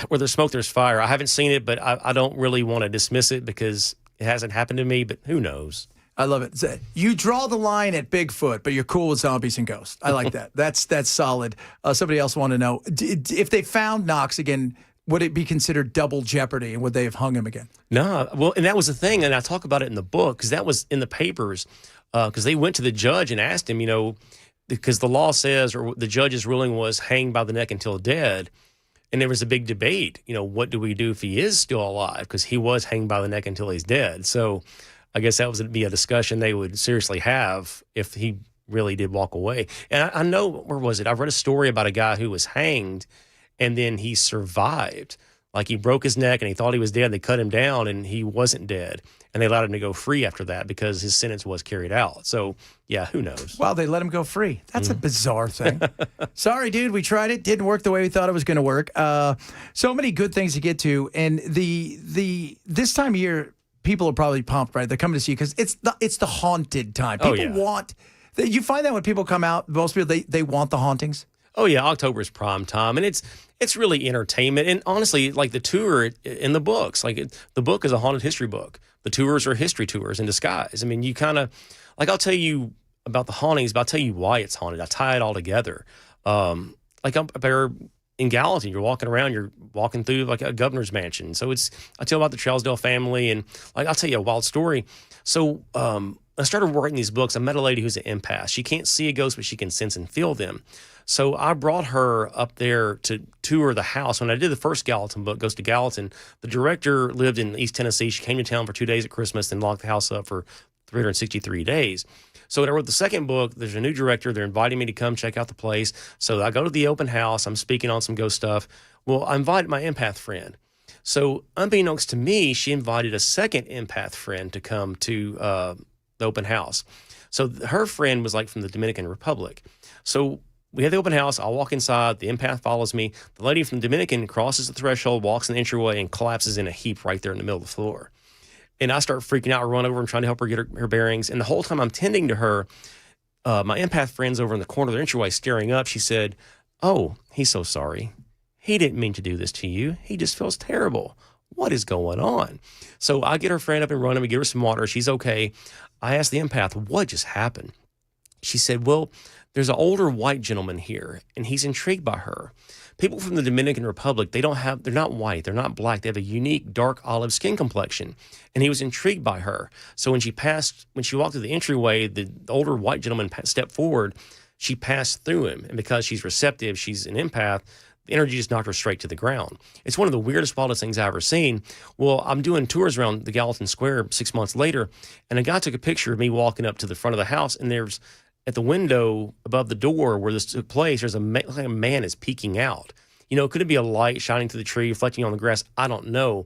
where there's smoke, there's fire. I haven't seen it, but I don't really want to dismiss it because it hasn't happened to me, but who knows? I love it. You draw the line at Bigfoot, but you're cool with zombies and ghosts. I like that. That's solid. Somebody else wanted to know, if they found Knox again, would it be considered double jeopardy, and would they have hung him again? No. Well, and that was the thing, and I talk about it in the book because that was in the papers because they went to the judge and asked him, you know, because the law says, or the judge's ruling was hang by the neck until dead. And there was a big debate, you know, what do we do if he is still alive? Because he was hanging by the neck until he's dead. So I guess that would be a discussion they would seriously have if he really did walk away. And I know, where was it? I read a story about a guy who was hanged and then he survived. Like he broke his neck and he thought he was dead. They cut him down and he wasn't dead. And they allowed him to go free after that because his sentence was carried out. So, yeah, who knows? Wow, they let him go free. That's a bizarre thing. Sorry, dude, we tried it. Didn't work the way we thought it was going to work. So many good things to get to. And this time of year, people are probably pumped, right? They're coming to see you because it's the haunted time. People want... You find that when people come out, most people, they want the hauntings? Oh, yeah, October is prime time, and it's really entertainment. And honestly, like the tour in the books, the book is a haunted history book. The tours are history tours in disguise. I mean, you kind of, like I'll tell you about the hauntings, but I'll tell you why it's haunted. I tie it all together. Like up there in Gallatin, you're walking around, you're walking through like a governor's mansion. So I tell about the Trousdale family, and like I'll tell you a wild story. So I started writing these books. I met a lady who's an empath. She can't see a ghost, but she can sense and feel them. So I brought her up there to tour the house. When I did the first Gallatin book, Goes to Gallatin, the director lived in East Tennessee. She came to town for 2 days at Christmas and locked the house up for 363 days. So when I wrote the second book, there's a new director. They're inviting me to come check out the place. So I go to the open house. I'm speaking on some ghost stuff. Well, I invited my empath friend. So unbeknownst to me, she invited a second empath friend to come to the open house. So her friend was like from the Dominican Republic. So we have the open house. I'll walk inside. The empath follows me. The lady from the Dominican crosses the threshold, walks in the entryway, and collapses in a heap right there in the middle of the floor. And I start freaking out. I run over and trying to help her get her bearings. And the whole time I'm tending to her, my empath friend's over in the corner of the entryway staring up. She said, "Oh, he's so sorry. He didn't mean to do this to you. He just feels terrible. What is going on?" So I get her friend up and running. We give her some water. She's okay. I asked the empath, "What just happened?" She said, "Well, there's an older white gentleman here, and he's intrigued by her. People from the Dominican Republic, they're not white, they're not black, they have a unique dark olive skin complexion, and he was intrigued by her. So when she walked through the entryway, the older white gentleman stepped forward, she passed through him, and because she's receptive, she's an empath, the energy just knocked her straight to the ground. It's one of the weirdest, wildest things I've ever seen. Well, I'm doing tours around the Gallatin Square 6 months later, and a guy took a picture of me walking up to the front of the house, and there's at the window above the door where this took place, there's like a man is peeking out. You know, could it be a light shining through the tree, reflecting on the grass? I don't know.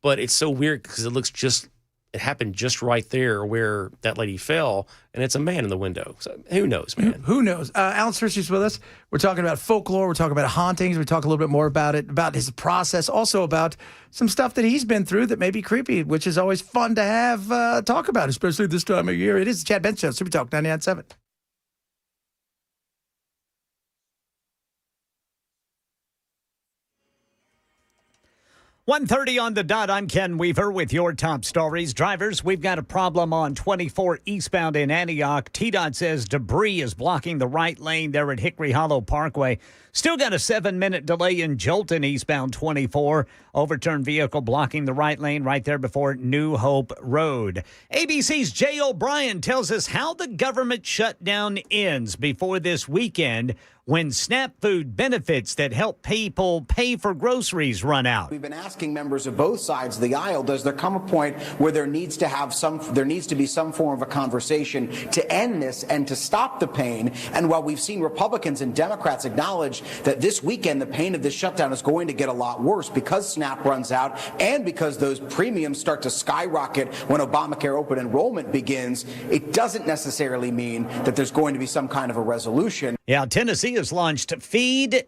But it's so weird because it happened just right there where that lady fell, and it's a man in the window. So who knows, man? Who knows? Alan Searcy's with us. We're talking about folklore. We're talking about hauntings. We talk a little bit more about it, about his process, also about some stuff that he's been through that may be creepy, which is always fun to have talk about, especially this time of year. It is the Chad Benson Show, Super Talk 99.7. 1:30 on the dot. I'm Ken Weaver with your top stories. Drivers, we've got a problem on 24 eastbound in Antioch. TDOT says debris is blocking the right lane there at Hickory Hollow Parkway. Still got a 7-minute delay in Jolton eastbound 24. Overturned vehicle blocking the right lane right there before New Hope Road. ABC's Jay O'Brien tells us how the government shutdown ends before this weekend when SNAP food benefits that help people pay for groceries run out. We've been asking members of both sides of the aisle, does there come a point where there needs to be some form of a conversation to end this and to stop the pain? And while we've seen Republicans and Democrats acknowledge that this weekend the pain of this shutdown is going to get a lot worse because SNAP runs out and because those premiums start to skyrocket when Obamacare open enrollment begins, it doesn't necessarily mean that there's going to be some kind of a resolution. Yeah, Tennessee has launched feedtn.org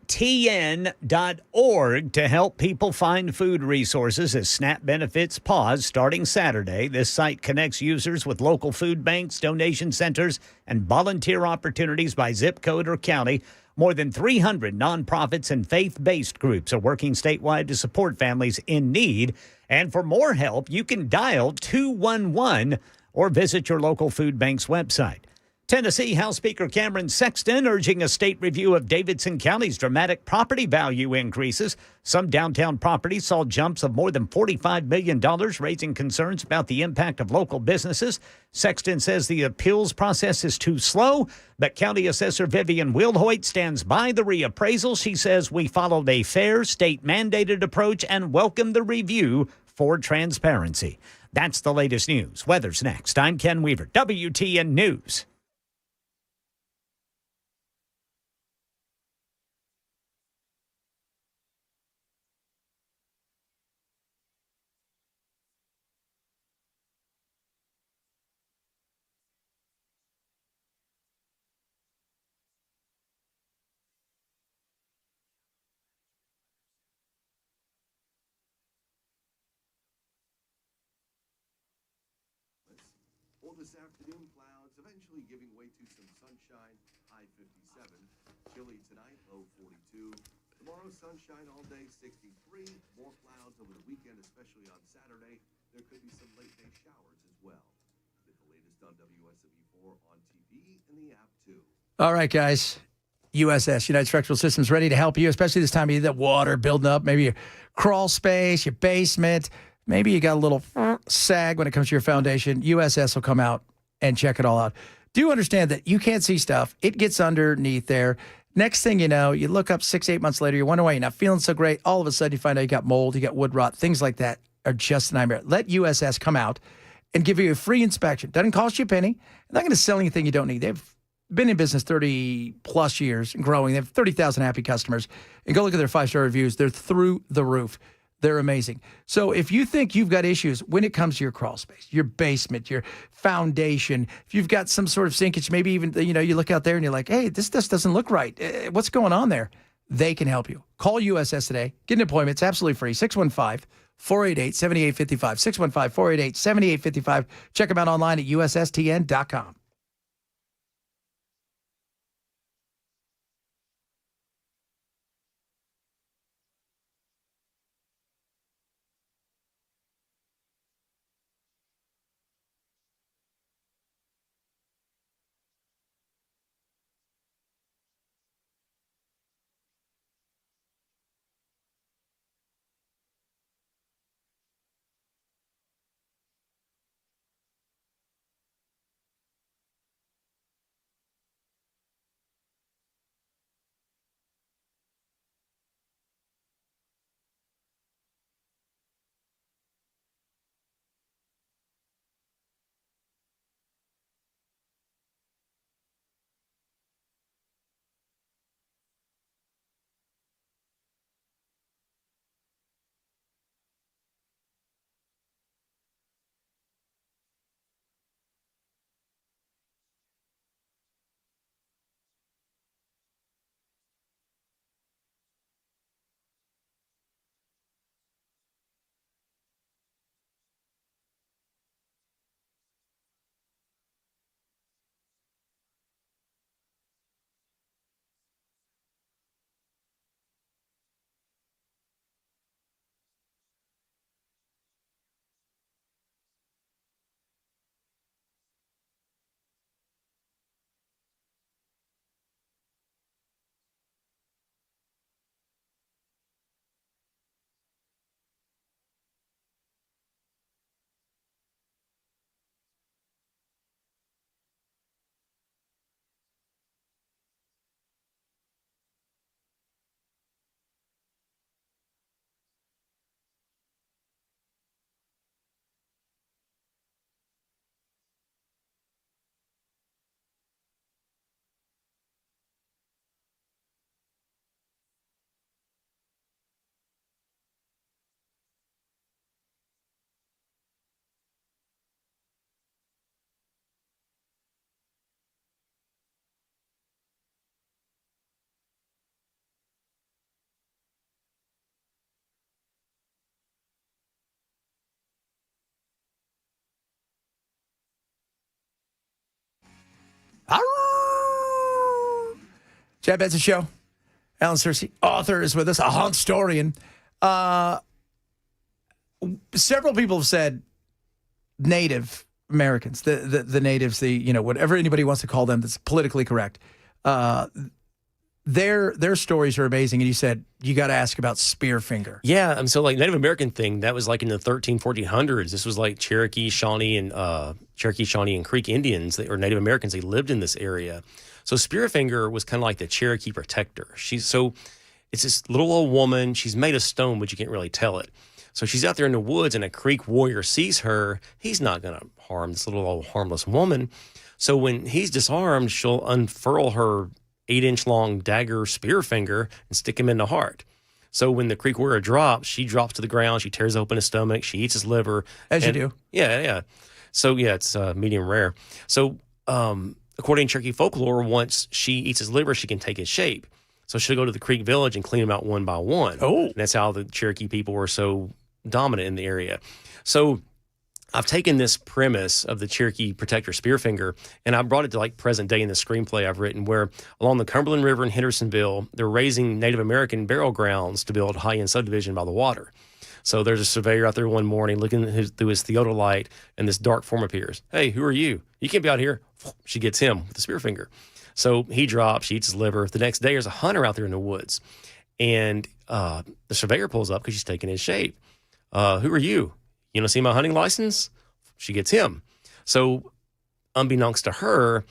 to help people find food resources as SNAP benefits pause starting Saturday. This site connects users with local food banks, donation centers, and volunteer opportunities by zip code or county. More than 300 nonprofits and faith-based groups are working statewide to support families in need. And for more help, you can dial 211 or visit your local food bank's website. Tennessee House Speaker Cameron Sexton urging a state review of Davidson County's dramatic property value increases. Some downtown properties saw jumps of more than $45 million, raising concerns about the impact of local businesses. Sexton says the appeals process is too slow, but County Assessor Vivian Wilhoit stands by the reappraisal. She says we followed a fair state-mandated approach and welcome the review for transparency. That's the latest news. Weather's next. I'm Ken Weaver, WTN News. Well, this afternoon, clouds eventually giving way to some sunshine, high 57. Chilly tonight, low 42. Tomorrow, sunshine all day, 63. More clouds over the weekend, especially on Saturday. There could be some late day showers as well. Get the latest on WSW4 on TV and the app, too. All right, guys. USS, United Structural Systems, ready to help you, especially this time of year, that water building up, maybe your crawl space, your basement. Maybe you got a little sag when it comes to your foundation. USS will come out and check it all out. Do understand that you can't see stuff. It gets underneath there. Next thing you know, you look up 6-8 months later, you wonder why you're not feeling so great. All of a sudden, you find out you got mold, you got wood rot. Things like that are just a nightmare. Let USS come out and give you a free inspection. Doesn't cost you a penny. They're not going to sell anything you don't need. They've been in business 30-plus years and growing. They have 30,000 happy customers. And go look at their 5-star reviews. They're through the roof. They're amazing. So if you think you've got issues when it comes to your crawl space, your basement, your foundation, if you've got some sort of sinkage, maybe even, you look out there and you're like, hey, this doesn't look right. What's going on there? They can help you. Call USS today. Get an appointment. It's absolutely free. 615-488-7855. 615-488-7855. Check them out online at USSTN.com. Chad Benson Show. Alan Searcy, author, is with us, a Honkstorian. Several people have said Native Americans, the natives, whatever anybody wants to call them that's politically correct. Their stories are amazing. And you said you got to ask about Spearfinger. Yeah, so like Native American thing, that was like in the 1400s. This was like Cherokee, Shawnee, and Creek Indians, or Native Americans. They lived in this area. So Spearfinger was kind of like the Cherokee protector. It's this little old woman. She's made of stone, but you can't really tell it. So she's out there in the woods, and a Creek warrior sees her. He's not going to harm this little old harmless woman. So when he's disarmed, she'll unfurl her 8-inch long dagger Spearfinger and stick him in the heart. So when the Creek warrior drops, she drops to the ground. She tears open his stomach. She eats his liver. As you do. Yeah. So yeah, it's medium rare. So according to Cherokee folklore, once she eats his liver, she can take his shape. So she'll go to the Creek village and clean them out one by one. Oh. And that's how the Cherokee people were so dominant in the area. So I've taken this premise of the Cherokee protector Spearfinger, and I brought it to like present day in the screenplay I've written, where along the Cumberland River in Hendersonville, they're raising Native American burial grounds to build high-end subdivision by the water. So there's a surveyor out there one morning looking through his theodolite, and this dark form appears. Hey, who are you? You can't be out here. She gets him with the Spearfinger. So he drops, she eats his liver. The next day, there's a hunter out there in the woods, and the surveyor pulls up because she's taking his shape. Who are you? You don't see my hunting license? She gets him. So unbeknownst to her,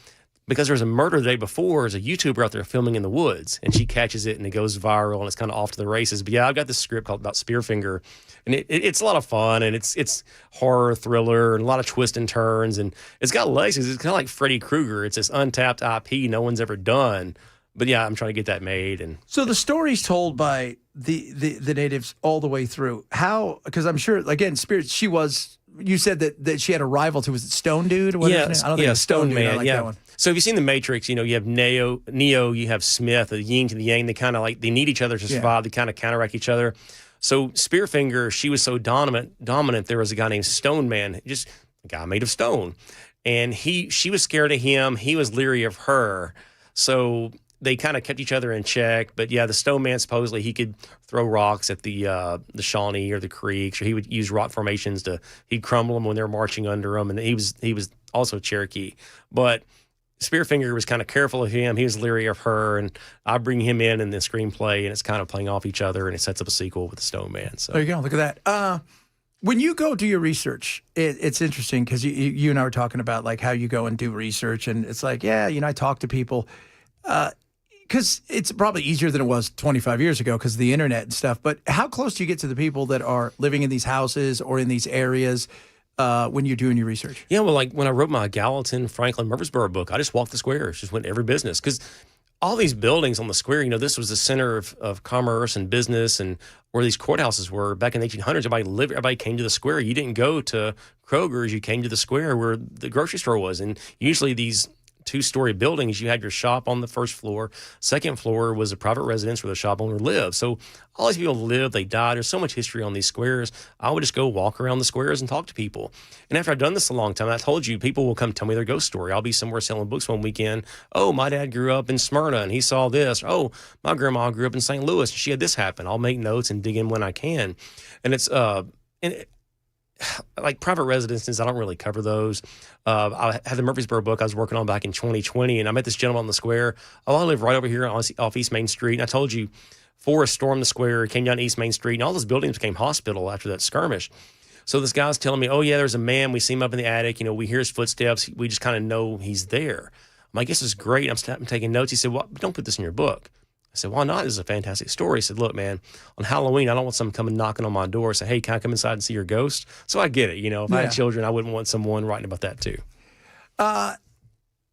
because there was a murder the day before, there's a YouTuber out there filming in the woods, and she catches it, and it goes viral, and it's kind of off to the races. But yeah, I've got this script called about Spearfinger, and it's a lot of fun, and it's horror, thriller, and a lot of twists and turns, and it's got legs. It's kind of like Freddy Krueger. It's this untapped IP no one's ever done. But yeah, I'm trying to get that made. And so the story's told by the natives all the way through. How? Because I'm sure, again, Spirit. She was. You said that she had a rival to, was it Stone Dude? Or yeah, I don't think it was Stone Man. Dude. I like that one. So if you've seen The Matrix, you have Neo, you have Smith, the yin to the yang. They kind of they need each other to survive. They kind of counteract each other. So Spearfinger, she was so dominant. There was a guy named Stone Man, just a guy made of stone, and she was scared of him. He was leery of her. So they kind of kept each other in check. But yeah, the Stone Man, supposedly he could throw rocks at the Shawnee or the Creeks, or he would use rock formations he'd crumble them when they were marching under him. And he was also Cherokee. But Spearfinger was kind of careful of him. He was leery of her, and I bring him in the screenplay, and it's kind of playing off each other, and it sets up a sequel with the Stone Man. So there you go. Look at that. When you go do your research, it's interesting because you and I were talking about like how you go and do research, and it's like, I talk to people. Because it's probably easier than it was 25 years ago because of the internet and stuff. But how close do you get to the people that are living in these houses or in these areas when you're doing your research? Yeah, well, like when I wrote my Gallatin, Franklin, Murfreesboro book, I just walked the squares, just went to every business. Because all these buildings on the square, this was the center of commerce and business, and where these courthouses were back in the 1800s. Everybody came to the square. You didn't go to Kroger's. You came to the square where the grocery store was. And usually these 2-story buildings, you had your shop on the first floor. Second floor was a private residence where the shop owner lived. So all these people lived, they died. There's so much history on these squares. I would just go walk around the squares and talk to people. And after I've done this a long time, I told you, people will come tell me their ghost story. I'll be somewhere selling books one weekend. Oh, my dad grew up in Smyrna and he saw this. Oh, my grandma grew up in St. Louis and she had this happen. I'll make notes and dig in when I can. And it's like private residences, I don't really cover those. I had the Murfreesboro book I was working on back in 2020, and I met this gentleman on the square. I live right over here off East Main Street, and I told you, Forrest stormed the square, came down East Main Street, and all those buildings became hospital after that skirmish. So this guy's telling me, oh, yeah, there's a man. We see him up in the attic. We hear his footsteps. We just kind of know he's there. I'm like, this is great. I'm taking notes. He said, well, don't put this in your book. I said, why not? This is a fantastic story. He said, look, man, on Halloween, I don't want someone coming knocking on my door and say, hey, can I come inside and see your ghost? So I get it. If I had children, I wouldn't want someone writing about that too.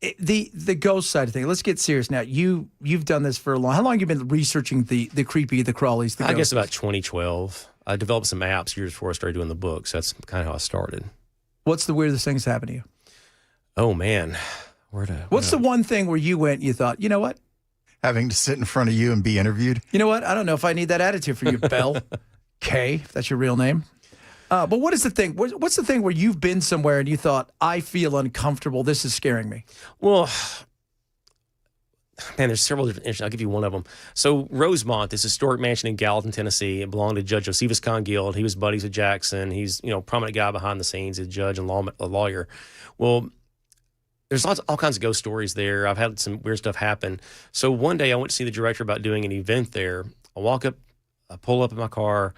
The ghost side of things. Let's get serious now. You've done this for a long. How long have you been researching the creepy, the crawlies, the I ghosts? guess about 2012. I developed some apps years before I started doing the books. That's kind of how I started. What's the weirdest thing that's happened to you? Oh man, what's the one thing where you went and you thought, you know what? Having to sit in front of you and be interviewed. You know what? I don't know if I need that attitude for you, Bell. K, if that's your real name. But what is the thing? What's the thing where you've been somewhere and you thought, I feel uncomfortable. This is scaring me? Well, man, there's several different. I'll give you one of them. So Rosemont, this historic mansion in Gallatin, Tennessee, it belonged to Judge Josephus Congill. He was buddies with Jackson. He's prominent guy behind the scenes, a judge and a lawyer. Well, there's all kinds of ghost stories there. I've had some weird stuff happen. So one day I went to see the director about doing an event there. I walk up, I pull up in my car.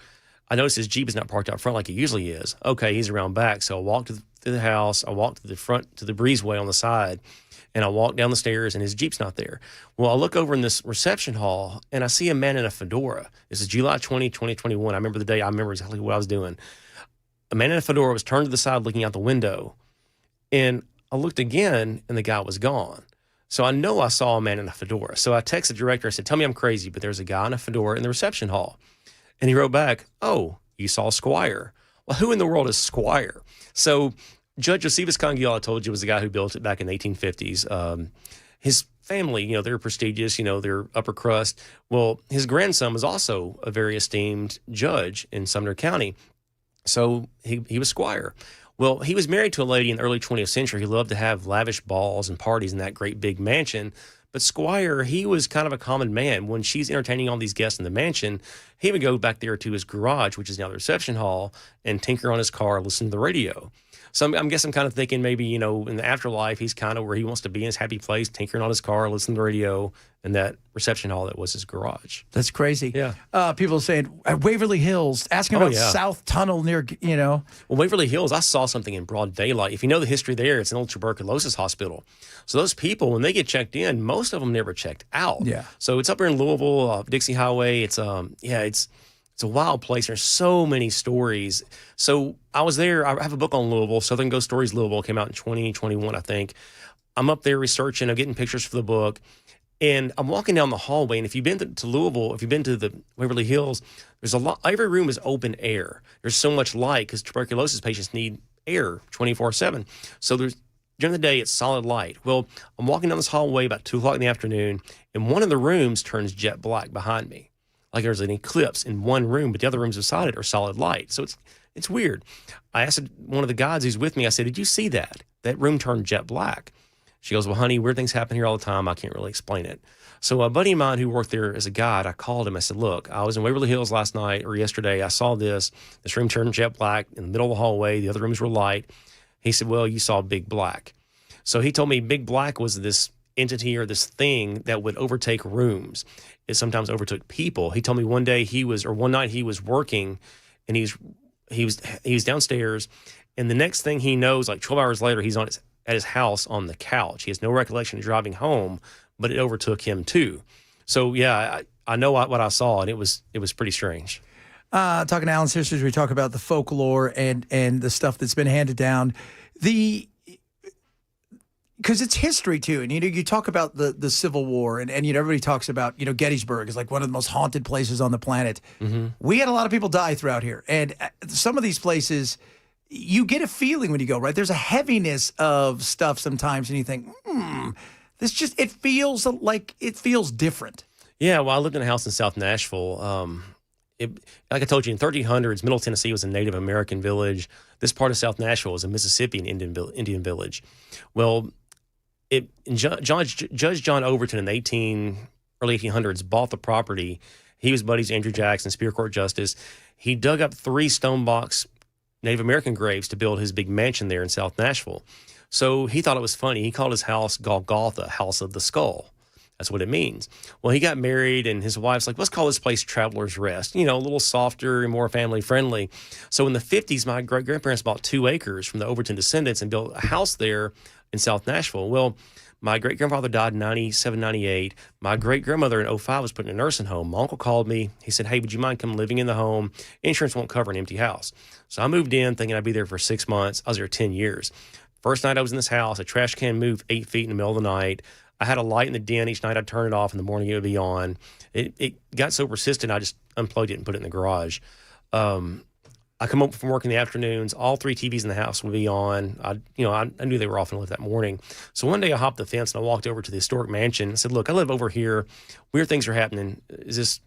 I notice his Jeep is not parked out front like it usually is. Okay, he's around back. So I walk to the house. I walk to the front, to the breezeway on the side, and I walk down the stairs, and his Jeep's not there. Well, I look over in this reception hall, and I see a man in a fedora. This is July 20, 2021. I remember the day. I remember exactly what I was doing. A man in a fedora was turned to the side looking out the window, and I looked again, and the guy was gone. So I know I saw a man in a fedora. So I texted the director. I said, tell me I'm crazy, but there's a guy in a fedora in the reception hall. And he wrote back, oh, you saw Squire. Well, who in the world is Squire? So Judge Josephus Congill, I told you, was the guy who built it back in the 1850s. His family, they're prestigious, they're upper crust. Well, his grandson was also a very esteemed judge in Sumner County. So he was Squire. Well, he was married to a lady in the early 20th century who loved to have lavish balls and parties in that great big mansion. But Squire, he was kind of a common man. When she's entertaining all these guests in the mansion, he would go back there to his garage, which is now the reception hall, and tinker on his car, listen to the radio. So I guess I'm kind of thinking maybe, in the afterlife, he's kind of where he wants to be in his happy place, tinkering on his car, listening to the radio, and that reception hall that was his garage. That's crazy. Yeah. People saying Waverly Hills, asking about South Tunnel near, Well, Waverly Hills, I saw something in broad daylight. If you know the history there, it's an old tuberculosis hospital. So those people, when they get checked in, most of them never checked out. Yeah. So it's up here in Louisville, Dixie Highway. It's it's a wild place. There's so many stories. So I was there. I have a book on Louisville, Southern Ghost Stories Louisville. Came out in 2021, I think. I'm up there researching. I'm getting pictures for the book. And I'm walking down the hallway. And if you've been to Louisville, if you've been to the Waverly Hills, there's a lot. Every room is open air. There's so much light because tuberculosis patients need air 24/7. So during the day, it's solid light. Well, I'm walking down this hallway about 2 o'clock in the afternoon, and one of the rooms turns jet black behind me. Like there's an eclipse in one room, but the other rooms beside it are solid light. So it's weird. I asked one of the guides who's with me, I said, did you see that? That room turned jet black. She goes, well, honey, weird things happen here all the time. I can't really explain it. So a buddy of mine who worked there as a guide, I called him. I said, look, I was in Waverly Hills last night or yesterday. I saw this. This room turned jet black in the middle of the hallway. The other rooms were light. He said, well, you saw Big Black. So he told me Big Black was this entity or this thing that would overtake rooms. It sometimes overtook people. He told me one night he was working, and he was downstairs, and the next thing he knows, like 12 hours later, he's at his house on the couch. He has no recollection of driving home, but it overtook him too. So yeah, I know what I saw, and it was pretty strange. Talking to Alan Sisters, we talk about the folklore and the stuff that's been handed down. Because it's history too, and you talk about the Civil War, and everybody talks about Gettysburg is like one of the most haunted places on the planet. Mm-hmm. We had a lot of people die throughout here, and some of these places, you get a feeling when you go, right? There's a heaviness of stuff sometimes, and you think, it feels different. Yeah, well, I lived in a house in South Nashville. Like I told you, in 1300s, Middle Tennessee was a Native American village. This part of South Nashville was a Mississippian Indian village. Well, Judge John Overton in the early 1800s bought the property. He was buddies with Andrew Jackson, Superior Court Justice. He dug up 3 stone box Native American graves to build his big mansion there in South Nashville. So he thought it was funny. He called his house Golgotha, House of the Skull. That's what it means. Well, he got married, and his wife's like, let's call this place Traveler's Rest, a little softer and more family-friendly. So in the 50s, my great-grandparents bought 2 acres from the Overton descendants and built a house there in South Nashville. Well, my great-grandfather died in 97, 98. My great-grandmother in 05 was put in a nursing home. My uncle called me. He said, hey, would you mind coming living in the home? Insurance won't cover an empty house. So I moved in thinking I'd be there for 6 months. I was there 10 years. First night I was in this house, a trash can moved 8 feet in the middle of the night. I had a light in the den. Each night I'd turn it off. In the morning it would be on. It got so persistent, I just unplugged it and put it in the garage. I come home from work in the afternoons. All 3 TVs in the house would be on. I knew they were off and left that morning. So one day I hopped the fence and I walked over to the historic mansion and said, look, I live over here. Weird things are happening. Is this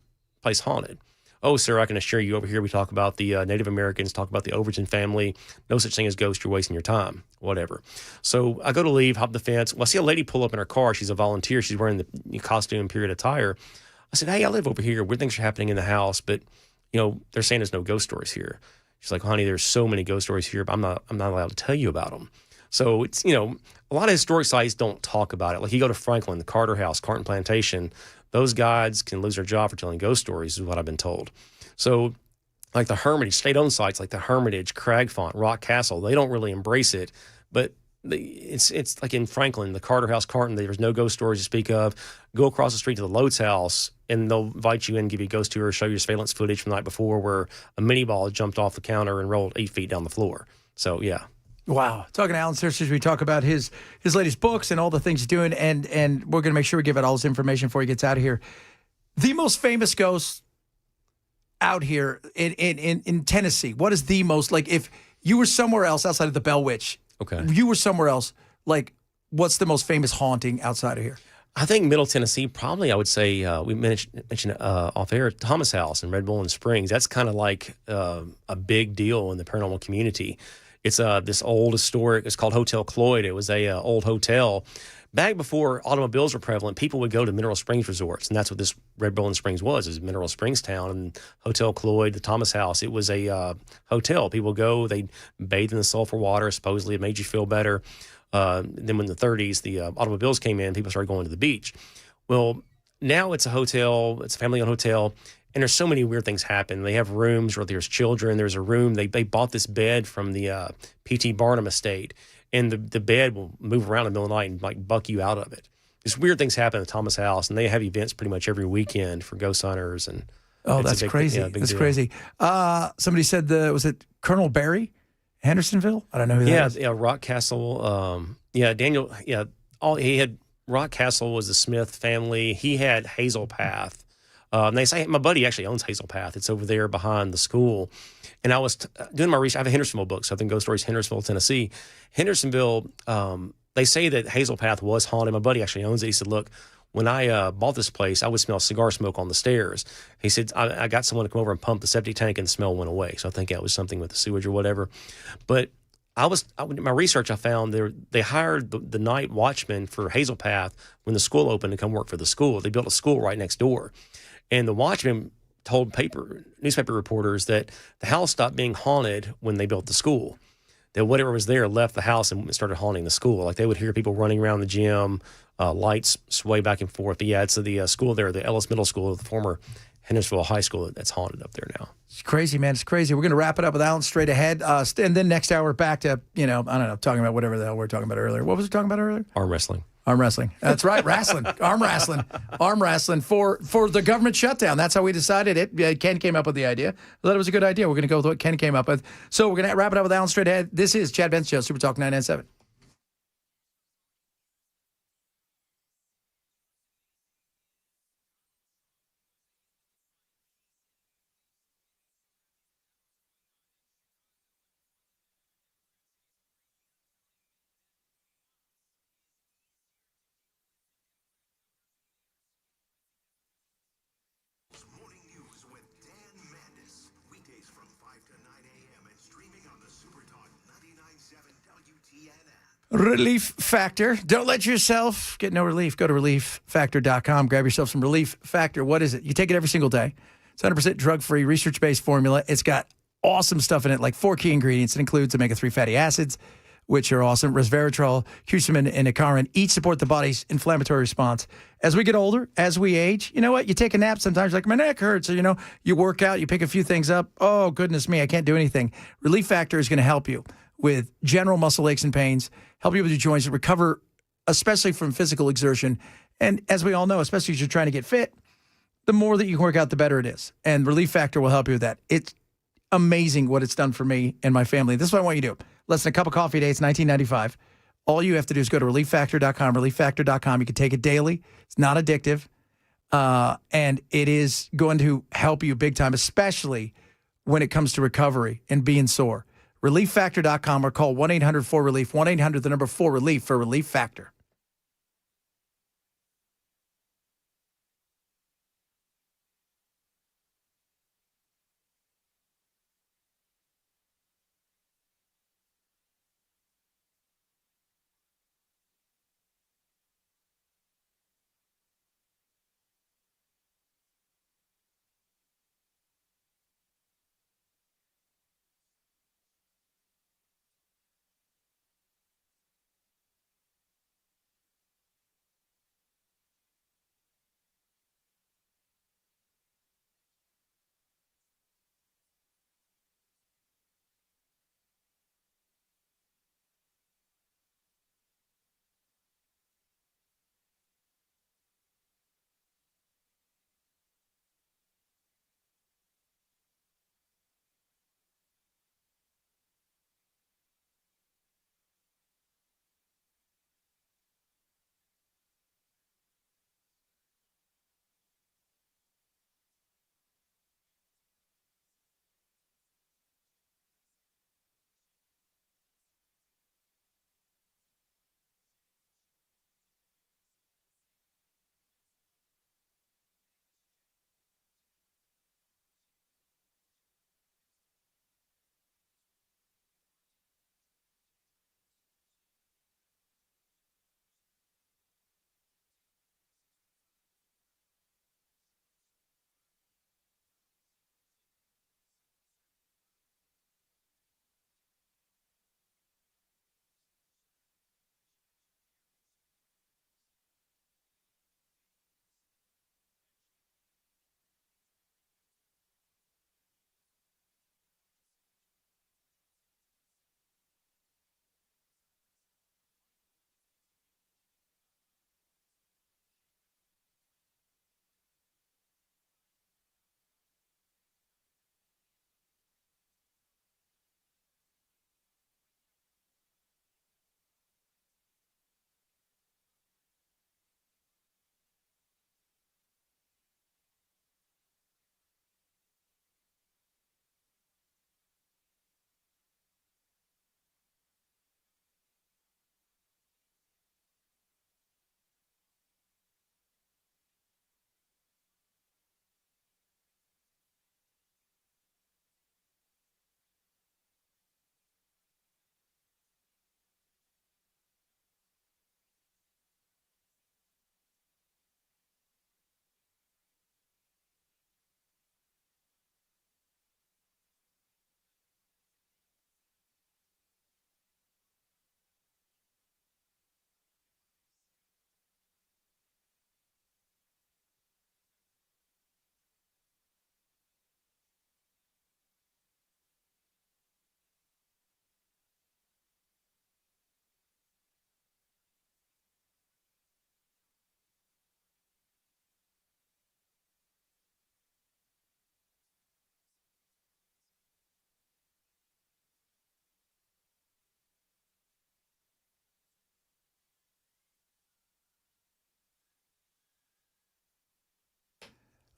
place haunted? "Oh, sir, I can assure you over here we talk about the Native Americans, talk about the Overton family. No such thing as ghosts. You're wasting your time." Whatever. So I go to leave, hop the fence. Well, I see a lady pull up in her car. She's a volunteer. She's wearing the costume period attire. I said, "Hey, I live over here. Weird things are happening in the house, but they're saying there's no ghost stories here." She's like, "Honey, there's so many ghost stories here, but I'm not allowed to tell you about them." So it's, a lot of historic sites don't talk about it. Like you go to Franklin, the Carter House, Carton Plantation, those guides can lose their job for telling ghost stories, is what I've been told. So like the Hermitage, state-owned sites like the Hermitage, Cragfont, Rock Castle, they don't really embrace it, but it's like in Franklin, the Carter House, Carton, there's no ghost stories to speak of. Go across the street to the Loads house, and they'll invite you in, give you a ghost tour, show you surveillance footage from the night before where a mini ball jumped off the counter and rolled 8 feet down the floor. So, yeah. Wow. Talking to Alan Searchers, we talk about his latest books and all the things he's doing, and we're going to make sure we give out all his information before he gets out of here. The most famous ghost out here in Tennessee, what is the most, like, if you were somewhere else outside of the Bell Witch, okay, you were somewhere else, like, what's the most famous haunting outside of here? I think Middle Tennessee, probably I would say, we mentioned off air, Thomas House in Red Bull and Springs. That's kind of like a big deal in the paranormal community. It's this old historic, it's called Hotel Cloyd. It was a old hotel. Back before automobiles were prevalent, people would go to Mineral Springs resorts, and that's what this Red Bull and Springs was, is Mineral Springs town. And Hotel Cloyd, the Thomas House, it was a hotel. People go, they bathe in the sulfur water. Supposedly it made you feel better. Then when the 30s, the automobiles came in, people started going to the beach. Well, now it's a hotel, it's a family-owned hotel, and there's so many weird things happen. They have rooms where there's children. There's a room, they bought this bed from the P.T. Barnum estate, and the bed will move around in the middle of the night and like buck you out of it. Just weird things happen at Thomas House, and they have events pretty much every weekend for ghost hunters. And oh, that's crazy. That's crazy. Somebody said, was it Colonel Barry? Hendersonville? I don't know who that is. Yeah, Rock Castle. Daniel. Yeah, he had Rock Castle was the Smith family. He had Hazel Path. And they say my buddy actually owns Hazel Path. It's over there behind the school. And I was doing my research. I have a Hendersonville book, Southern Ghost Stories, Hendersonville, Tennessee. Hendersonville. They say that Hazel Path was haunted. My buddy actually owns it. He said, "Look, when I bought this place, I would smell cigar smoke on the stairs." He said, I got someone to come over and pump the septic tank, and the smell went away. So I think that was something with the sewage or whatever. But in my research, I found they hired the night watchman for Hazel Path when the school opened to come work for the school. They built a school right next door. And the watchman told newspaper reporters that the house stopped being haunted when they built the school. That whatever was there left the house and started haunting the school. Like they would hear people running around the gym, lights sway back and forth. But yeah, it's the school there, the Ellis Middle School, the former Hendersonville High School, that's haunted up there now. It's crazy, man. It's crazy. We're going to wrap it up with Alan straight ahead. And then next hour, back to, I don't know, talking about whatever the hell we were talking about earlier. What was we talking about earlier? Arm wrestling. Arm wrestling. That's right. Wrestling. Arm wrestling. Arm wrestling for the government shutdown. That's how we decided it. Ken came up with the idea. I thought it was a good idea. We're going to go with what Ken came up with. So we're going to wrap it up with Alan straight ahead. This is Chad Ben's Show, Super Talk 997. Relief Factor. Don't let yourself get no relief. Go to relieffactor.com. Grab yourself some Relief Factor. What is it? You take it every single day. It's 100% drug-free, research-based formula. It's got awesome stuff in it, like 4 key ingredients. It includes omega-3 fatty acids, which are awesome. Resveratrol, curcumin, and icariin each support the body's inflammatory response. As we get older, as we age, you know what? You take a nap sometimes, like my neck hurts, or, you work out, you pick a few things up. Oh, goodness me, I can't do anything. Relief Factor is going to help you with general muscle aches and pains, help you with your joints to recover, especially from physical exertion. And as we all know, especially as you're trying to get fit, the more that you can work out, the better it is. And Relief Factor will help you with that. It's amazing what it's done for me and my family. This is what I want you to do. Less than a cup of coffee a day. It's $19.95. All you have to do is go to relieffactor.com, relieffactor.com. You can take it daily. It's not addictive. And it is going to help you big time, especially when it comes to recovery and being sore. relieffactor.com or call 1-800-4RELIEF, 1-800-4RELIEF for Relief Factor.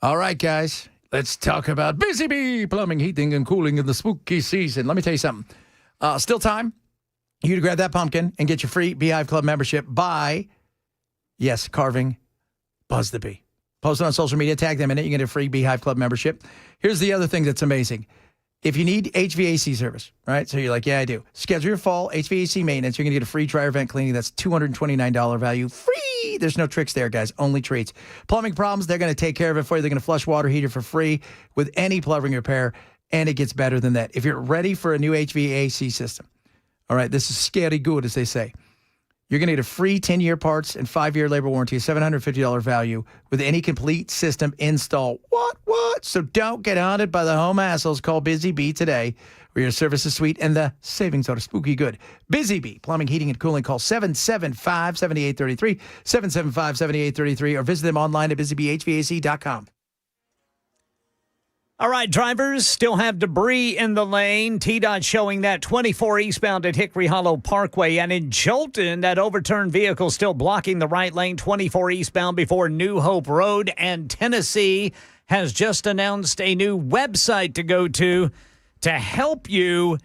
All right, guys. Let's talk about Busy Bee Plumbing, Heating, and Cooling in the spooky season. Let me tell you something. Still time. You to grab that pumpkin and get your free Beehive Club membership by, yes, carving Buzz the Bee. Post it on social media, tag them in it. You get a free Beehive Club membership. Here's the other thing that's amazing. If you need HVAC service, right? So you're like, yeah, I do. Schedule your fall HVAC maintenance. You're going to get a free dryer vent cleaning. That's $229 value. Free. There's no tricks there, guys. Only treats. Plumbing problems, they're going to take care of it for you. They're going to flush water heater for free with any plumbing repair, and it gets better than that. If you're ready for a new HVAC system, all right, this is scary good, as they say. You're going to get a free 10-year parts and 5-year labor warranty, a $750 value with any complete system install. What? So don't get haunted by the home hassles. Call Busy Bee today, where your service is sweet and the savings are spooky good. Busy Bee, plumbing, heating, and cooling. Call 775-7833, 775-7833, or visit them online at busybeehvac.com. All right, drivers still have debris in the lane. TDOT showing that 24 eastbound at Hickory Hollow Parkway. And in Jolton, that overturned vehicle still blocking the right lane, 24 eastbound before New Hope Road. And Tennessee has just announced a new website to go to help you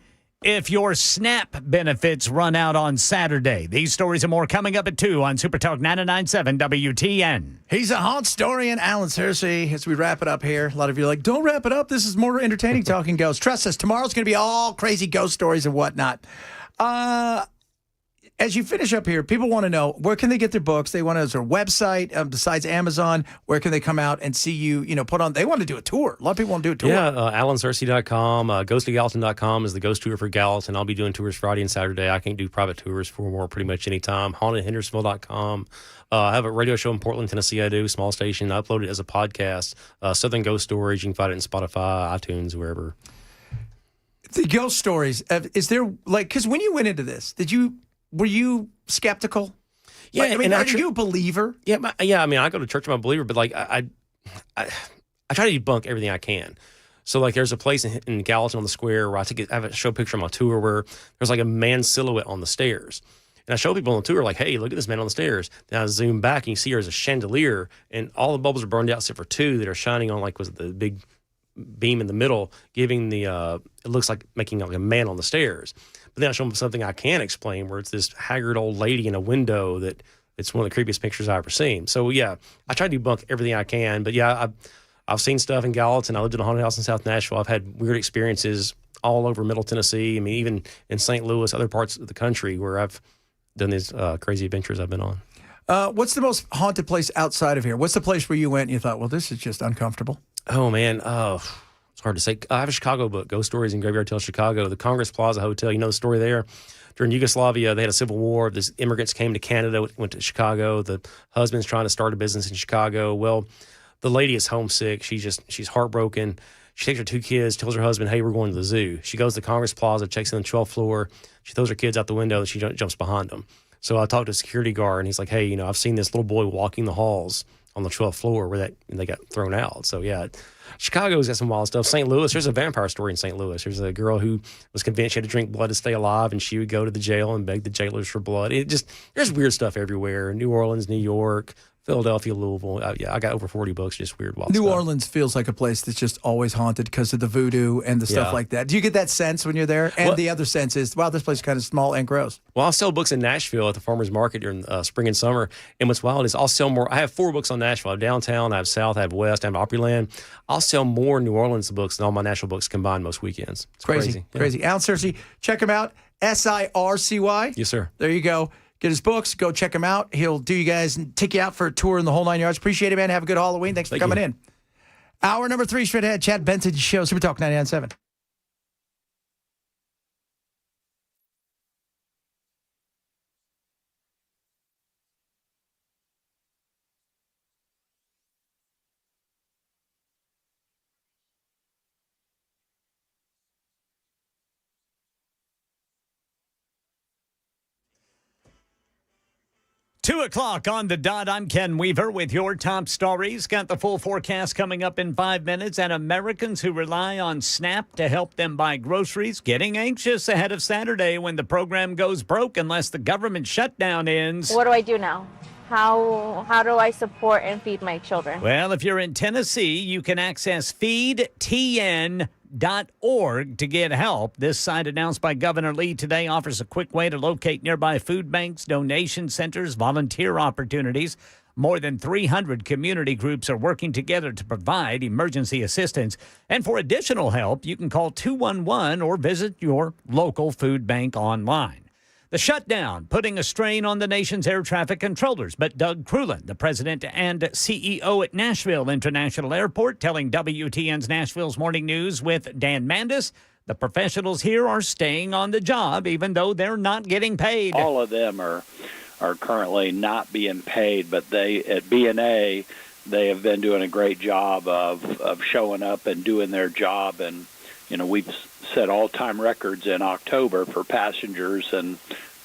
if your SNAP benefits run out on Saturday. These stories and more coming up at 2 on Super Talk 99.7 WTN. He's a haunt historian, Alan Searcy. As we wrap it up here, a lot of you are like, don't wrap it up. This is more entertaining talking ghosts. Trust us, tomorrow's going to be all crazy ghost stories and whatnot. As you finish up here, people want to know, where can they get their books? They want to, is there a website besides Amazon? Where can they come out and see you, put on? They want to do a tour. A lot of people want to do a tour. Yeah, AlanSearcy.com. GhostofGallatin.com is the ghost tour for Gallatin. I'll be doing tours Friday and Saturday. I can do private tours for more pretty much any time. HauntedHendersonville.com. I have a radio show in Portland, Tennessee. I do, small station. I upload it as a podcast. Southern Ghost Stories. You can find it in Spotify, iTunes, wherever. The ghost stories, is there, because when you went into this, were you skeptical? Yeah, are you a believer? Yeah, I go to church. I'm a believer, but I try to debunk everything I can. So there's a place in Gallatin on the square where I have a show picture on my tour where there's a man's silhouette on the stairs. And I show people on the tour, hey, look at this man on the stairs. Then I zoom back and you see there's a chandelier and all the bulbs are burned out except for 2 that are shining on was it the big beam in the middle, giving it looks like making a man on the stairs. But then I show them something I can't explain where it's this haggard old lady in a window that it's one of the creepiest pictures I've ever seen. So, yeah, I try to debunk everything I can. But, yeah, I've seen stuff in Gallatin. I lived in a haunted house in South Nashville. I've had weird experiences all over Middle Tennessee. I mean, even in St. Louis, other parts of the country where I've done these crazy adventures I've been on. What's the most haunted place outside of here? What's the place where you went and you thought, well, this is just uncomfortable? Oh, man. It's hard to say. I have a Chicago book, Ghost Stories in Graveyard Tales Chicago, the Congress Plaza Hotel. You know the story there? During Yugoslavia, they had a civil war. The immigrants came to Canada, went to Chicago. The husband's trying to start a business in Chicago. Well, the lady is homesick. She's heartbroken. She takes her 2 kids, tells her husband, hey, we're going to the zoo. She goes to the Congress Plaza, checks in the 12th floor. She throws her kids out the window, and she jumps behind them. So I talked to a security guard, and he's like, hey, I've seen this little boy walking the halls on the 12th floor where they got thrown out. So, yeah, Chicago's got some wild stuff. St. Louis, there's a vampire story in St. Louis. There's a girl who was convinced she had to drink blood to stay alive, and she would go to the jail and beg the jailers for blood. There's weird stuff everywhere. New Orleans, New York, Philadelphia, Louisville. I got over 40 books, just weird, wild stuff. New Orleans feels like a place that's just always haunted because of the voodoo and the stuff like that. Do you get that sense when you're there? And the other sense is, wow, this place is kind of small and gross. Well, I'll sell books in Nashville at the farmer's market during spring and summer. And what's wild is I'll sell more. I have 4 books on Nashville. I have downtown, I have south, I have west, I have Opryland. I'll sell more New Orleans books than all my Nashville books combined most weekends. It's crazy. Crazy. Alan Searcy, check him out. SIRCY. Yes, sir. There you go. Get his books. Go check him out. He'll do you guys and take you out for a tour in the whole 9 yards. Appreciate it, man. Have a good Halloween. Thanks for coming in. Hour number 3, straight ahead. Chad Benson Show, Super Talk 99.7. Two o'clock on the dot. I'm Ken Weaver with your top stories. Got the full forecast coming up in 5 minutes. And Americans who rely on SNAP to help them buy groceries getting anxious ahead of Saturday when the program goes broke unless the government shutdown ends. What do I do now? How do I support and feed my children? Well, if you're in Tennessee, you can access feedtn.org to get help. This site, announced by Governor Lee today, offers a quick way to locate nearby food banks, donation centers, volunteer opportunities. More than 300 community groups are working together to provide emergency assistance. And for additional help, you can call 211 or visit your local food bank online. The shutdown putting a strain on the nation's air traffic controllers. But Doug Crulin, the president and CEO at Nashville International Airport, telling WTN's Nashville's Morning News with Dan Mandis, the professionals here are staying on the job even though they're not getting paid. All of them are currently not being paid, but they at BNA, they have been doing a great job of showing up and doing their job. And we've set all-time records in October for passengers, and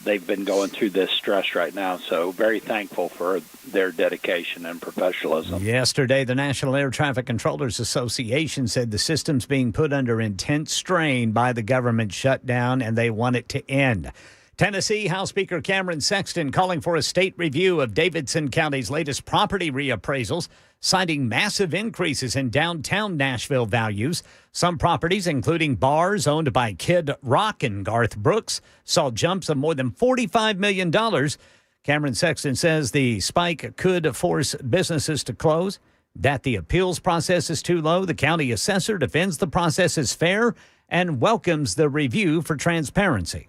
they've been going through this stress right now. So very thankful for their dedication and professionalism. Yesterday, the National Air Traffic Controllers Association said the system's being put under intense strain by the government shutdown, and they want it to end. Tennessee House Speaker Cameron Sexton calling for a state review of Davidson County's latest property reappraisals, citing massive increases in downtown Nashville values. Some properties, including bars owned by Kid Rock and Garth Brooks, saw jumps of more than $45 million. Cameron Sexton says the spike could force businesses to close, that the appeals process is too low. The county assessor defends the process is fair and welcomes the review for transparency.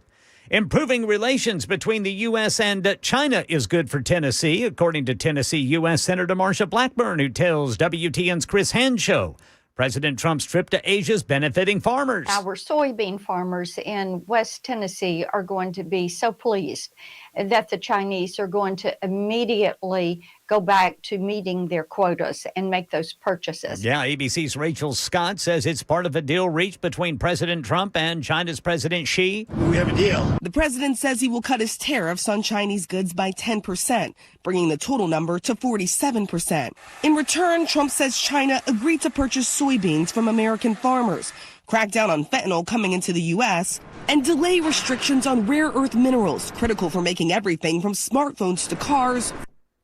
Improving relations between the U.S. and China is good for Tennessee, according to Tennessee U.S. Senator Marsha Blackburn, who tells WTN's Chris Henshaw President Trump's trip to Asia is benefiting farmers. Our soybean farmers in West Tennessee are going to be so pleased that the Chinese are going to immediately go back to meeting their quotas and make those purchases. Yeah, ABC's Rachel Scott says it's part of a deal reached between President Trump and China's President Xi. We have a deal. The president says he will cut his tariffs on Chinese goods by 10%, bringing the total number to 47%. In return, Trump says China agreed to purchase soybeans from American farmers, crack down on fentanyl coming into the U.S., and delay restrictions on rare earth minerals critical for making everything from smartphones to cars.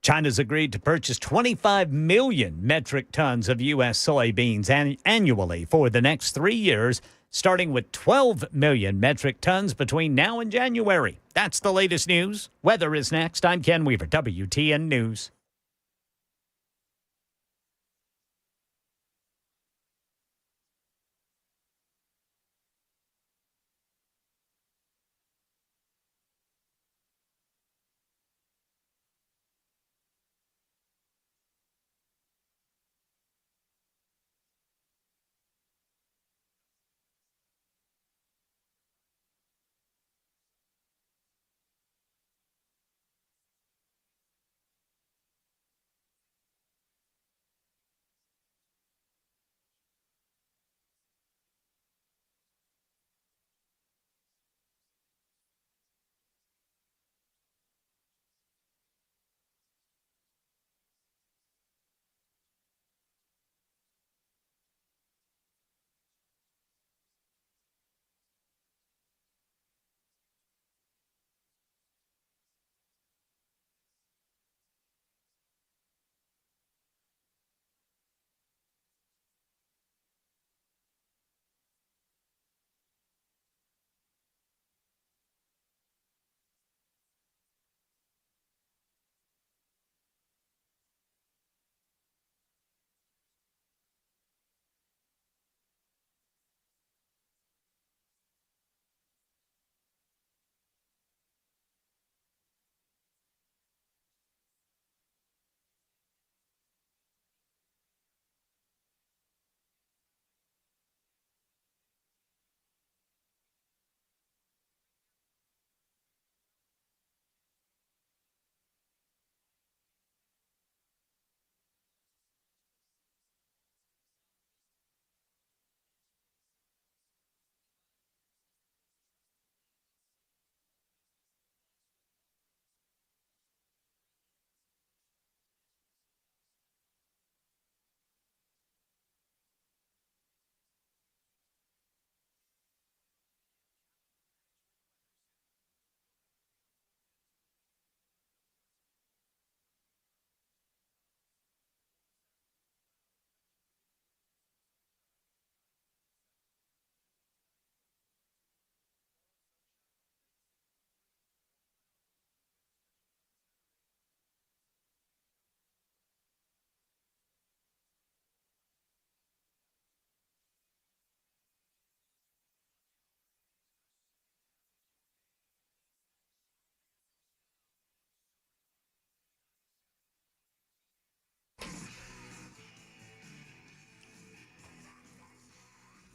China's agreed to purchase 25 million metric tons of U.S. soybeans annually for the next 3 years, starting with 12 million metric tons between now and January. That's the latest news. Weather is next. I'm Ken Weaver, WTN News.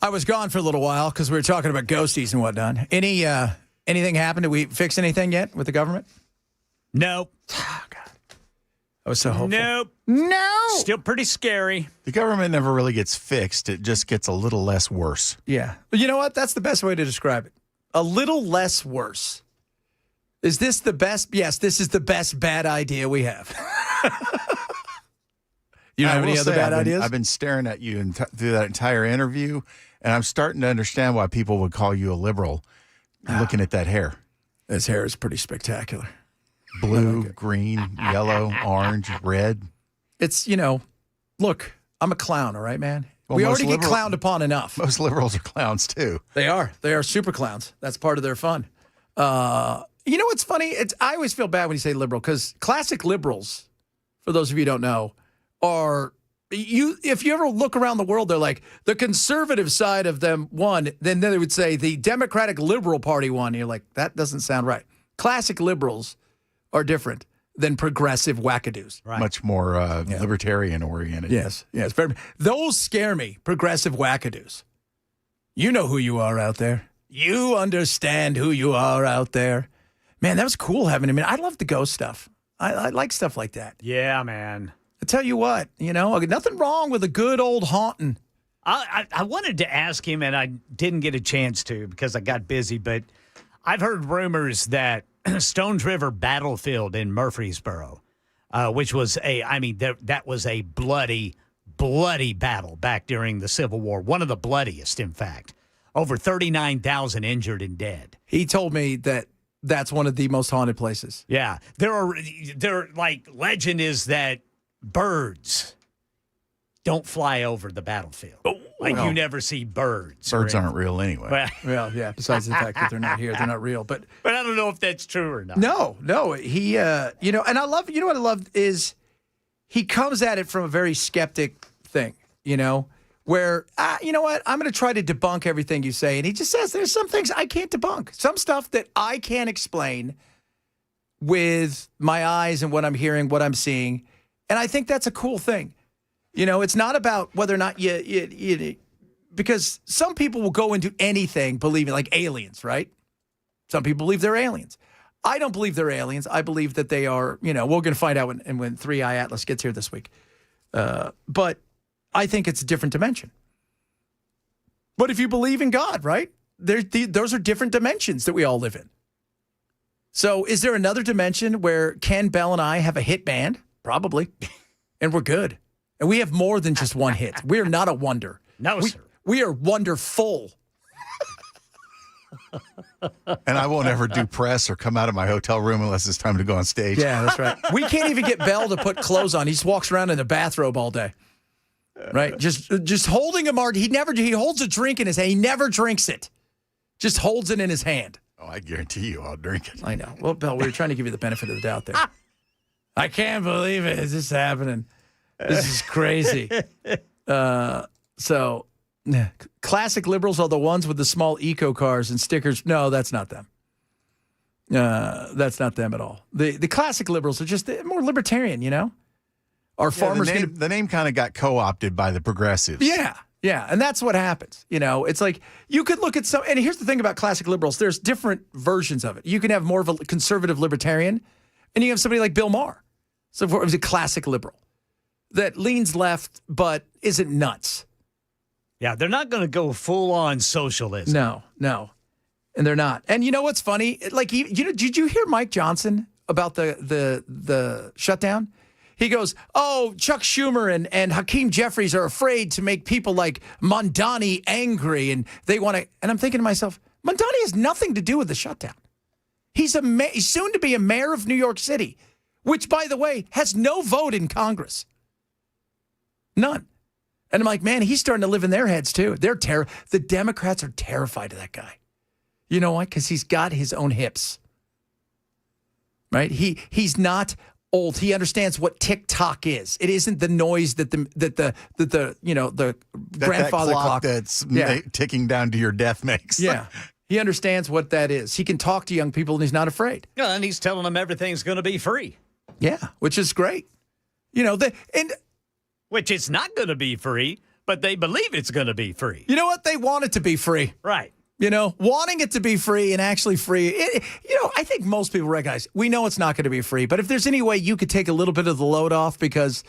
I was gone for a little while because we were talking about ghosties and whatnot. Anything happened? Did we fix anything yet with the government? Nope. Oh, God. I was so hopeful. Nope. No. Still pretty scary. The government never really gets fixed. It just gets a little less worse. Yeah. But you know what? That's the best way to describe it. A little less worse. Is this the best? Yes, this is the best bad idea we have. You have any other bad ideas? I've been staring at you through that entire interview, and I'm starting to understand why people would call you a liberal looking at that hair. This hair is pretty spectacular. Blue, green, yellow, orange, red. It's, look, I'm a clown, all right, man? Well, we already get clowned upon enough. Most liberals are clowns, too. They are. They are super clowns. That's part of their fun. You know what's funny? I always feel bad when you say liberal because classic liberals, for those of you who don't know, are if you ever look around the world, they're like the conservative side of them won, then they would say the Democratic Liberal Party won. You're like, that doesn't sound right. Classic liberals are different than progressive wackadoos. Right. Much more libertarian oriented. Yes. Those scare me, progressive wackadoos. You know who you are out there. You understand who you are out there. Man, that was cool having him. I love the ghost stuff. I like stuff like that. Yeah, man. I tell you what, nothing wrong with a good old haunting. I wanted to ask him, and I didn't get a chance to because I got busy, but I've heard rumors that Stones River Battlefield in Murfreesboro, which was that was a bloody, bloody battle back during the Civil War. One of the bloodiest, in fact. Over 39,000 injured and dead. He told me that that's one of the most haunted places. Yeah. Legend is that birds don't fly over the battlefield. You never see birds. Birds aren't real anyway. Well, yeah, besides the fact that they're not here, they're not real. But I don't know if that's true or not. No. He, and I love, what I love is he comes at it from a very skeptic thing, where, you know what, I'm going to try to debunk everything you say. And he just says there's some things I can't debunk, some stuff that I can't explain with my eyes and what I'm hearing, what I'm seeing. And I think that's a cool thing. It's not about whether or not you because some people will go into anything believing, like aliens, right? Some people believe they're aliens. I don't believe they're aliens. I believe that they are, we're going to find out when 3i Atlas gets here this week. But I think it's a different dimension. But if you believe in God, right? Those are different dimensions that we all live in. So is there another dimension where Ken Bell and I have a hit band? Probably. And we're good. And we have more than just one hit. We are not a wonder. No, sir. We are wonderful. And I won't ever do press or come out of my hotel room unless it's time to go on stage. Yeah, that's right. We can't even get Bell to put clothes on. He just walks around in a bathrobe all day. Right? Just holding a martini. He holds a drink in his hand. He never drinks it. Just holds it in his hand. Oh, I guarantee you I'll drink it. I know. Well, Bell, we were trying to give you the benefit of the doubt there. I can't believe it. Is this happening? This is crazy. Classic liberals are the ones with the small eco cars and stickers. No, that's not them. That's not them at all. The classic liberals are just more libertarian, Our farmers. The name kind of got co-opted by the progressives. Yeah, and that's what happens. It's like you could look at some. And here's the thing about classic liberals: there's different versions of it. You can have more of a conservative libertarian, and you have somebody like Bill Maher, so it was a classic liberal that leans left but isn't nuts. Yeah, they're not going to go full on socialism. No, and they're not. And you know what's funny? Like, did you hear Mike Johnson about the shutdown? He goes, "Oh, Chuck Schumer and Hakeem Jeffries are afraid to make people like Mondani angry, and they want to." And I'm thinking to myself, Mondani has nothing to do with the shutdown. He's soon to be a mayor of New York City, which, by the way, has no vote in Congress. None. And I'm like, man, he's starting to live in their heads too. The Democrats are terrified of that guy. You know why? Because he's got his own hips. Right? He's not old. He understands what TikTok is. It isn't the noise that the grandfather clock that's ticking down to your death makes. Yeah. He understands what that is. He can talk to young people and he's not afraid. Yeah, and he's telling them everything's going to be free. Yeah, which is great. Which it's not going to be free, but they believe it's going to be free. You know what? They want it to be free. Right. You know, wanting it to be free and actually free. I think most people recognize, we know it's not going to be free, but if there's any way you could take a little bit of the load off, because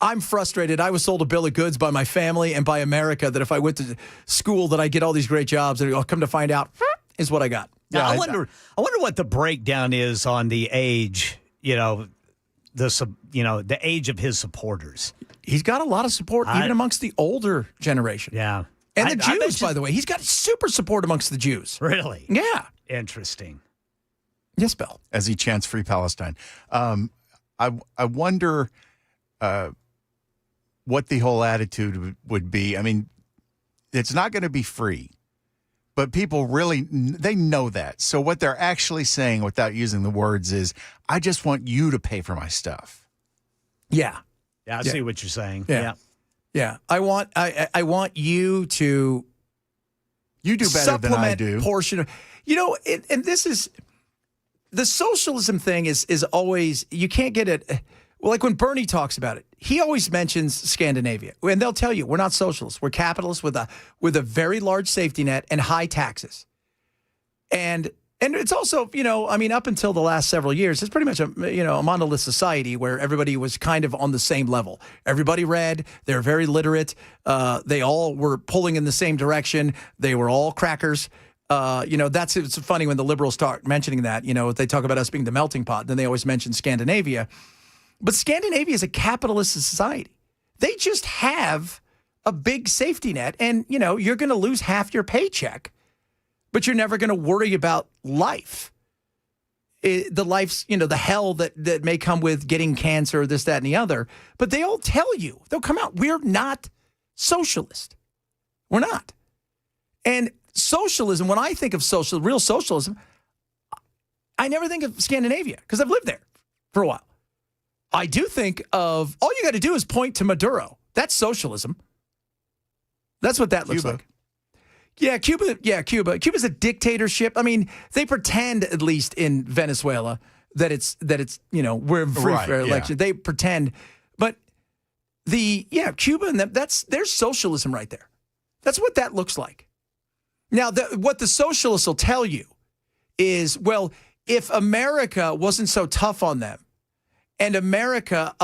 I'm frustrated. I was sold a bill of goods by my family and by America that if I went to school that I get all these great jobs, and I'll come to find out is what I got. Now, I wonder what the breakdown is on the age, the age of his supporters. He's got a lot of support even amongst the older generation. Yeah. And the Jews, by the way. He's got super support amongst the Jews. Really? Yeah. Interesting. Yes, Bill. As he chants Free Palestine. I wonder what the whole attitude would be. I mean, it's not going to be free. But people really, they know that. So what they're actually saying without using the words is, I just want you to pay for my stuff. Yeah. Yeah, I see what you're saying. Yeah. Yeah. I want you to do better than I do. Portion of, and this is, the socialism thing is always, you can't get it. Well, like when Bernie talks about it, he always mentions Scandinavia. And they'll tell you, we're not socialists. We're capitalists with a very large safety net and high taxes. And it's also, up until the last several years, it's pretty much a monolith society where everybody was kind of on the same level. Everybody read. They were very literate. They all were pulling in the same direction. They were all crackers. It's funny when the liberals start mentioning that, they talk about us being the melting pot. Then they always mention Scandinavia. But Scandinavia is a capitalist society. They just have a big safety net, and, you're going to lose half your paycheck, but you're never going to worry about life. The hell that may come with getting cancer, this, that, and the other. But they all tell you, they'll come out, we're not socialist. We're not. And socialism, when I think of real socialism, I never think of Scandinavia because I've lived there for a while. I do think of, all you got to do is point to Maduro. That's socialism. That's what that looks like. Yeah, Cuba. Cuba's a dictatorship. I mean, they pretend, at least in Venezuela, that it's we're free for election. They pretend. But Cuba, and there's socialism right there. That's what that looks like. Now, what the socialists will tell you is, well, if America wasn't so tough on them, and America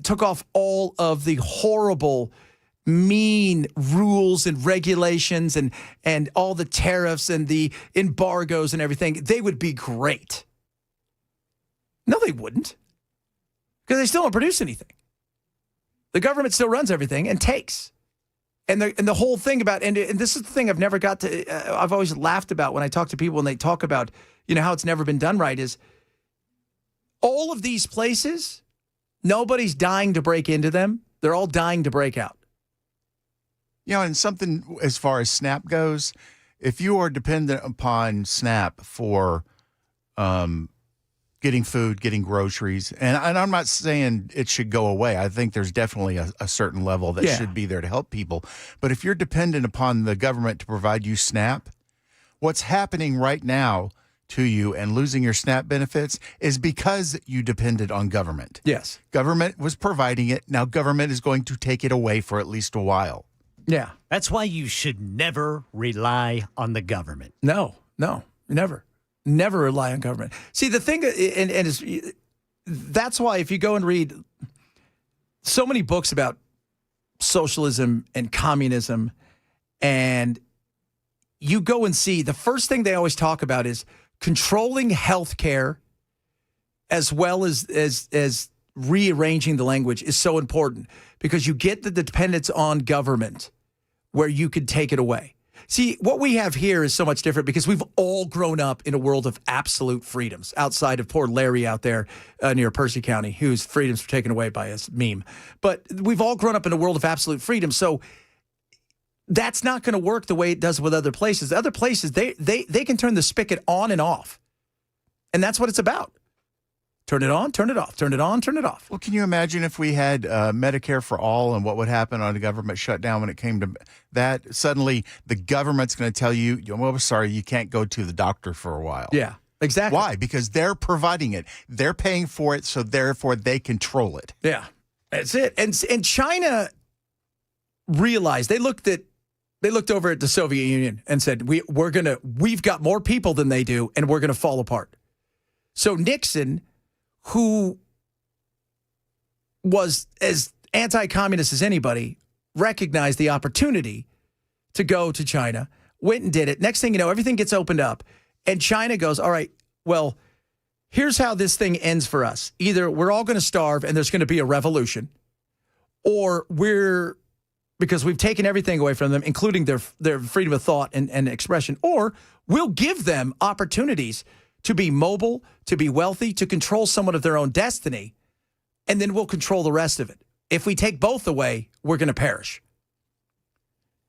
took off all of the horrible, mean rules and regulations and all the tariffs and the embargoes and everything, they would be great. No, they wouldn't. Because they still don't produce anything. The government still runs everything and takes. And the whole thing about, and this is the thing I've always laughed about when I talk to people and they talk about, how it's never been done right is, all of these places, nobody's dying to break into them. They're all dying to break out. And something as far as SNAP goes, if you are dependent upon SNAP for getting food, getting groceries, and I'm not saying it should go away. I think there's definitely a certain level that should be there to help people. But if you're dependent upon the government to provide you SNAP, what's happening right now to you and losing your SNAP benefits is because you depended on government. Yes. Government was providing it. Now government is going to take it away for at least a while. Yeah. That's why you should never rely on the government. No, never. Never rely on government. See, the thing, and that's why if you go and read so many books about socialism and communism, and you go and see, the first thing they always talk about is controlling healthcare, as well as rearranging the language, is so important because you get the dependence on government where you could take it away. See, what we have here is so much different because we've all grown up in a world of absolute freedoms outside of poor Larry out there near Percy County, whose freedoms were taken away by a meme. But we've all grown up in a world of absolute freedom. So that's not going to work the way it does with other places. Other places, they can turn the spigot on and off. And that's what it's about. Turn it on, turn it off, turn it on, turn it off. Well, can you imagine if we had Medicare for all and what would happen on a government shutdown when it came to that? Suddenly, the government's going to tell you, well, sorry, you can't go to the doctor for a while. Yeah, exactly. Why? Because they're providing it. They're paying for it, so therefore they control it. Yeah, that's it. And China realized they looked over at the Soviet Union and said, we've got more people than they do, and we're going to fall apart. So Nixon, who was as anti-communist as anybody, recognized the opportunity to go to China, went and did it. Next thing you know, everything gets opened up, and China goes, all right, well, here's how this thing ends for us. Either we're all going to starve and there's going to be a revolution, or because we've taken everything away from them, including their freedom of thought and expression, or we'll give them opportunities to be mobile, to be wealthy, to control somewhat of their own destiny, and then we'll control the rest of it. If we take both away, we're going to perish.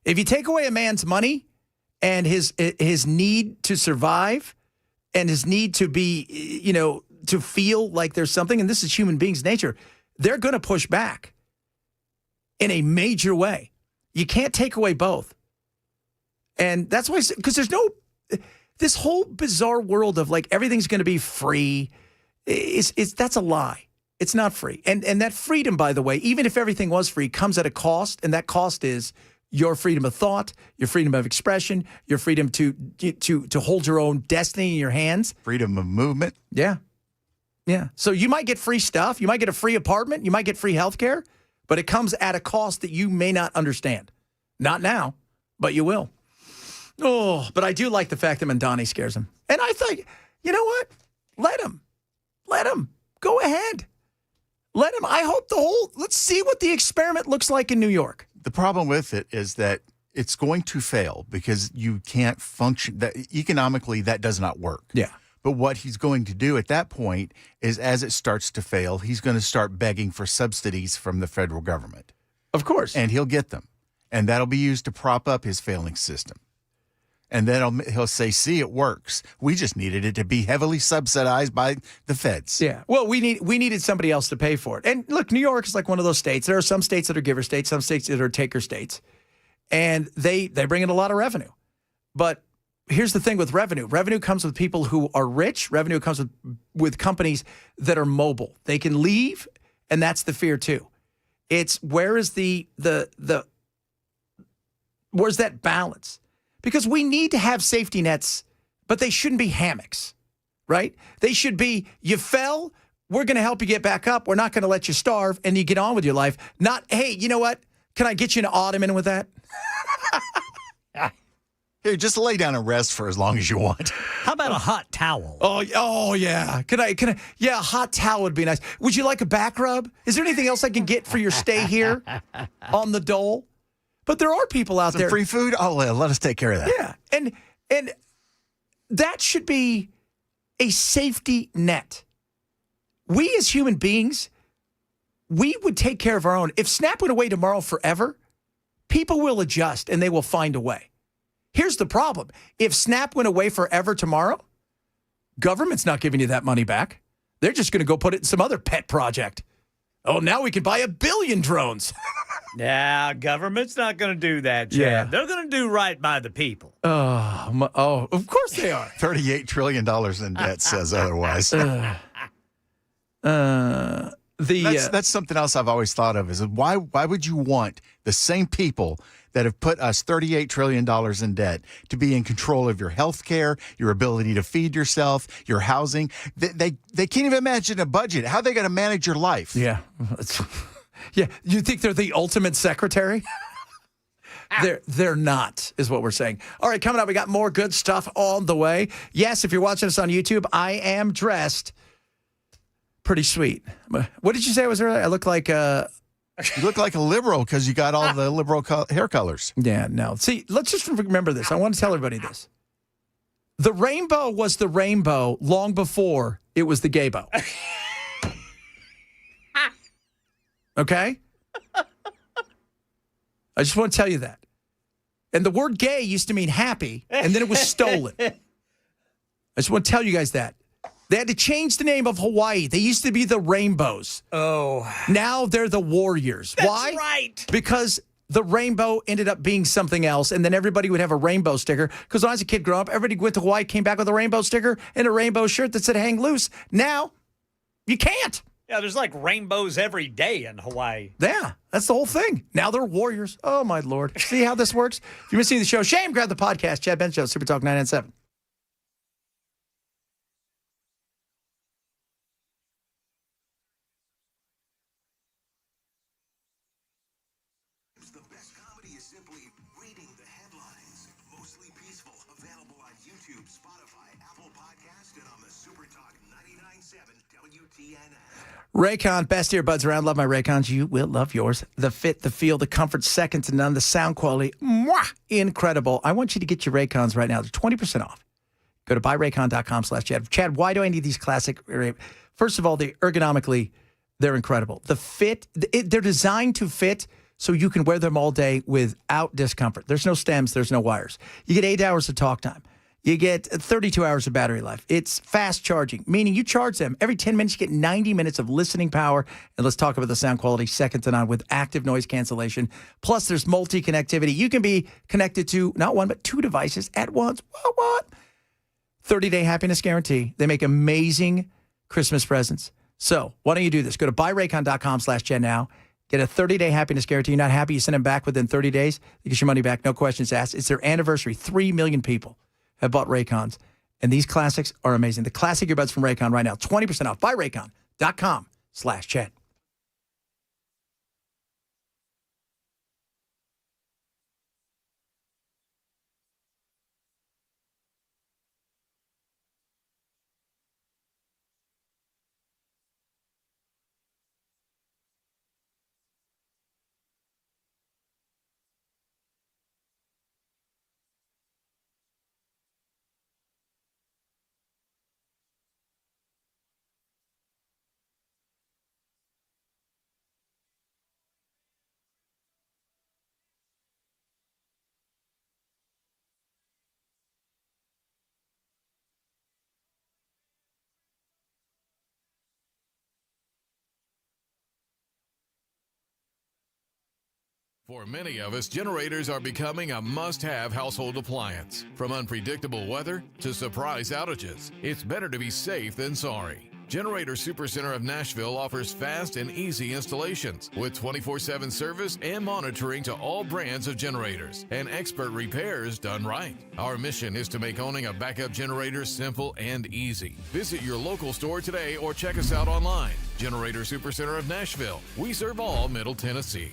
If you take away a man's money and his need to survive and his need to be, to feel like there's something, and this is human beings' nature, they're going to push back in a major way. You can't take away both. And that's why, because there's this whole bizarre world of like everything's going to be free, that's a lie. It's not free. And that freedom, by the way, even if everything was free, comes at a cost, and that cost is your freedom of thought, your freedom of expression, your freedom to hold your own destiny in your hands. Freedom of movement. Yeah. Yeah. So you might get free stuff. You might get a free apartment. You might get free health care, but it comes at a cost that you may not understand. Not now, but you will. Oh, but I do like the fact that Mandani scares him. And I thought, you know what? Let him. Go ahead. Let him. I hope let's see what the experiment looks like in New York. The problem with it is that it's going to fail because you can't function. Economically, that does not work. Yeah. But what he's going to do at that point is, as it starts to fail, he's going to start begging for subsidies from the federal government. Of course. And he'll get them. And that'll be used to prop up his failing system. And then he'll say, see, it works. We just needed it to be heavily subsidized by the feds. Yeah. Well, we needed somebody else to pay for it. And look, New York is like one of those states. There are some states that are giver states, some states that are taker states. And they bring in a lot of revenue. But here's the thing with revenue. Revenue comes with people who are rich. Revenue comes with companies that are mobile. They can leave, and that's the fear too. It's where's that balance? Because we need to have safety nets, but they shouldn't be hammocks, right? They should be, you fell, we're going to help you get back up. We're not going to let you starve, and you get on with your life. Not, hey, you know what? Can I get you an ottoman with that? Here, just lay down and rest for as long as you want. How about a hot towel? Oh yeah. Can I? Yeah, a hot towel would be nice. Would you like a back rub? Is there anything else I can get for your stay here on the dole? But there are people out there. Free food? Oh, let us take care of that. Yeah. And that should be a safety net. We as human beings, we would take care of our own. If SNAP went away tomorrow forever, people will adjust and they will find a way. Here's the problem. If SNAP went away forever tomorrow, government's not giving you that money back. They're just going to go put it in some other pet project. Oh, now we can buy 1 billion drones. Yeah, government's not going to do that, Chad. Yeah. They're going to do right by the people. Oh, of course they are. $38 trillion in debt says otherwise. That's something else I've always thought of is why would you want the same people that have put us $38 trillion in debt to be in control of your health care, your ability to feed yourself, your housing? They can't even imagine a budget. How are they going to manage your life? Yeah. Yeah. You think they're the ultimate secretary? They're not, is what we're saying. All right, coming up, we got more good stuff on the way. Yes, if you're watching us on YouTube, I am dressed pretty sweet. What did you say I was earlier? I look like you look like a liberal because you got all the liberal hair colors. Yeah, no. See, let's just remember this. I want to tell everybody this. The rainbow was the rainbow long before it was the gaybo. Okay? I just want to tell you that. And the word gay used to mean happy, and then it was stolen. I just want to tell you guys that. They had to change the name of Hawaii. They used to be the Rainbows. Oh. Now they're the Warriors. That's Why? right. Because the rainbow ended up being something else, and then everybody would have a rainbow sticker. Because when I was a kid growing up, everybody went to Hawaii, came back with a rainbow sticker and a rainbow shirt that said hang loose. Now, you can't. Yeah, there's like rainbows every day in Hawaii. Yeah, that's the whole thing. Now they're warriors. Oh, my Lord. See how this works? If you're missing the show, shame, grab the podcast. Chad Ben Show, Super Talk 997. The best comedy is simply reading the headlines. Mostly peaceful. Available on YouTube, Spotify, Apple Podcast, and on the Super Talk 99.7 WTNS. Raycon, best earbuds around. Love my Raycons. You will love yours. The fit, the feel, the comfort, second to none. The sound quality, mwah, incredible. I want you to get your Raycons right now. They're 20% off. Go to buyraycon.com/Chad. Chad, why do I need these classic? First of all, ergonomically, they're incredible. The fit, they're designed to fit so you can wear them all day without discomfort. There's no stems. There's no wires. You get 8 hours of talk time. You get 32 hours of battery life. It's fast charging, meaning you charge them. Every 10 minutes, you get 90 minutes of listening power. And let's talk about the sound quality second to none with active noise cancellation. Plus, there's multi-connectivity. You can be connected to not one, but two devices at once. What? 30-day happiness guarantee. They make amazing Christmas presents. So why don't you do this? Go to buyraycon.com/Chad now. Get a 30-day happiness guarantee. You're not happy, you send them back within 30 days. You get your money back, no questions asked. It's their anniversary. 3 million people have bought Raycons. And these classics are amazing. The classic earbuds from Raycon right now, 20% off. Buyraycon.com/Chad. For many of us, generators are becoming a must-have household appliance. From unpredictable weather to surprise outages, it's better to be safe than sorry. Generator Supercenter of Nashville offers fast and easy installations with 24/7 service and monitoring to all brands of generators and expert repairs done right. Our mission is to make owning a backup generator simple and easy. Visit your local store today or check us out online. Generator Supercenter of Nashville. We serve all Middle Tennessee.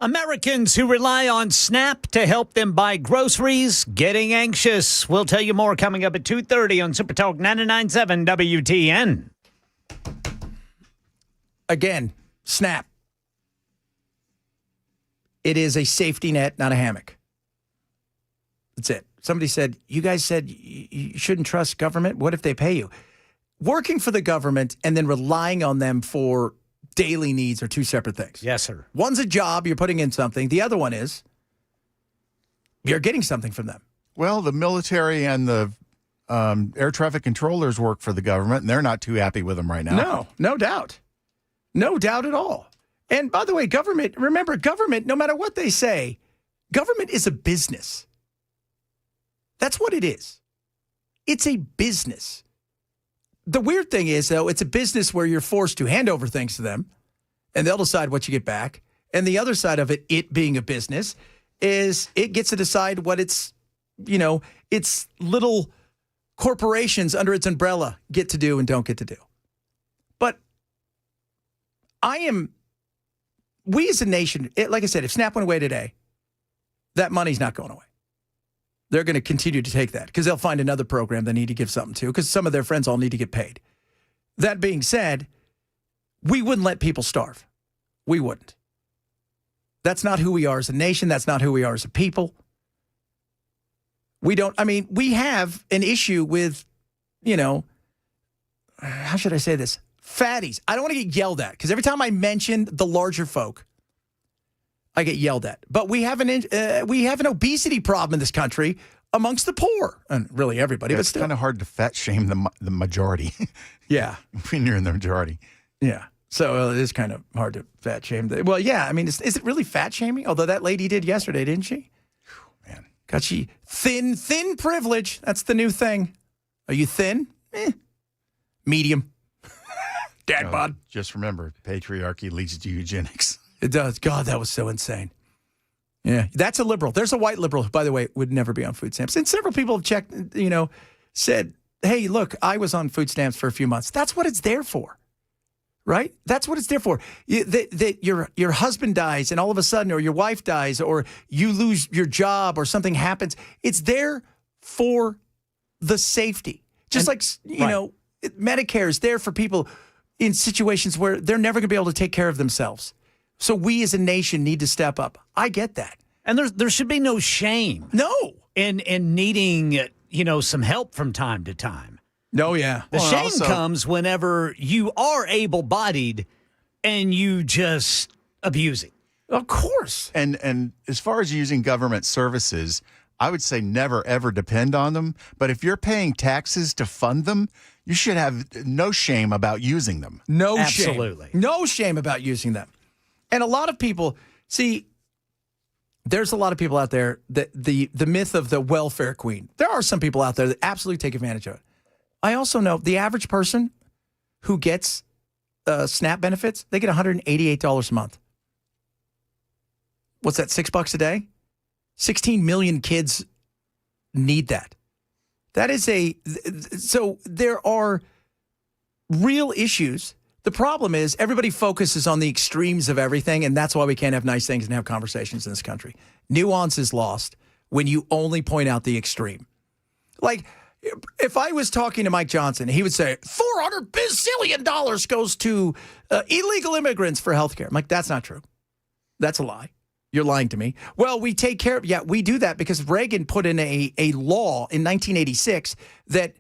Americans who rely on SNAP to help them buy groceries getting anxious. We'll tell you more coming up at 2:30 on Super Talk 99.7 WTN. Again, SNAP. It is a safety net, not a hammock. That's it. Somebody said, you guys said you shouldn't trust government. What if they pay you? Working for the government and then relying on them for daily needs are two separate things. Yes, sir. One's a job, you're putting in something. The other one is you're getting something from them. Well, the military and the air traffic controllers work for the government, and they're not too happy with them right now. No, no doubt. No doubt at all. And by the way, remember, government, no matter what they say, government is a business. That's what it is. It's a business. The weird thing is, though, it's a business where you're forced to hand over things to them. and they'll decide what you get back. And the other side of it being a business, is it gets to decide what its little corporations under its umbrella get to do and don't get to do. But we as a nation, like I said, if SNAP went away today, that money's not going away. They're going to continue to take that because they'll find another program they need to give something to because some of their friends all need to get paid. That being said, we wouldn't let people starve. We wouldn't. That's not who we are as a nation. That's not who we are as a people. We have an issue with, how should I say this? Fatties. I don't want to get yelled at because every time I mention the larger folk, I get yelled at. But we have an obesity problem in this country amongst the poor, and really everybody. Yeah, but it's still, kind of hard to fat shame the majority. Yeah, when you're in the majority. Yeah, so it is kind of hard to fat shame. Well, yeah, I mean, is it really fat shaming? Although that lady did yesterday, didn't she? Man, got she thin privilege. That's the new thing. Are you thin? Medium. Dad bod. Just remember, patriarchy leads to eugenics. It does. God, that was so insane. Yeah, that's a liberal. There's a white liberal who, by the way, would never be on food stamps. And several people have checked, said, hey, look, I was on food stamps for a few months. That's what it's there for, right? That's what it's there for. That your husband dies and all of a sudden, or your wife dies, or you lose your job or something happens. It's there for the safety. Just Medicare is there for people in situations where they're never going to be able to take care of themselves. So we as a nation need to step up. I get that. And there should be no shame. No. In needing, some help from time to time. No, yeah. The shame comes whenever you are able-bodied and you just abuse it. Of course. And as far as using government services, I would say never, ever depend on them. But if you're paying taxes to fund them, you should have no shame about using them. No Absolutely. shame. No shame about using them. And a lot of people, there's a lot of people out there that the myth of the welfare queen. There are some people out there that absolutely take advantage of it. I also know the average person who gets SNAP benefits, they get $188 a month. What's that, $6 a day? 16 million kids need that. That is so there are real issues. The problem is everybody focuses on the extremes of everything, and that's why we can't have nice things and have conversations in this country. Nuance is lost when you only point out the extreme. Like, if I was talking to Mike Johnson, he would say, $400 bazillion goes to illegal immigrants for health care. I'm like, that's not true. That's a lie. You're lying to me. Well, we take care of, we do that because Reagan put in a law in 1986 that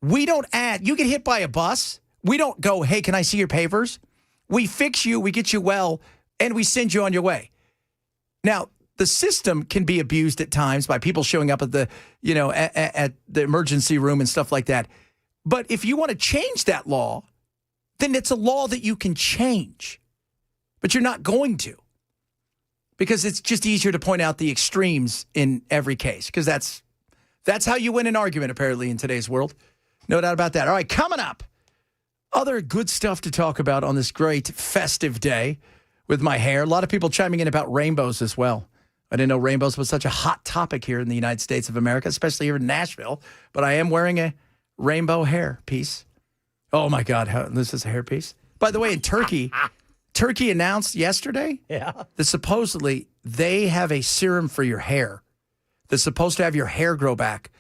we don't add, you get hit by a bus, we don't go, hey, can I see your papers? We fix you, we get you well, and we send you on your way. Now, the system can be abused at times by people showing up at the, at the emergency room and stuff like that. But if you want to change that law, then it's a law that you can change. But you're not going to. Because it's just easier to point out the extremes in every case. Because that's how you win an argument, apparently, in today's world. No doubt about that. All right, coming up. Other good stuff to talk about on this great festive day with my hair. A lot of people chiming in about rainbows as well. I didn't know rainbows was such a hot topic here in the United States of America, especially here in Nashville. But I am wearing a rainbow hair piece. Oh, my God. This is a hair piece. By the way, in Turkey announced yesterday that supposedly they have a serum for your hair that's supposed to have your hair grow back.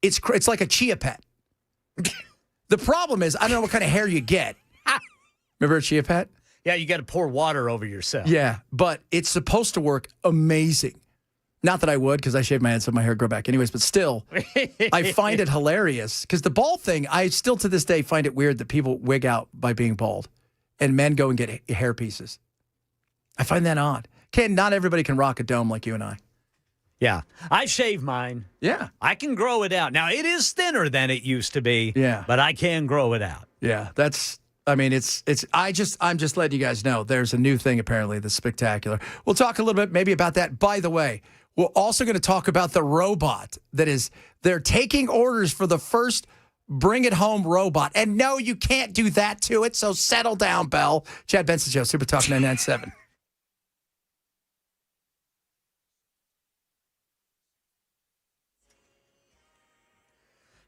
It's like a chia pet. The problem is, I don't know what kind of hair you get. Remember a chia pet? Yeah, you got to pour water over yourself. Yeah, but it's supposed to work amazing. Not that I would, because I shaved my head so my hair grow back anyways, but still, I find it hilarious. Because the bald thing, I still to this day find it weird that people wig out by being bald. And men go and get hair pieces. I find that odd. Not everybody can rock a dome like you and I. Yeah. I shave mine. Yeah. I can grow it out. Now, it is thinner than it used to be. Yeah. But I can grow it out. Yeah. I'm just letting you guys know there's a new thing apparently that's spectacular. We'll talk a little bit maybe about that. By the way, we're also going to talk about the robot they're taking orders for the first Bring it home robot. And no, you can't do that to it, so settle down, Bell. Chad Benson Show, Super Talk 997.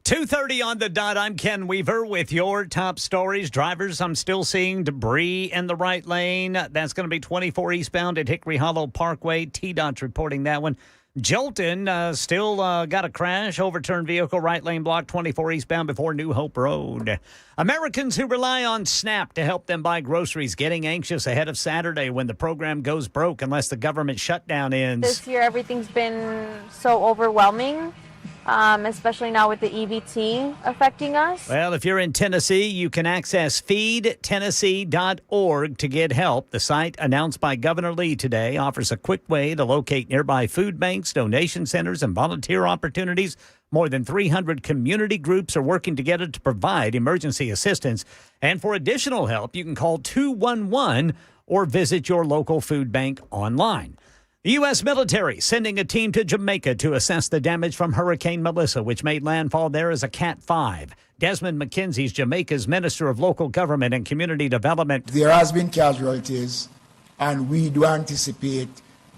2:30 on the dot. I'm Ken Weaver with your top stories. Drivers, I'm still seeing debris in the right lane. That's going to be 24 eastbound at Hickory Hollow Parkway. TDOT's reporting that one. Jolton still got a crash. Overturned vehicle, right lane block, 24 eastbound before New Hope Road. Americans who rely on SNAP to help them buy groceries getting anxious ahead of Saturday when the program goes broke unless the government shutdown ends. This year, everything's been so overwhelming, especially now with the EBT affecting us. Well, if you're in Tennessee, you can access feedtennessee.org to get help. The site, announced by Governor Lee today, offers a quick way to locate nearby food banks, donation centers, and volunteer opportunities. More than 300 community groups are working together to provide emergency assistance. And for additional help, you can call 211 or visit your local food bank online. The U.S. military sending a team to Jamaica to assess the damage from Hurricane Melissa, which made landfall there as a Cat 5. Desmond McKenzie's Jamaica's Minister of Local Government and Community Development. There has been casualties, and we do anticipate,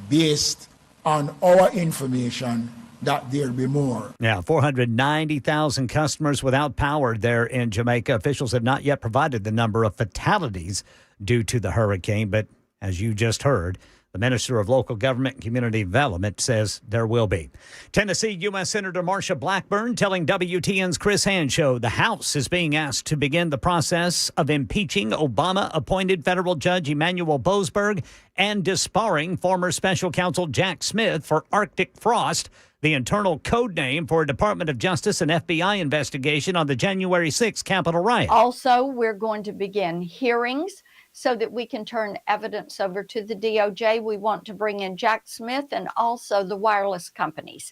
based on our information, that there'll be more. Yeah, 490,000 customers without power there in Jamaica. Officials have not yet provided the number of fatalities due to the hurricane, but as you just heard, the Minister of Local Government and Community Development says there will be. Tennessee U.S. Senator Marsha Blackburn telling WTN's Chris Hanshow the House is being asked to begin the process of impeaching Obama-appointed federal judge Emanuel Boasberg and disbarring former special counsel Jack Smith for Arctic Frost, the internal code name for a Department of Justice and FBI investigation on the January 6th Capitol riot. Also, we're going to begin hearings so that we can turn evidence over to the DOJ. We want to bring in Jack Smith and also the wireless companies,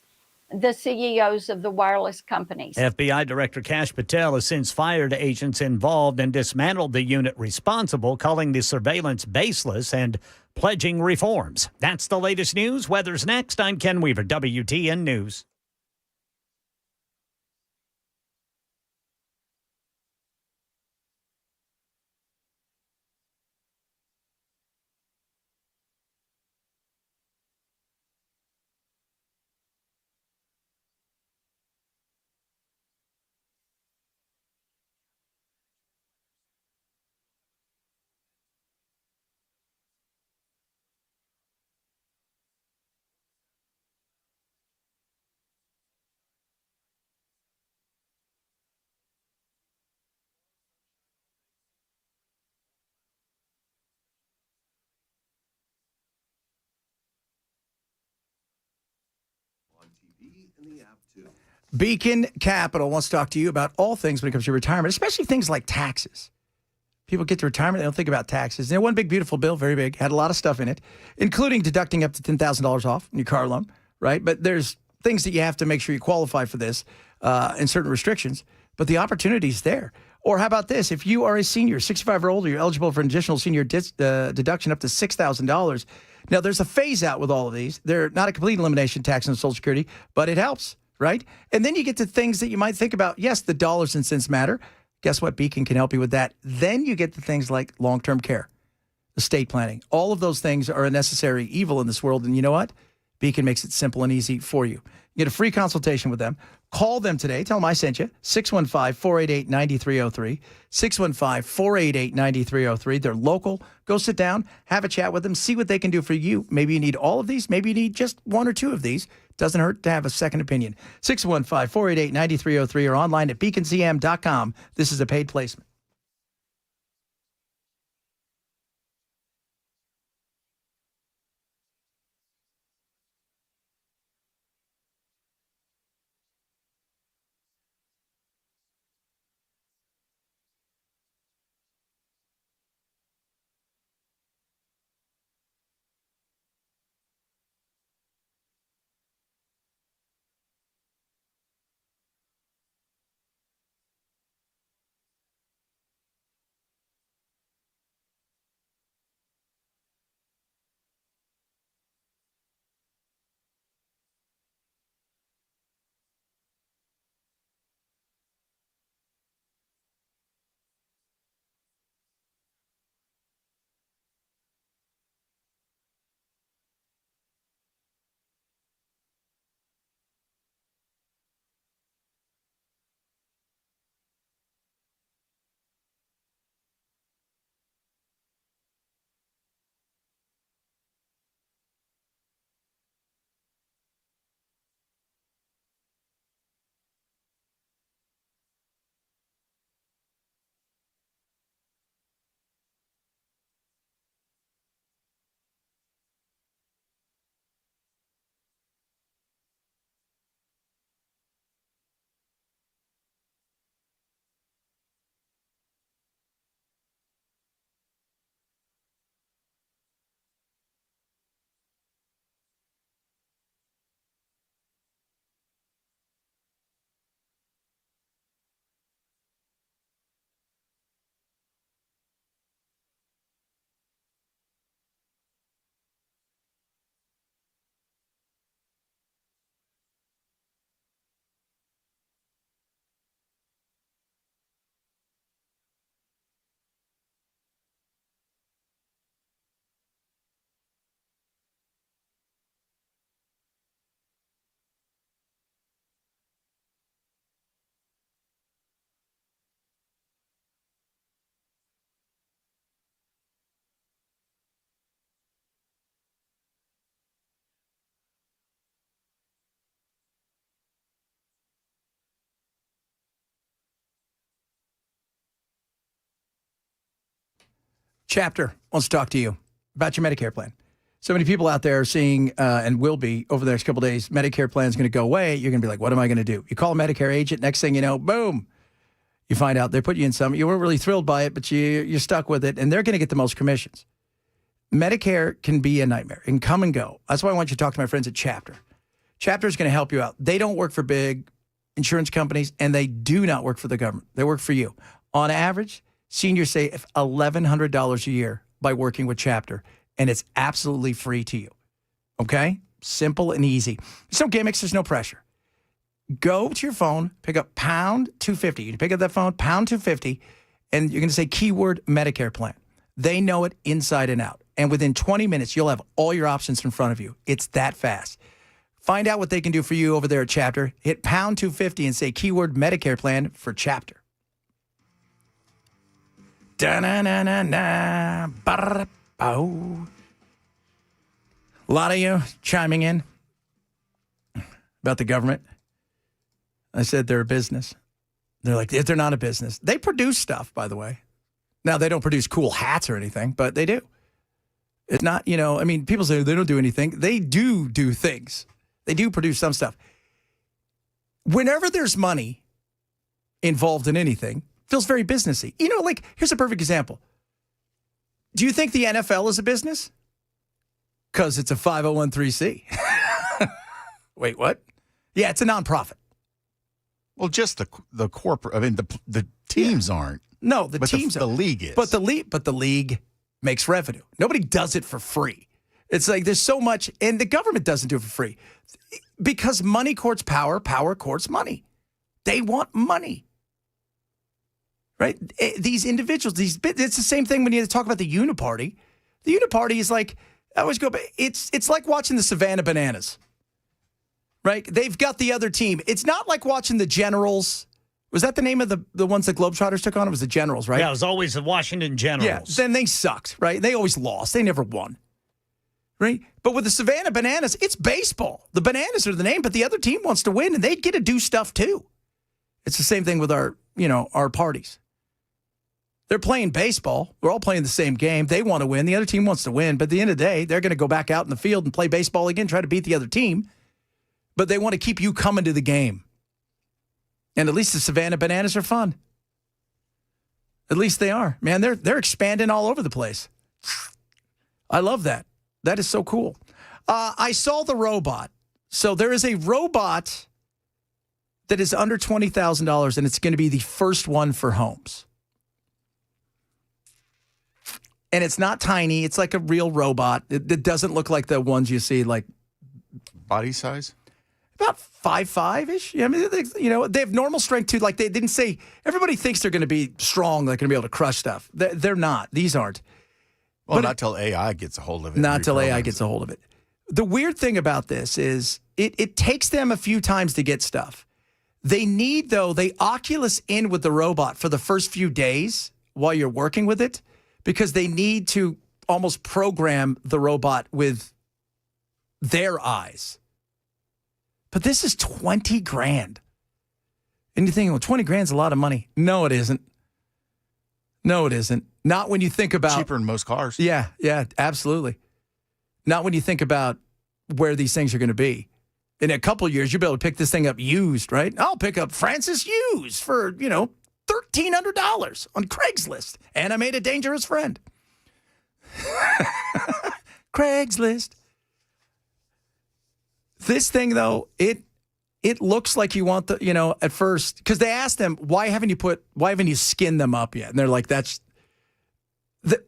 the CEOs of the wireless companies. FBI Director Kash Patel has since fired agents involved and dismantled the unit responsible, calling the surveillance baseless and pledging reforms. That's the latest news. Weather's next. I'm Ken Weaver, WTN News. Beacon Capital wants to talk to you about all things when it comes to retirement, especially things like taxes. People get to retirement, they don't think about taxes. And one big, beautiful bill, very big, had a lot of stuff in it, including deducting up to $10,000 off in your car loan, right? But there's things that you have to make sure you qualify for this and certain restrictions, but the opportunity's there. Or how about this? If you are a senior, 65 or older, you're eligible for an additional senior deduction up to $6,000. Now, there's a phase out with all of these. They're not a complete elimination tax on Social Security, but it helps, right? And then you get to things that you might think about. Yes, the dollars and cents matter. Guess what? Beacon can help you with that. Then you get to things like long-term care, estate planning. All of those things are a necessary evil in this world. And you know what? Beacon makes it simple and easy for you. Get a free consultation with them. Call them today. Tell them I sent you. 615-488-9303. 615-488-9303. They're local. Go sit down, have a chat with them, see what they can do for you. Maybe you need all of these. Maybe you need just one or two of these. Doesn't hurt to have a second opinion. 615-488-9303 or online at beaconcm.com. This is a paid placement. Chapter wants to talk to you about your Medicare plan. So many people out there are seeing, and will be over the next couple of days, Medicare plan is going to go away. You're going to be like, what am I going to do? You call a Medicare agent, next thing you know, boom. You find out they put you in some, you weren't really thrilled by it, but you're stuck with it, and they're going to get the most commissions. Medicare can be a nightmare. It can come and go. That's why I want you to talk to my friends at Chapter. Chapter is going to help you out. They don't work for big insurance companies, and they do not work for the government. They work for you. On average, seniors save $1,100 a year by working with Chapter, and it's absolutely free to you. Okay? Simple and easy. There's no gimmicks. There's no pressure. Go to your phone, pick up pound 250. You pick up that phone, pound 250, and you're going to say keyword Medicare plan. They know it inside and out. And within 20 minutes, you'll have all your options in front of you. It's that fast. Find out what they can do for you over there at Chapter. Hit pound 250 and say keyword Medicare plan for Chapter. Da-na-na-na-na, ba-da-da-bow. A lot of you chiming in about the government. I said they're a business. They're like, they're not a business. They produce stuff, by the way. Now, they don't produce cool hats or anything, but they do. It's not, I mean, people say they don't do anything. They do things. They do produce some stuff. Whenever there's money involved in anything, it feels very businessy. Like, here's a perfect example. Do you think the NFL is a business? Because it's a 501(c)(3). Wait, what? Yeah, it's a nonprofit. Well, just the corporate. I mean, the teams aren't. No, the teams. The league is. But the league makes revenue. Nobody does it for free. It's like there's so much, and the government doesn't do it for free because money courts power, power courts money. They want money, right? These individuals, it's the same thing when you talk about the uniparty. The uniparty is like, I always go, it's like watching the Savannah Bananas, right? They've got the other team. It's not like watching the Generals. Was that the name of the ones that Globetrotters took on? It was the Generals, right? Yeah, it was always the Washington Generals. Yeah, then they sucked, right? They always lost. They never won, right? But with the Savannah Bananas, it's baseball. The Bananas are the name, but the other team wants to win, and they get to do stuff too. It's the same thing with our parties. They're playing baseball. We're all playing the same game. They want to win. The other team wants to win. But at the end of the day, they're going to go back out in the field and play baseball again, try to beat the other team. But they want to keep you coming to the game. And at least the Savannah Bananas are fun. At least they are. Man, they're expanding all over the place. I love that. That is so cool. I saw the robot. So there is a robot that is under $20,000, and it's going to be the first one for homes. And it's not tiny. It's like a real robot. It doesn't look like the ones you see, like body size. About 5'5"-ish. I mean, they have normal strength too. Like they didn't say. Everybody thinks they're going to be strong. They're going to be able to crush stuff. They're not. These aren't. Well, not till AI gets a hold of it. Not till AI gets a hold of it. The weird thing about this is it takes them a few times to get stuff. They need, though, they Oculus in with the robot for the first few days while you're working with it, because they need to almost program the robot with their eyes. But this is $20,000. And you're thinking, well, $20,000 is a lot of money. No, it isn't. No, it isn't. Not when you think about cheaper than most cars. Yeah, absolutely. Not when you think about where these things are going to be. In a couple of years, you'll be able to pick this thing up used, right? I'll pick up Francis Hughes for, $1,300 on Craigslist. And I made a dangerous friend. Craigslist. This thing, though, it looks like you want the, at first, because they asked them, why haven't you skinned them up yet? And they're like,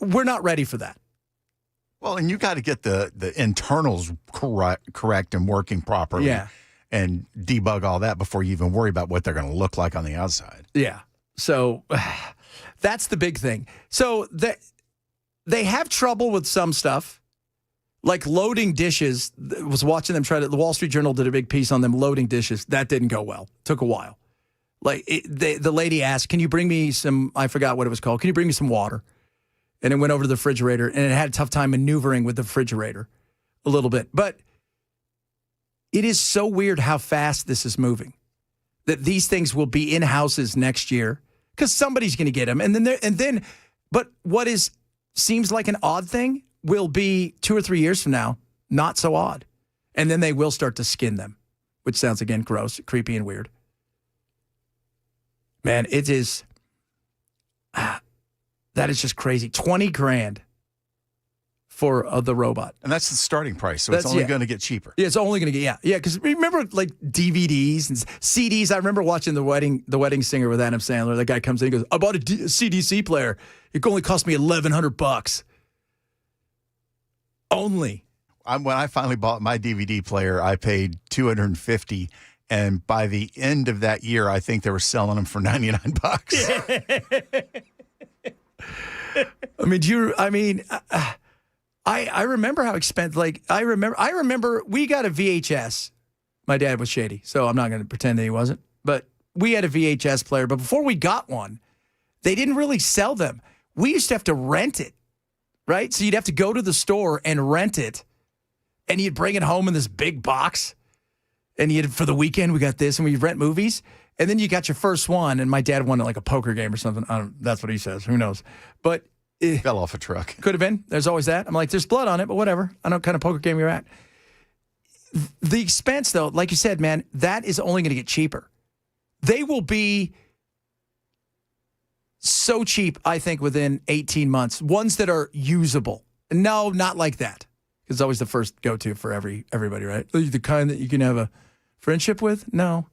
we're not ready for that. Well, and you got to get the internals correct and working properly. Yeah. And debug all that before you even worry about what they're going to look like on the outside. Yeah. So that's the big thing. So they have trouble with some stuff. Like loading dishes, was watching them try to, the Wall Street Journal did a big piece on them loading dishes. That didn't go well. Took a while. Like the lady asked, can you bring me some, I forgot what it was called. Can you bring me some water? And it went over to the refrigerator, and it had a tough time maneuvering with the refrigerator a little bit. But it is so weird how fast this is moving, that these things will be in houses next year because somebody's going to get them. But what is seems like an odd thing will be 2 or 3 years from now not so odd. And then they will start to skin them, which sounds, again, gross, creepy, and weird. Man, it is... that is just crazy. 20 grand for the robot. And that's the starting price, so it's only going to get cheaper. Yeah, it's only going to get, yeah. Because remember, like, DVDs and CDs? I remember watching The Wedding Singer with Adam Sandler. The guy comes in and goes, I bought a CDC player. It only cost me $1,100. Only. When I finally bought my DVD player, I paid $250, and by the end of that year, I think they were selling them for $99. I remember how expensive. Like I remember we got a VHS. My dad was shady, so I'm not going to pretend that he wasn't. But we had a VHS player. But before we got one, they didn't really sell them. We used to have to rent it, right? So you'd have to go to the store and rent it, and you'd bring it home in this big box. And for the weekend, we got this, and we rent movies. And then you got your first one, and my dad won like a poker game or something. That's what he says. Who knows? But fell off a truck. Could have been. There's always that. I'm like, there's blood on it, but whatever. I know what kind of poker game you're at. The expense, though, like you said, man, that is only going to get cheaper. They will be so cheap, I think, within 18 months. Ones that are usable. No, not like that. It's always the first go-to for everybody, right? The kind that you can have a friendship with? No.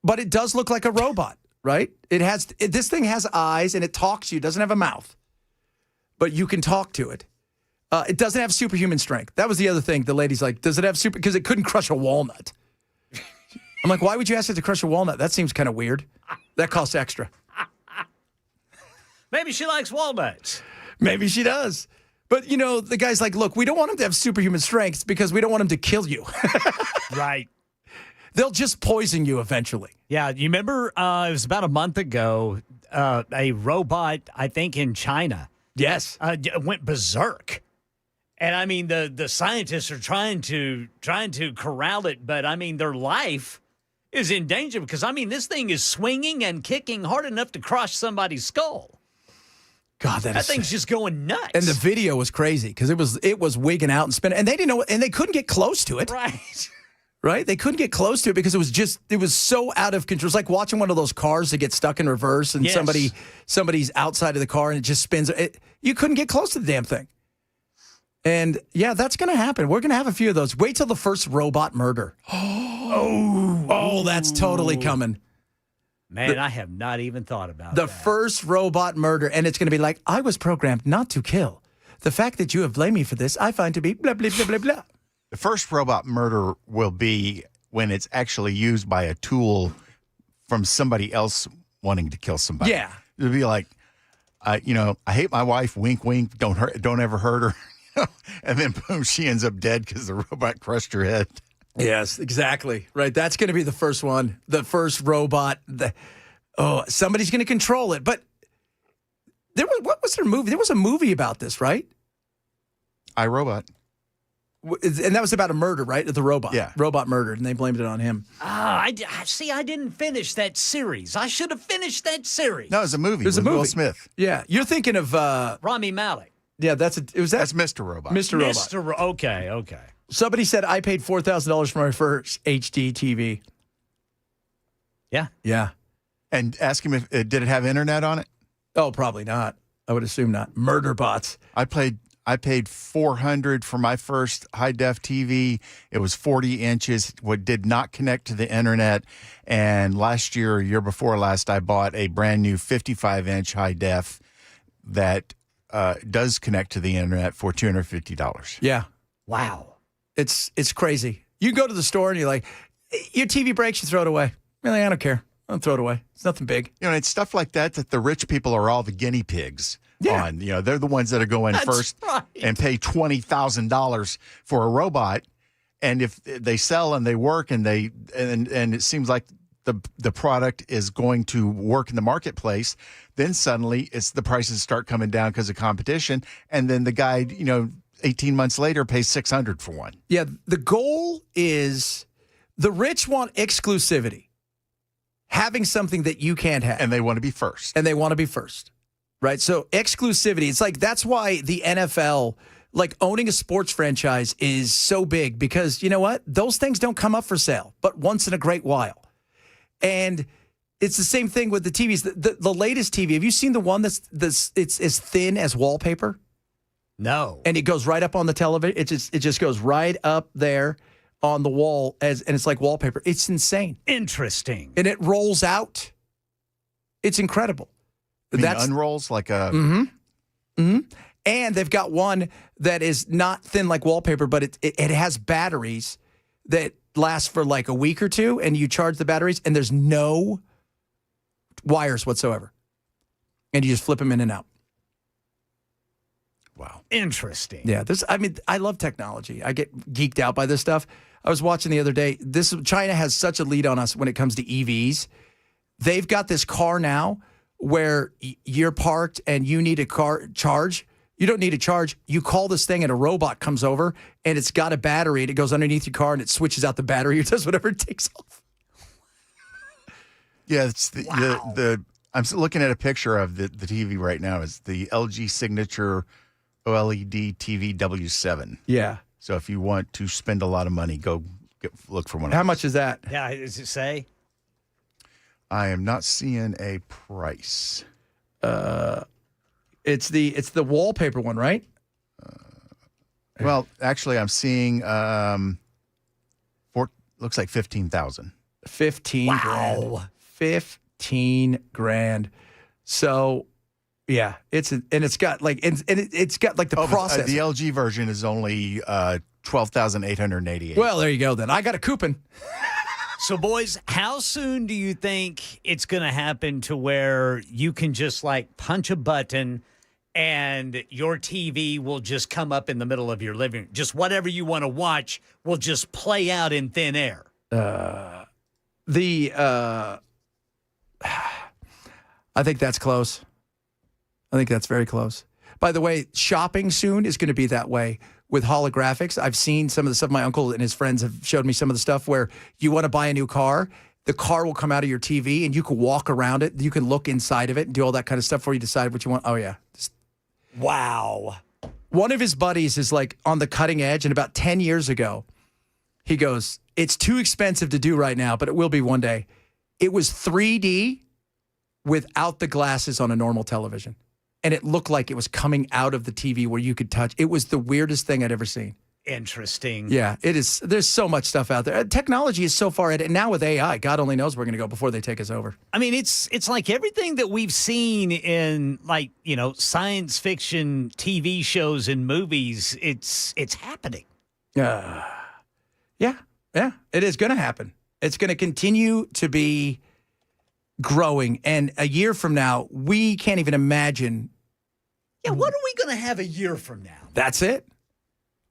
But it does look like a robot, right? This thing has eyes and it talks to you. It doesn't have a mouth, but you can talk to it. It doesn't have superhuman strength. That was the other thing. The lady's like, does it have because it couldn't crush a walnut. I'm like, why would you ask it to crush a walnut? That seems kind of weird. That costs extra. Maybe she likes walnuts. Maybe she does. But, the guy's like, look, we don't want him to have superhuman strength because we don't want him to kill you. Right. They'll just poison you eventually. Yeah, you remember it was about a month ago, a robot, I think in China. Yes. Went berserk. And I mean, the scientists are trying to corral it, but I mean, their life is in danger because I mean, this thing is swinging and kicking hard enough to crush somebody's skull. God, that thing's just going nuts. And the video was crazy because it was wigging out and spinning, and they didn't know, and they couldn't get close to it. Right. Right? They couldn't get close to it because it was so out of control. It's like watching one of those cars that get stuck in reverse and Yes. somebody's outside of the car and it just spins. You couldn't get close to the damn thing. And yeah, that's going to happen. We're going to have a few of those. Wait till the first robot murder. Oh, that's totally coming. Man, I have not even thought about The that. first robot murder, and it's going to be like, I was programmed not to kill. The fact that you have blamed me for this, I find to be blah, blah, blah, blah, blah. The first robot murder will be when it's actually used by a tool from somebody else wanting to kill somebody. Yeah. It'll be like, I hate my wife, wink, wink, don't ever hurt her. And then boom, she ends up dead because the robot crushed her head. Yes, exactly. Right. That's going to be the first one. The first robot. Somebody's going to control it. But what was their movie? There was a movie about this, right? iRobot. And that was about a murder, right? The robot. Yeah. Robot murdered, and they blamed it on him. I didn't finish that series. I should have finished that series. No, it was a movie. It was a with Will movie. Smith. Yeah. You're thinking of... Rami Malek. Yeah, that's Mr. Robot. Mr. Robot. Okay. Somebody said I paid $4,000 for my first HD TV. Yeah. Yeah. And ask him if did it have internet on it? Oh, probably not. I would assume not. Murder bots. I paid $400 for my first high def TV. It was 40 inches. What did not connect to the internet. And last year, or year before last, I bought a brand new 55-inch high def that does connect to the internet for $250. Yeah. Wow. It's crazy. You go to the store and you're like, your TV breaks, you throw it away. Really, I don't care. I'll throw it away. It's nothing big. It's stuff like that the rich people are all the guinea pigs on. They're the ones that are going That's first right. and pay $20,000 for a robot. And if they sell and they work and and it seems like the product is going to work in the marketplace, then suddenly the prices start coming down because of competition. And then the guy, 18 months later pays $600 for one. Yeah, the goal is the rich want exclusivity, having something that you can't have. And they want to be first. And they want to be first. right? So exclusivity, it's like that's why the NFL, like owning a sports franchise is so big because you know what? Those things don't come up for sale, but once in a great while. And it's the same thing with the TVs. The latest TV, have you seen the one that's it's as thin as wallpaper? No. And it goes right up on the television. It just goes right up there on the wall and it's like wallpaper. It's insane. Interesting. And it rolls out. It's incredible. Unrolls like a. And they've got one that is not thin like wallpaper, but it has batteries that last for like a week or two, and you charge the batteries, and there's no wires whatsoever, and you just flip them in and out. Wow, interesting. Yeah, I love technology. I get geeked out by this stuff. I was watching the other day. China has such a lead on us when it comes to EVs. They've got this car now where you're parked and you need a car charge. You don't need a charge. You call this thing and a robot comes over and it's got a battery and it goes underneath your car and it switches out the battery. It does whatever it takes off. Yeah, it's the I'm looking at a picture of the TV right now. Is the LG Signature OLED TV W7. Yeah. So if you want to spend a lot of money, go look for one. How much is that? Yeah, does it say? I am not seeing a price. It's the wallpaper one, right? Well, actually, I'm seeing looks like 15,000. 15 grand. 15 grand. So, yeah, it's got like it's got like the process. The LG version is only 12,888. Well, there you go. Then I got a coupon. So, boys, how soon do you think it's going to happen to where you can just like punch a button and your TV will just come up in the middle of your living room? Just whatever you want to watch will just play out in thin air. I think that's close. I think that's very close. By the way, shopping soon is going to be that way with holographics. I've seen some of the stuff. My uncle and his friends have showed me some of the stuff where you want to buy a new car. The car will come out of your TV and you can walk around it. You can look inside of it and do all that kind of stuff before you decide what you want. Oh, yeah. Wow. One of his buddies is like on the cutting edge. And about 10 years ago, he goes, it's too expensive to do right now, but it will be one day. It was 3D without the glasses on a normal television. And it looked like it was coming out of the TV where you could touch. It was the weirdest thing I'd ever seen. Interesting. Yeah, it is. There's so much stuff out there. Technology is so far ahead. And now with AI, God only knows where we're going to go before they take us over. I mean, it's like everything that we've seen in like, science fiction TV shows and movies, it's happening. Yeah, it is going to happen. It's going to continue to be growing. And a year from now, we can't even imagine. Yeah, what are we going to have a year from now? That's it.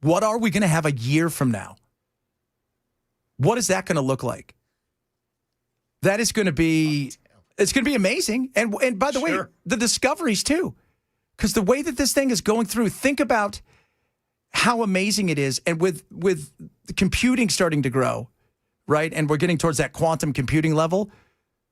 What are we going to have a year from now? What is that going to look like? That is going to be, it's going to be amazing. And by the way, the discoveries too. Because the way that this thing is going through, think about how amazing it is. And with the computing starting to grow, right? And we're getting towards that quantum computing level.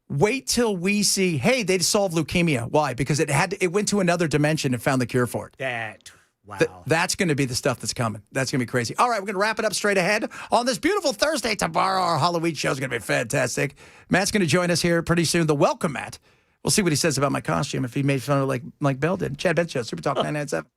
Wait till we see, hey, they solved leukemia. Why? Because it went to another dimension and found the cure for it. Wow. That's going to be the stuff that's coming. That's going to be crazy. All right, we're going to wrap it up straight ahead on this beautiful Thursday. Tomorrow, our Halloween show is going to be fantastic. Matt's going to join us here pretty soon. The welcome Matt. We'll see what he says about my costume, if he made fun of like Bell did. Chad Bench Show, Super Talk 997.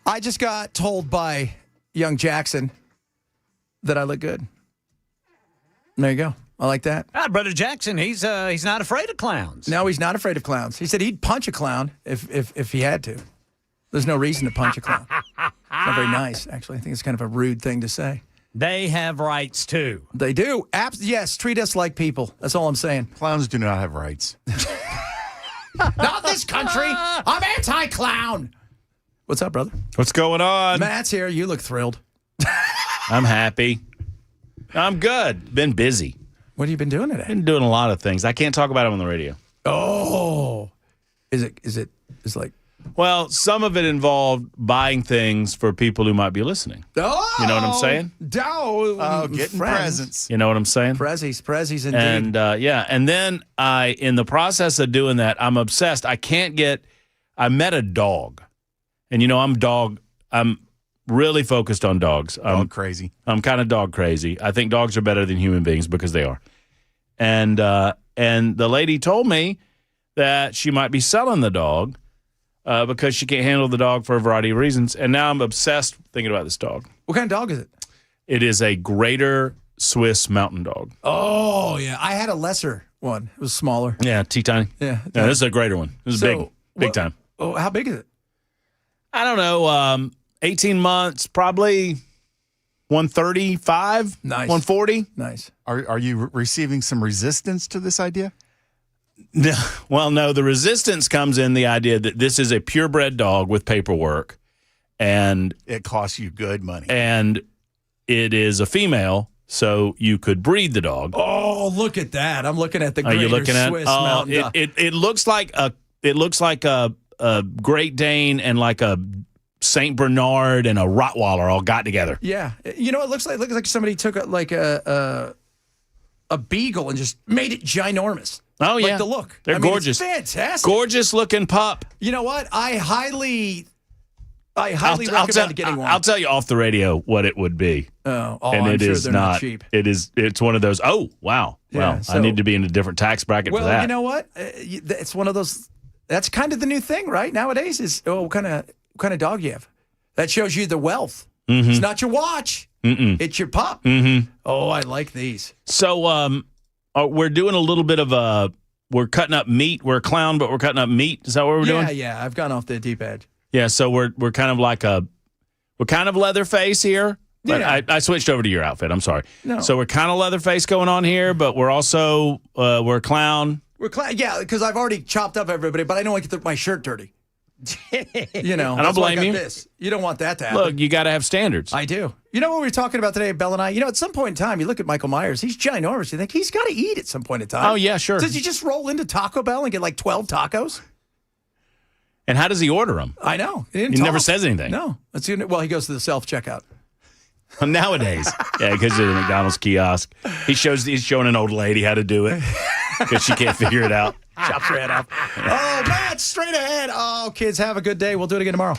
I just got told by young Jackson that I look good. There you go. I like that. Brother Jackson, he's not afraid of clowns. No, he's not afraid of clowns. He said he'd punch a clown if he had to. There's no reason to punch a clown. It's not very nice, actually. I think it's kind of a rude thing to say. They have rights, too. They do. Yes, treat us like people. That's all I'm saying. Clowns do not have rights. Not this country. I'm anti-clown. What's up, brother? What's going on? Matt's here. You look thrilled. I'm happy. I'm good. Been busy. What have you been doing today? Been doing a lot of things. I can't talk about them on the radio. Oh. Is it like... Well, some of it involved buying things for people who might be listening. Oh. You know what I'm saying? Getting presents. You know what I'm saying? Prezzies indeed. And, and then in the process of doing that, I'm obsessed. I met a dog. And, I'm really focused on dogs. Dog crazy. I'm kind of dog crazy. I think dogs are better than human beings because they are. And the lady told me that she might be selling the dog because she can't handle the dog for a variety of reasons. And now I'm obsessed thinking about this dog. What kind of dog is it? It is a Greater Swiss Mountain Dog. Oh, yeah. I had a lesser one. It was smaller. Yeah, teeny. Yeah. This is a greater one. This is big time. Oh, how big is it? I don't know. 18 months, probably 135, nice. 140. Nice. Are you receiving some resistance to this idea? No. Well, no. The resistance comes in the idea that this is a purebred dog with paperwork, and it costs you good money. And it is a female, so you could breed the dog. Oh, look at that! I'm looking at the Greater Swiss Mountain Dog. It looks like a Great Dane and like a Saint Bernard and a Rottweiler all got together. Yeah, it looks like somebody took a beagle and just made it ginormous. Oh yeah, like the look. They're gorgeous, it's fantastic, gorgeous looking pup. You know what? I highly recommend getting one. I'll tell you off the radio what it would be. And I'm sure they're not cheap. It's one of those. Oh wow, Yeah, I need to be in a different tax bracket for that. Well, you know what? It's one of those. That's kind of the new thing, right? Nowadays is what kind of dog you have. That shows you the wealth. Mm-hmm. It's not your watch. It's your pup. Mm-hmm. Oh, I like these. So we're doing a little bit of we're cutting up meat. We're a clown, but we're cutting up meat. Is that what we're doing? Yeah. I've gone off the deep edge. Yeah, so we're kind of like we're kind of Leatherface here. But Yeah. I switched over to your outfit. I'm sorry. No. So we're kind of Leatherface going on here, but we're also we're a clown. Yeah, because I've already chopped up everybody, but I don't want to get my shirt dirty. I don't that's why I blame got you. This. You don't want that to happen. Look, you got to have standards. I do. You know what we were talking about today, Bell and I? At some point in time, you look at Michael Myers. He's ginormous. You think he's got to eat at some point in time. Oh, yeah, sure. Does he just roll into Taco Bell and get like 12 tacos? And how does he order them? I know. He never says anything. No. Well, he goes to the self-checkout. Nowadays. Yeah, because of the McDonald's kiosk. He's showing an old lady how to do it because she can't figure it out. Chops her head off. Oh, Matt, straight ahead. Oh, kids, have a good day. We'll do it again tomorrow.